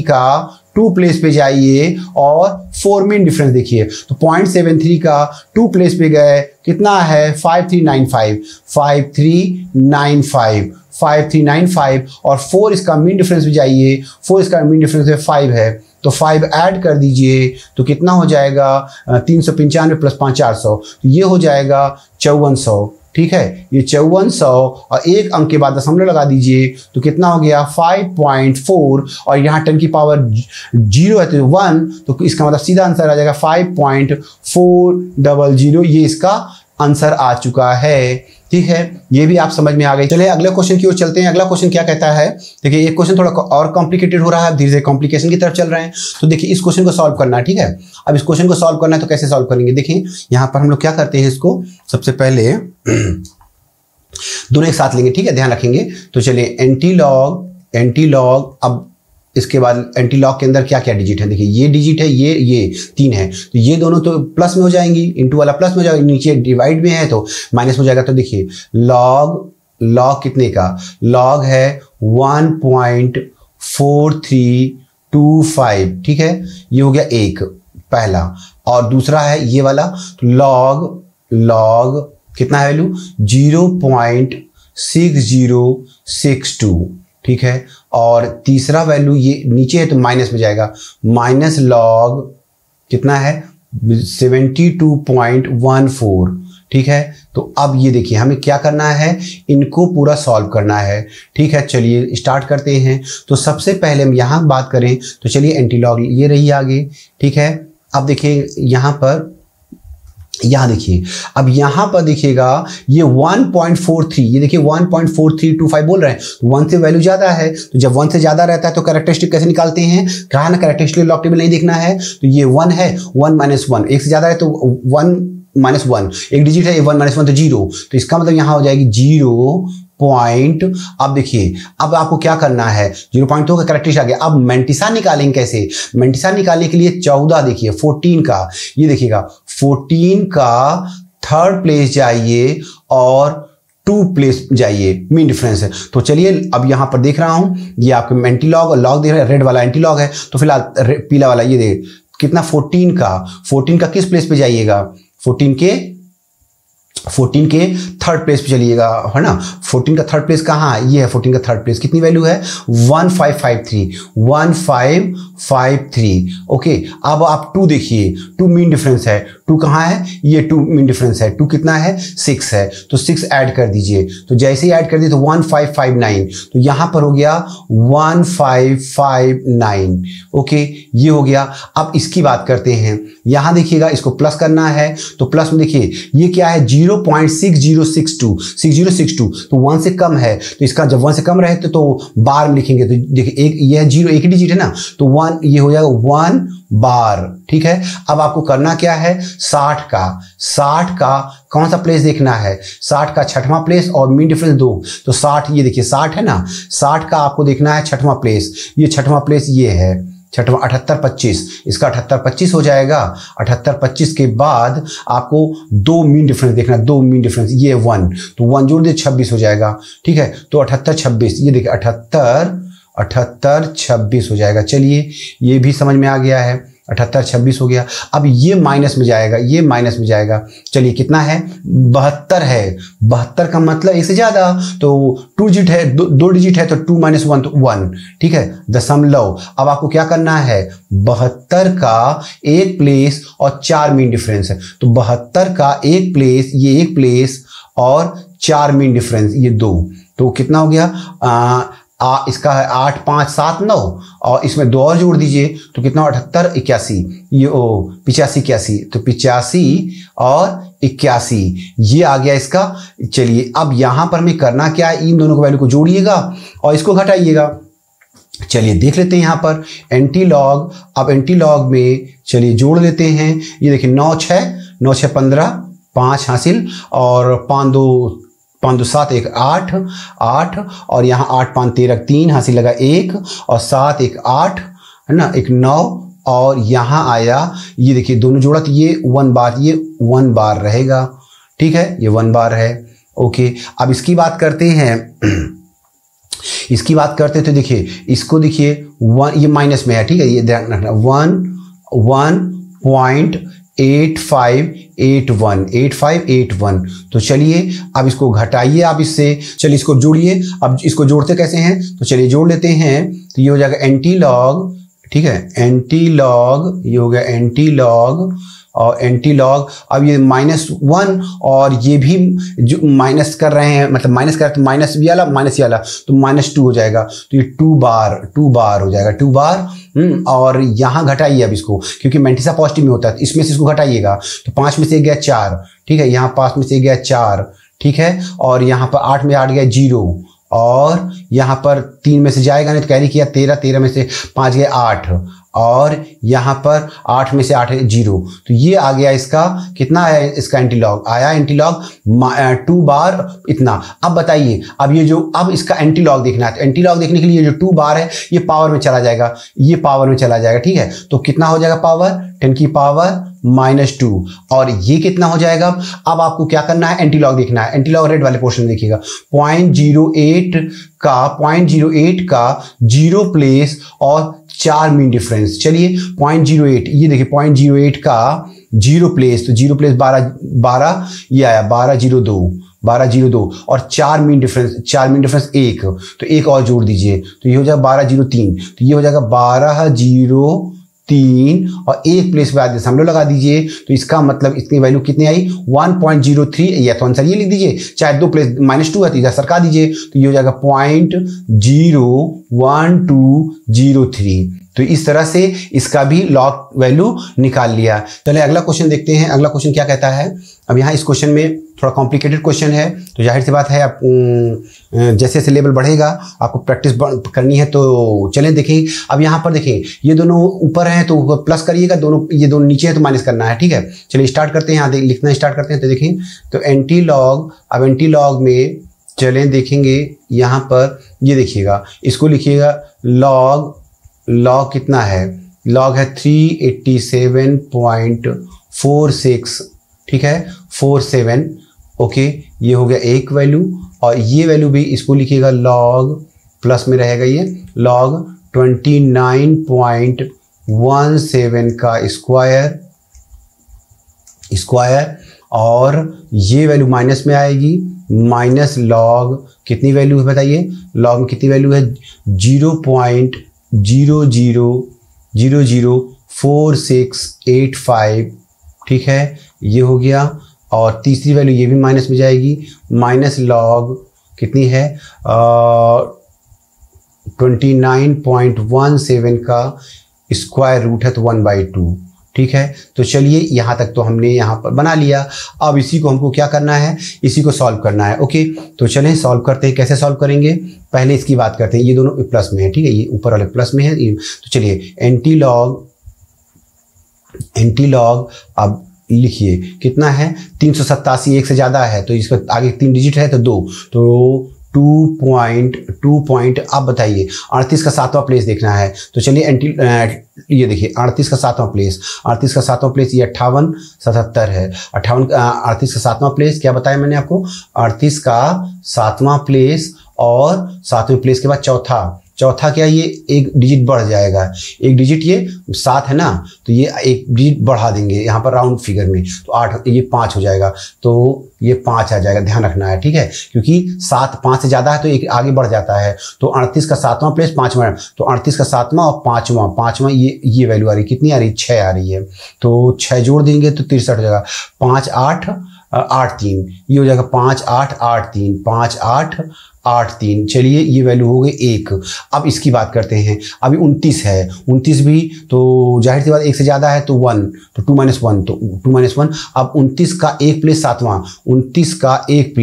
का 2 प्लेस पे जाइए और 4 मीन डिफरेंस देखिए तो 0.73 का 2 प्लेस पे गए कितना है 5395 5395 और 4 इसका मीन डिफरेंस भी जाइए, 4 इसका मीन डिफरेंस 5 है, तो 5 ऐड कर दीजिए तो कितना हो जाएगा 395 प्लस 5 400, तो ये हो जाएगा 5400। ठीक है, ये 5400 और एक अंक के बाद दशमलव लगा दीजिए तो कितना हो गया 5.4 और यहाँ 10 की पावर 0 है तो 1, तो इसका मतलब सीधा आंसर आ जाएगा 5.400। ये इसका आंसर आ चुका है। ठीक है, ये भी आप समझ में आ गई। चलिए अगले क्वेश्चन की ओर चलते हैं। अगला क्वेश्चन क्या कहता है, देखिए ये क्वेश्चन थोड़ा और कॉम्प्लिकेटेड हो रहा है, धीरे धीरे कॉम्प्लिकेशन की तरफ चल रहे हैं। तो देखिए इस क्वेश्चन को सॉल्व करना है। ठीक है, अब इस क्वेश्चन को सॉल्व करना है तो कैसे सॉल्व करेंगे, देखिए यहाँ पर हम लोग क्या करते हैं, इसको सबसे पहले दोनों एक साथ लेंगे। ठीक है, ध्यान रखेंगे। तो चलिए एंटी लॉग, अब इसके बाद एंटी लॉग के अंदर क्या क्या डिजिट है, देखिए ये डिजिट है, ये 3 है, तो ये दोनों तो प्लस में हो जाएंगी, इनटू वाला प्लस में हो जाएगा, नीचे डिवाइड में है तो माइनस में हो जाएगा। तो देखिए लॉग कितने का, लॉग है 1.4325। ठीक है, ये हो गया एक पहला, और दूसरा है ये वाला, तो लॉग कितना है वैल्यू 0.6062। ठीक है, और तीसरा वैल्यू ये नीचे है तो माइनस में जाएगा, माइनस लॉग कितना है 72.14। ठीक है, तो अब ये देखिए हमें क्या करना है, इनको पूरा सॉल्व करना है। ठीक है, चलिए स्टार्ट करते हैं। तो सबसे पहले हम यहाँ बात करें तो चलिए एंटी लॉग ये रही आगे। ठीक है, अब देखिए यहाँ पर, यहाँ देखिए, अब यहाँ पर देखिएगा ये 1.43, ये देखिए 1.4325 बोल रहे हैं, तो 1 से वैल्यू ज्यादा है, तो जब 1 से ज्यादा रहता है तो कैरेक्टरिस्टिक कैसे निकालते हैं, कहा ना कैरेक्टरिस्टिक लॉग टेबल नहीं देखना है, तो ये 1 है, 1 - 1, एक से ज्यादा है तो 1 - 1, एक डिजिट है, 1 - 1 तो 0, तो इसका मतलब यहाँ हो जाएगी 0 पॉइंट। अब देखिए अब आपको क्या करना है, 0.2 का कैरेक्टरिस्टिक आ गया। अब मेंटिसा निकालेंगे कैसे, मेंटिसा निकालने के लिए 14 देखिए 14 का, ये देखिएगा 14 का थर्ड प्लेस जाइए और 2 प्लेस जाइए, मीन डिफरेंस है। तो चलिए अब यहां पर देख रहा हूं, ये आपके एंटी लॉग और लॉग देख रहे हैं, रेड वाला एंटी लॉग है, तो फिलहाल पीला वाला ये देख कितना 14 का किस प्लेस पे जाइएगा, 14 के थर्ड प्लेस पे चलिएगा, है ना। 14 का थर्ड प्लेस कहाँ है, ये है 14 का थर्ड प्लेस, कितनी वैल्यू है 1553। ओके, अब आप 2 देखिए, 2 मीन डिफरेंस है, 2 कहाँ है, ये 2 मीन डिफरेंस है, 2 कितना है 6 है, तो 6 ऐड कर दीजिए, तो जैसे ही ऐड कर दिए तो 1559, तो यहां पर हो गया 1559। ओके, ये हो गया। अब इसकी बात करते हैं, यहां देखिएगा इसको प्लस करना है, तो प्लस में देखिए ये क्या है 0.6062, तो 1 से कम है, तो इसका जब 1 से कम रहे तो बार में लिखेंगे, तो देखिए एक ये 0 एक ही डिजिट है ना, तो 1 ये हो जाएगा 1 बार। ठीक है, अब आपको करना क्या है, 60 का कौन सा प्लेस देखना है, 60 का छठवां प्लेस और मीन डिफरेंस 2, तो 60 ये देखिए 60 है ना, 60 का आपको देखना है छठवां प्लेस, ये छठवां प्लेस ये है छठवां 7825, इसका 7825 हो जाएगा। 7825 के बाद आपको 2 मीन डिफरेंस देखना, 2 मीन डिफरेंस, ये 1, तो 1 जोड़ दे 26 हो जाएगा। ठीक है, तो 7826, ये देखिए 7826 हो जाएगा। चलिए ये भी समझ में आ गया है, 7826 हो गया। अब ये माइनस में जाएगा, ये माइनस में जाएगा, चलिए कितना है 72 है, 72 का मतलब एक से ज्यादा, तो 2 डिजिट है, 2 डिजिट है, तो 2 - 1 तो 1। ठीक है, दशमलव। अब आपको क्या करना है, 72 का एक प्लेस और 4 मीन डिफरेंस है, तो 72 का एक प्लेस, ये एक प्लेस और 4 मीन डिफरेंस, ये 2, तो कितना हो गया इसका है 8 5 7 9, और इसमें 2 और जोड़ दीजिए तो कितना 78 81, ये 85 81, तो 85 और 81 ये आ गया इसका। चलिए अब यहां पर हमें करना क्या है, इन दोनों को वैल्यू को जोड़िएगा और इसको घटाइएगा। चलिए देख लेते हैं यहाँ पर एंटी लॉग। अब एंटी लॉग में चलिए जोड़ लेते हैं, ये देखिए 9 6 15, 5 हासिल, और 5 2 7 1 8 और यहाँ 8 5 13 3 हासिल लगा 1, और 7 1 8 है ना, 1 9, और यहाँ आया ये देखिए दोनों जोड़ा, तो ये 1 बार, ये 1 बार रहेगा। ठीक है, ये 1 बार है। ओके, अब इसकी बात करते हैं, इसकी बात करते तो देखिए इसको देखिए 1, ये माइनस में है। ठीक है, ये ध्यान रखना 1.8 8581 तो चलिए अब इसको घटाइए आप इससे, चलिए इसको जोड़िए। अब इसको जोड़ते कैसे हैं, तो चलिए जोड़ लेते हैं। तो ये हो जाएगा एंटी लॉग, ठीक है, एंटी लॉग, ये हो गया एंटी लॉग और एंटी लॉग। अब ये -1 और ये भी जो माइनस कर रहे हैं, मतलब माइनस कर, तो माइनस भी वाला माइनस ये वाला, तो -2 हो जाएगा। तो ये 2 बार हो जाएगा, 2 बार। और यहाँ घटाइए अब इसको, क्योंकि मैंटिसा पॉजिटिव में होता है, तो इसमें से इसको घटाइएगा। तो 5 में से गया 4, ठीक है, यहाँ 5 में से गया 4, ठीक है, और यहाँ पर 8 में 8 गया 0, और यहाँ पर 3 में से जाएगा नहीं तो कैरी किया 13, 13 में से 5 गया 8, और यहाँ पर 8 में से 8 है 0। तो ये आ गया इसका, कितना है इसका एंटीलॉग आया, एंटीलॉग 2 बार इतना। अब बताइए, अब ये जो, अब इसका एंटीलॉग देखना है, तो एंटीलॉग देखने के लिए ये जो 2 बार है ये पावर में चला जाएगा, ये पावर में चला जाएगा, ठीक है। तो कितना हो जाएगा पावर, 10 की पावर -2, और ये कितना हो जाएगा। अब आपको क्या करना है, एंटीलॉग देखना है। एंटीलॉग रेड वाले पोर्शन में देखिएगा, 0.08 का 0 प्लेस और 4 मीन डिफरेंस। चलिए 0.08, ये देखिए 0.08 का 0 प्लेस, तो 0 प्लेस 12 ये आया 1202 और 4 मीन डिफरेंस 1, तो एक और जोड़ दीजिए, तो ये हो जाएगा 1203, तो ये हो जाएगा 1203 और एक प्लेस पे आगे हम लोग लगा दीजिए। तो इसका मतलब इसकी वैल्यू कितनी आई, 1.03, या तो आंसर ये लिख दीजिए, चाहे 2 प्लेस -2 है तो इधर सरका दीजिए, तो ये हो जाएगा 0.01203। तो इस तरह से इसका भी लॉग वैल्यू निकाल लिया। चलिए अगला क्वेश्चन देखते हैं। अगला क्वेश्चन क्या कहता है। अब यहाँ इस क्वेश्चन में थोड़ा कॉम्प्लिकेटेड क्वेश्चन है, तो जाहिर सी बात है आप जैसे जैसे लेवल बढ़ेगा आपको प्रैक्टिस करनी है। तो चलें देखें, अब यहाँ पर देखें ये दोनों ऊपर हैं तो प्लस करिएगा, ये दोनों नीचे है तो माइनस करना है, ठीक है। चलिए स्टार्ट करते हैं, यहाँ लिखना स्टार्ट करते हैं। तो देखें, तो एंटी लॉग, अब एंटी लॉग में चलें देखेंगे, यहाँ पर ये देखिएगा, इसको लिखिएगा लॉग कितना है, लॉग है 387.46, ठीक है, 47, ओके। ये हो गया एक वैल्यू, और ये वैल्यू भी इसको लिखिएगा लॉग, प्लस में रहेगा ये लॉग 29.17 का स्क्वायर, और ये वैल्यू माइनस में आएगी, माइनस लॉग कितनी वैल्यू है बताइए, लॉग में कितनी वैल्यू है 0.00004685, ठीक है, ये हो गया। और तीसरी वैल्यू ये भी माइनस में जाएगी, माइनस लॉग कितनी है 29.17 का स्क्वायर रूट है तो 1/2, ठीक है। तो चलिए यहाँ तक तो हमने यहाँ पर बना लिया। अब इसी को हमको क्या करना है, इसी को सॉल्व करना है, ओके। तो चलें सॉल्व करते हैं। कैसे सॉल्व करेंगे, पहले इसकी बात करते हैं। ये दोनों प्लस में है, ठीक है, ये ऊपर वाले प्लस में है। तो चलिए एंटी लॉग अब लिखिए कितना है, 387, एक से ज़्यादा है तो इसका आगे 3 डिजिट है तो 2, तो 2 आप बताइए 38 का 7वां प्लेस देखना है। तो चलिए ये देखिए 38 का 7वां प्लेस, 38 का 7वां प्लेस ये 5877 है। 38 का 7वां प्लेस क्या बताया मैंने आपको, 38 का 7वां प्लेस, और 7वें प्लेस के बाद चौथा क्या, ये एक डिजिट बढ़ जाएगा, एक डिजिट, ये 7 है ना, तो ये एक डिजिट बढ़ा देंगे यहाँ पर राउंड फिगर में, तो 8, ये 5 हो जाएगा, तो ये 5 आ जाएगा, ध्यान रखना है, ठीक है, क्योंकि 7 5 से ज़्यादा है तो एक आगे बढ़ जाता है। तो 38 का 7वां प्लेस 5वां, तो 38 का 7वां और 5वां ये वैल्यू आ रही, कितनी आ रही, 6 आ रही है। तो 6 जोड़ देंगे तो 63 हो जाएगा, 5 8 8 3, ये हो जाएगा 5 8 8 3, 5 8 8 3। चलिए ये वैल्यू हो गई 1। अब इसकी बात करते हैं। अभी 29 है, 29 भी तो जाहिर सी बात 1 से ज़्यादा है तो 1, तो 2 - 1, तो 2 - 1। अब 29 का एक प्लेस 7वां, 29 का एक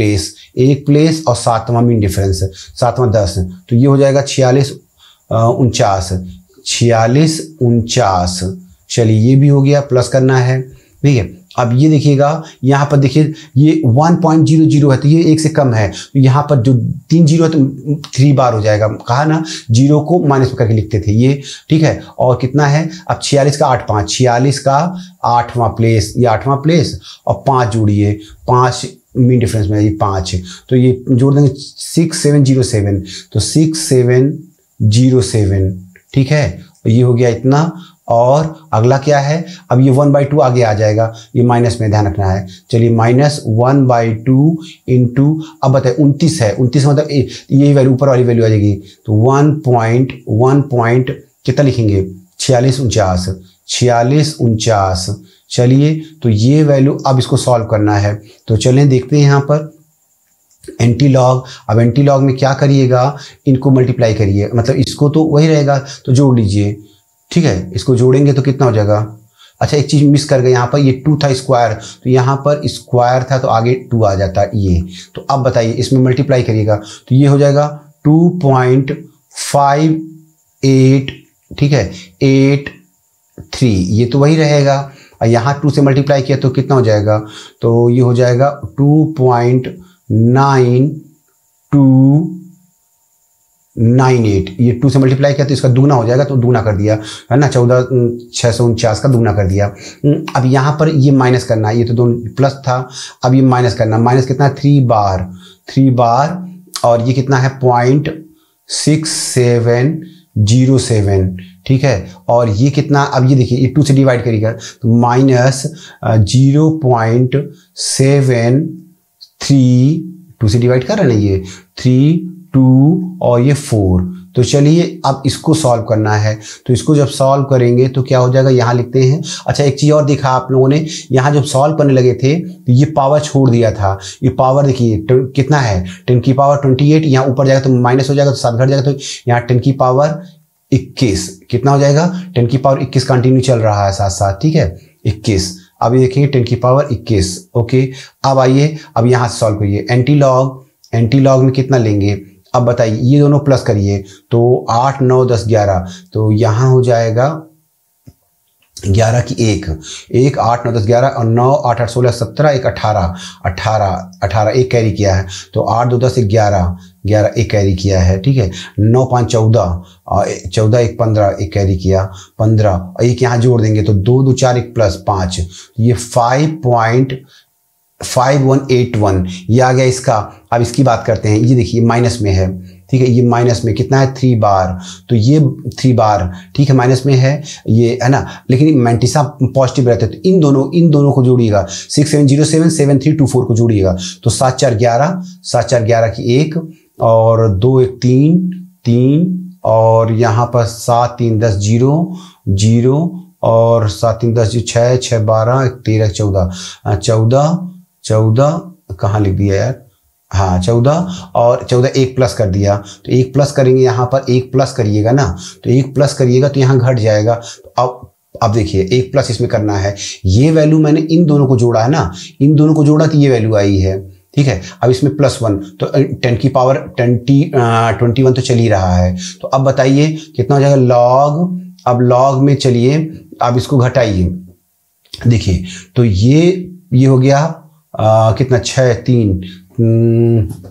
प्लेस और 7वां मीन डिफरेंस, 7वां 10, तो ये हो जाएगा 46 49। चलिए ये भी हो गया, प्लस करना है, ठीक है। अब ये देखिएगा, यहाँ पर देखिए ये 1.00 है तो ये 1 से कम है, तो यहाँ पर जो 3 0 है तो 3 बार हो जाएगा, कहा ना 0 को माइनस करके लिखते थे ये, ठीक है। और कितना है, अब 46 का 8 5, 46 का 8वां प्लेस, ये 8वां प्लेस और 5 जोड़िए, 5 मीन डिफरेंस में ये 5, तो ये जोड़ देंगे 6707, तो 6707, ठीक है, ये हो गया इतना। और अगला क्या है, अब ये 1/2 आगे आ जाएगा, ये माइनस में ध्यान रखना है। चलिए -1/2 इंटू, अब बताए 29 है, 29 मतलब ये वैल्यू ऊपर वाली वैल्यू आ जाएगी, तो 1 कितना लिखेंगे 4649। चलिए तो ये वैल्यू अब इसको सॉल्व करना है, तो चलें देखते हैं यहाँ पर एंटी लॉग। अब एंटी लॉग में क्या करिएगा, इनको मल्टीप्लाई करिए, मतलब इसको तो वही रहेगा तो जोड़ लीजिए, ठीक है, इसको जोड़ेंगे तो कितना हो जाएगा। अच्छा एक चीज़ मिस कर गए यहाँ पर, ये 2 था स्क्वायर, तो यहाँ पर स्क्वायर था तो आगे 2 आ जाता ये। तो अब बताइए इसमें मल्टीप्लाई करिएगा तो ये हो जाएगा 2.58, ठीक है 83, ये तो वही रहेगा। और यहाँ 2 से मल्टीप्लाई किया तो कितना हो जाएगा, तो ये हो जाएगा 2.9298, ये 2 से मल्टीप्लाई किया तो इसका दुगना हो जाएगा, तो दुगना कर दिया है ना, 14,649 का दुगना कर दिया। अब यहाँ पर ये माइनस करना है, ये तो दोनों प्लस था, अब ये माइनस करना, माइनस कितना है 3 बार, और ये कितना है 0.6707, ठीक है, और ये कितना, अब ये देखिए ये 2 से डिवाइड करिएगा तो -0.73, 2 से डिवाइड कर रहे हैं ना, ये 3, 2 और ये 4। तो चलिए अब इसको सॉल्व करना है, तो इसको जब सॉल्व करेंगे तो क्या हो जाएगा, यहाँ लिखते हैं। अच्छा एक चीज़ और देखा आप लोगों ने, यहाँ जब सॉल्व करने लगे थे तो ये पावर छोड़ दिया था, ये पावर देखिए कितना है 10 की पावर 28, यहाँ ऊपर जाएगा तो माइनस हो जाएगा तो 7 घट जाएगा, तो यहाँ 10 की पावर 21 कितना हो जाएगा, 10 की पावर 21 कंटिन्यू चल रहा है साथ साथ, ठीक है 21। अब ये देखेंगे 10 की पावर 21, ओके। अब आइए अब यहाँ से सॉल्व करिए, एंटी लॉग में कितना लेंगे, अब बताइए ये दोनों प्लस करिए तो 8, 9, 10, 11, तो यहाँ हो जाएगा 11 की 1, 8, 9, 10, 11 और 9, 8, 8, 16, 17, 1, 18 एक कैरी किया है, तो 8, 2, 10, 11 एक कैरी किया है, ठीक है 9, 5, 14, 14, 1, 15 एक कैरी किया 15, और एक यहाँ जोड़ देंगे तो 2, 2, 4, 1 प्लस 5, ये 5.5181 ये आ गया इसका। अब इसकी बात करते हैं, ये देखिए माइनस में है, ठीक है, ये माइनस में कितना है 3 बार, तो ये 3 बार, ठीक है माइनस में है ये, है ना, लेकिन मैंटिसा पॉजिटिव रहते हैं, तो इन दोनों को जोड़िएगा, 67077324 को जोड़िएगा, तो 7, 4, 11, 7, 4, 11 की 1 और 2, 1, 3 और यहाँ पर 7, 3, 10, 0 और 7, 3, 10, 6, 6, 12, 13, 14 कहाँ लिख दिया यार, हाँ 14 और 14 1 प्लस कर दिया, तो 1 प्लस करेंगे, यहाँ पर 1 प्लस करिएगा ना, तो 1 प्लस करिएगा तो यहाँ घट जाएगा। तो अब देखिए 1 प्लस इसमें करना है, ये वैल्यू मैंने इन दोनों को जोड़ा है ना, इन दोनों को जोड़ा तो ये वैल्यू आई है, ठीक है। अब इसमें +1 तो 10 की पावर 21 तो चल ही रहा है, तो अब बताइए कितना हो जाएगा लॉग। अब लॉग में चलिए अब इसको घटाइए, देखिए तो ये हो गया कितना 6, 3,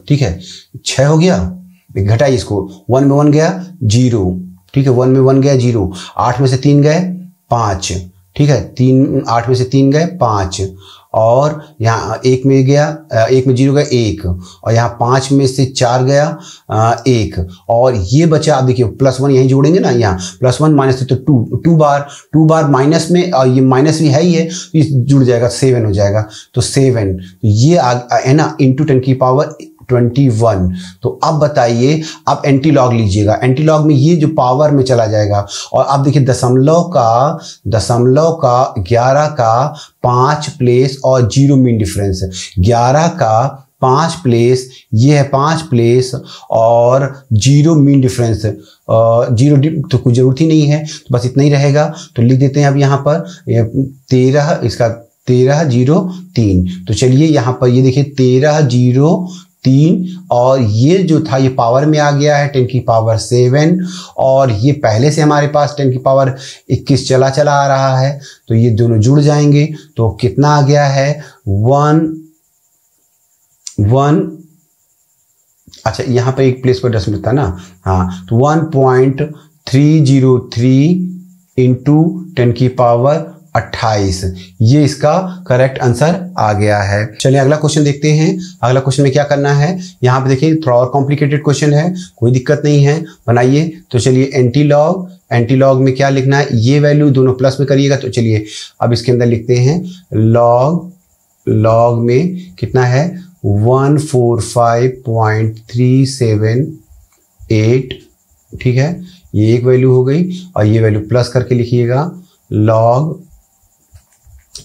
ठीक है 6 हो गया, घटाइए इसको, 1 में 1 गया 0, ठीक है 1 में 1 गया 0, 8 में से 3 गए 5, ठीक है 8 में से 3 गए 5, और यहाँ 1 में गया 1 में 0 गया 1, और यहाँ 5 में से 4 गया 1, और ये बचा, अब देखिए +1 यहीं जोड़ेंगे ना, यहाँ +1 माइनस तो 2 बार माइनस में, और ये माइनस भी है ही है, ये जुड़ जाएगा 7 हो जाएगा, तो 7 ये है ना इंटू 10 की पावर 21। तो अब बताइए, अब एंटी लॉग लीजिएगा, एंटी लॉग में ये जो पावर में चला जाएगा, और अब देखिए दशमलव का 11 का 5 प्लेस और 0 मीन डिफरेंस, 11 का 5 प्लेस, ये है 5 प्लेस और 0 मीन डिफरेंस, 0 तो कुछ जरूरत ही नहीं है, तो बस इतना ही रहेगा, तो लिख देते हैं अब यहाँ पर 13, इसका 1303, तो चलिए यहाँ पर ये देखिए 1303, और ये जो था ये पावर में आ गया है 10 की पावर 7, और ये पहले से हमारे पास 10 की पावर 21 चला आ रहा है, तो ये दोनों जुड़ जाएंगे, तो कितना आ गया है 1। अच्छा यहाँ पे एक प्लेस पर दशमलव था ना, हाँ, तो 1.303 इंटू 10 की पावर 28। ये इसका करेक्ट आंसर आ गया है। चलिए अगला क्वेश्चन देखते हैं। अगला क्वेश्चन में क्या करना है, यहाँ पे देखिए थोड़ा और कॉम्प्लिकेटेड क्वेश्चन है, कोई दिक्कत नहीं है, बनाइए। तो चलिए एंटी लॉग में क्या लिखना है, ये वैल्यू दोनों प्लस में करिएगा। तो चलिए अब इसके अंदर लिखते हैं लॉग में कितना है 145.378, ठीक है, ये एक वैल्यू हो गई। और ये वैल्यू प्लस करके लिखिएगा, लॉग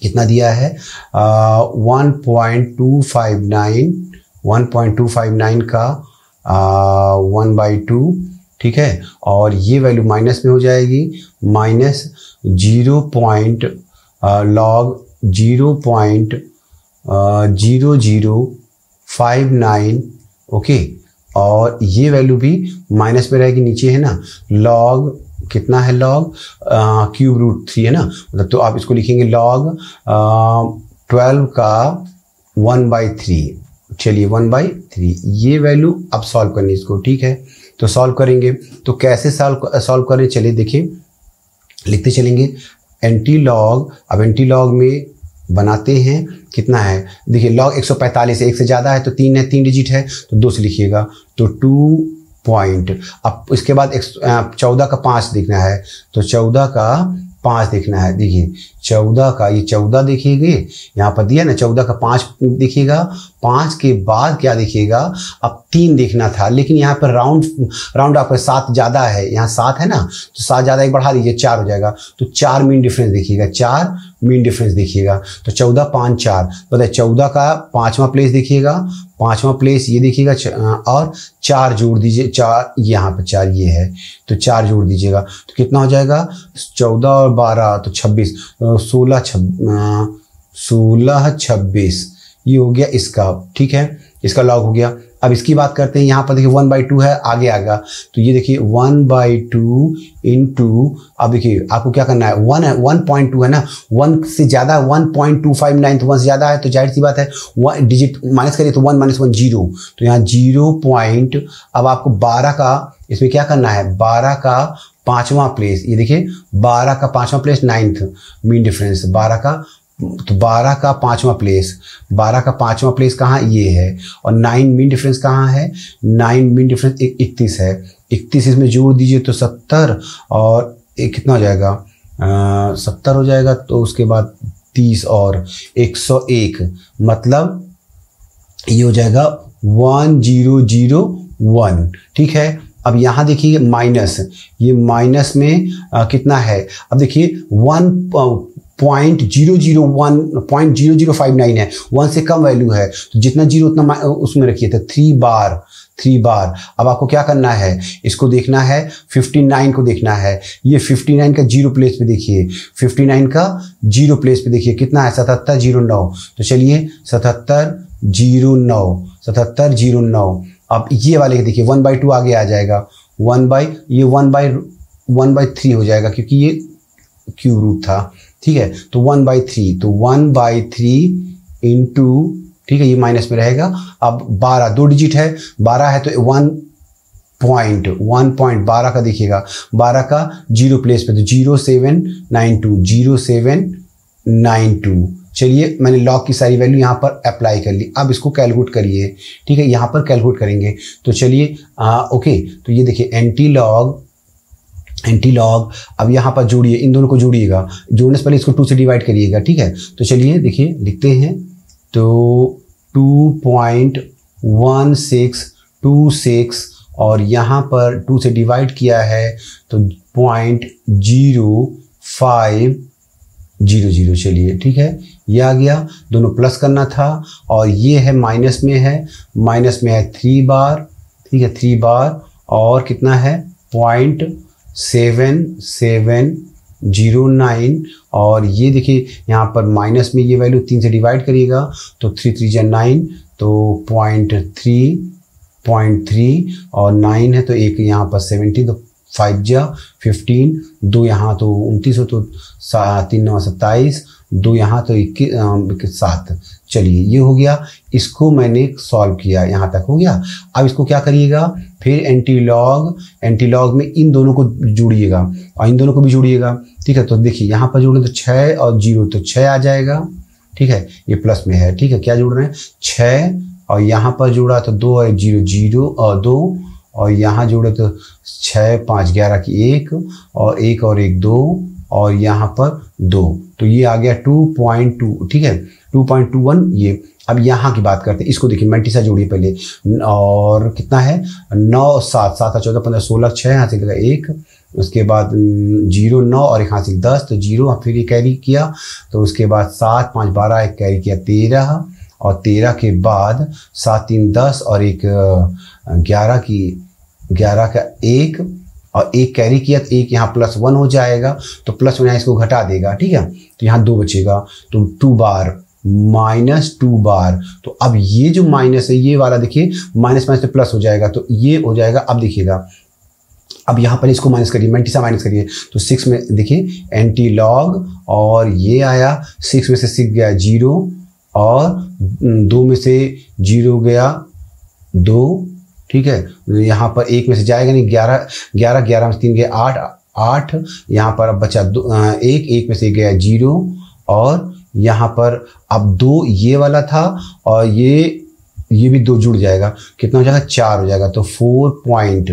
कितना दिया है 1.259 का 1/2, ठीक है। और ये वैल्यू माइनस में हो जाएगी, माइनस लॉग 0.0059, ओके। और ये वैल्यू भी माइनस में रहेगी, नीचे है ना, लॉग कितना है, लॉग क्यूब रूट 3 है ना, मतलब तो आप इसको लिखेंगे लॉग 12 का 1/3। चलिए 1/3 ये वैल्यू अब सॉल्व करनी इसको, ठीक है। तो सॉल्व करेंगे, तो कैसे सॉल्व करें, चलिए देखिए लिखते चलेंगे एंटी लॉग। अब एंटी लॉग में बनाते हैं, कितना है देखिए लॉग 145 है, एक से ज़्यादा है तो 3 है, 3 डिजिट है तो 2 से लिखिएगा, तो 2 पॉइंट। अब इसके बाद 14 का 5 देखना है, तो 14 का 5 देखना है। देखिए 14 का, ये 14 देखिएगा यहाँ पर दिया ना, 14 का 5 देखिएगा। 5 के बाद क्या देखिएगा, अब 3 देखना था, लेकिन यहाँ पर राउंड आपका 7 ज़्यादा है, यहाँ 7 है ना, तो 7 ज़्यादा एक बढ़ा दीजिए 4 हो जाएगा। तो 4 मीन डिफरेंस देखिएगा, 4 मीन डिफरेंस देखिएगा। तो 14 5 4 बताए, 14 का 5वां प्लेस देखिएगा, 5वां प्लेस ये देखिएगा, और 4 जोड़ दीजिए, 4 यहाँ पर 4 ये है, तो 4 जोड़ दीजिएगा तो कितना हो जाएगा 14 और 12 तो 26, 16 26 ये हो गया इसका, ठीक है, इसका लॉग हो गया। अब इसकी बात करते हैं, यहाँ पर देखिए 1/2 है, आगे आएगा तो ये देखिए 1/2 इंटू, अब देखिए आपको क्या करना है, 1.2 है ना, 1 से ज़्यादा 1.259, तो 1 से ज़्यादा है तो जाहिर सी बात है 1 डिजिट माइनस करिए तो 1 - 1 0, तो यहाँ 0. अब आपको 12 का इसमें क्या करना है, 12 का 5वां प्लेस, ये देखिए 12 का 5वां प्लेस 9th मीन डिफरेंस, 12 का, तो 12 का 5वां प्लेस, 12 का 5वां प्लेस कहाँ, ये है। और 9 मीन डिफरेंस कहाँ है, 9 मीन डिफरेंस 31 है, 31 इसमें जोड़ दीजिए तो 70, और कितना हो जाएगा 70 हो जाएगा, तो उसके बाद 30 और 101, मतलब ये हो जाएगा 1001, ठीक है। अब यहाँ देखिए माइनस, ये माइनस में कितना है, अब देखिए 1.001.0059 है, 1 से कम वैल्यू है, तो जितना जीरो उतना उसमें रखिए, तो 3 बार। अब आपको क्या करना है, इसको देखना है 59 को देखना है, ये 59 का 0 प्लेस पे देखिए, 59 का 0 प्लेस पे देखिए कितना है 7709, तो चलिए 7709। अब ये वाले देखिए 1/2 आगे आ जाएगा, 1/3 हो जाएगा क्योंकि ये क्यूब रूट था, ठीक है। तो 1/3, तो 1/3 इंटू, ठीक है, ये माइनस में रहेगा। अब 12 2 डिजिट है, 12 है तो 1.12 का देखिएगा, 12 का 0 प्लेस पे तो 0792। चलिए मैंने लॉग की सारी वैल्यू यहाँ पर अप्लाई कर ली, अब इसको कैलकुलेट करिए, ठीक है, यहाँ पर कैलकुलेट करेंगे। तो चलिए ओके, तो ये देखिए एंटी लॉग, अब यहाँ पर जोड़िए, इन दोनों को जोड़िएगा, जोड़ने से पहले इसको 2 से डिवाइड करिएगा, ठीक है। तो चलिए देखिए लिखते हैं, तो 2.1626 और यहाँ पर 2 से डिवाइड किया है तो 0.0500, चलिए ठीक है, ये आ गया, दोनों प्लस करना था, और ये है माइनस में है 3 बार, ठीक है, 3 बार, और कितना है 0.7709, और ये देखिए यहाँ पर माइनस में ये वैल्यू 3 से डिवाइड करिएगा तो 3 3 जा 9, तो 0.3 और 9 है तो एक यहाँ पर 17, तो 5 जा 15, 2 यहाँ तो 29 हो, तो 3 9 27, 2 यहाँ तो 21 7, चलिए ये हो गया, इसको मैंने सॉल्व किया, यहाँ तक हो गया। अब इसको क्या करिएगा, फिर एंटी लॉग में इन दोनों को जोड़िएगा और इन दोनों को भी जोड़िएगा, ठीक है। तो देखिए यहाँ पर जोड़े तो 6 और 0 तो 6 आ जाएगा, ठीक है, ये प्लस में है, ठीक है। क्या जोड़ रहे हैं 6 और यहाँ पर जोड़ा तो 2 और 0 0 और 2 और यहाँ जोड़े तो 6 5 11 की 1 और 1 और 1 2 और यहाँ पर 2, तो ये आ गया 2.2, ठीक है, 2.21 ये। अब यहाँ की बात करते हैं, इसको देखिए मल्टीसा जोड़िए पहले, और कितना है 9 7 7 14 15 16 6 यहाँ से लगा 1, उसके बाद 0 9 और एक हाथ से 10 तो 0, फिर ये कैरी किया, तो उसके बाद 7 5 12 एक कैरी किया 13 और 13 के बाद 7 3 10 और एक 11 का 1 और 1 कैरी किया तो 1 यहाँ +1 हो जाएगा, तो +1 यहाँ इसको घटा देगा, ठीक है। तो यहाँ 2 बचेगा, तो 2 बार -2 बार। तो अब ये जो माइनस है ये वाला देखिए माइनस से प्लस हो जाएगा, तो ये हो जाएगा। अब देखिएगा, अब यहाँ पर इसको माइनस करिए, मल्टीसा माइनस करिए, तो 6 में देखिए एंटी लॉग और ये आया, 6 में से 6 गया 0 और 2 में से 0 गया 2, ठीक है। यहाँ पर 1 में से जाएगा नहीं, 11 में से 3 गया 8, यहाँ पर अब बचा 1 में से गया 0 और यहाँ पर अब 2 ये वाला था और ये भी 2 जुड़ जाएगा, कितना हो जाएगा 4 हो जाएगा, तो 4 पॉइंट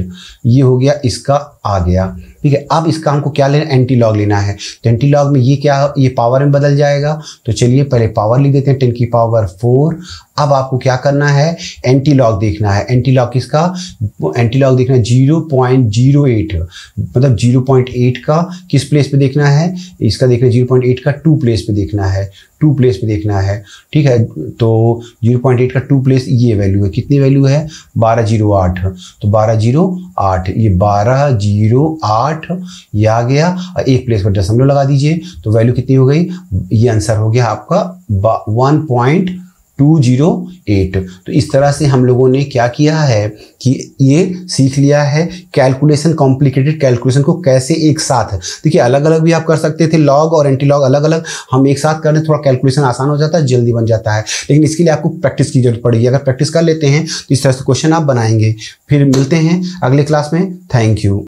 ये हो गया, इसका आ गया, ठीक है। अब इसका हमको क्या लेना, एंटी लॉग लेना है, तो एंटी लॉग में ये क्या, ये पावर में बदल जाएगा, तो चलिए पहले पावर लिख देते हैं 10 की पावर 4। अब आपको क्या करना है, एंटी लॉग देखना है, एंटी लॉग किसका, एंटी लॉग देखना है 0.08, मतलब 0.8 का किस प्लेस पे देखना है, इसका देखना है 0.8 का 2 प्लेस पे देखना है, 2 प्लेस पे देखना है, ठीक है। तो 0.8 का 2 प्लेस ये वैल्यू है, कितनी वैल्यू है 1208, तो 1208 ये 1208 ये आ गया और 1 प्लेस पर दशमलव लगा दीजिए, तो वैल्यू कितनी हो गई, ये आंसर हो गया आपका 1.208। तो इस तरह से हम लोगों ने क्या किया है कि ये सीख लिया है कैलकुलेशन, कॉम्प्लिकेटेड कैलकुलेशन को कैसे एक साथ, देखिए अलग अलग भी आप कर सकते थे, लॉग और एंटी लॉग अलग अलग, हम एक साथ करने थोड़ा कैलकुलेशन आसान हो जाता है, जल्दी बन जाता है, लेकिन इसके लिए आपको प्रैक्टिस की जरूरत पड़ेगी। अगर प्रैक्टिस कर लेते हैं तो इस तरह से क्वेश्चन आप बनाएंगे। फिर मिलते हैं अगले क्लास में, थैंक यू।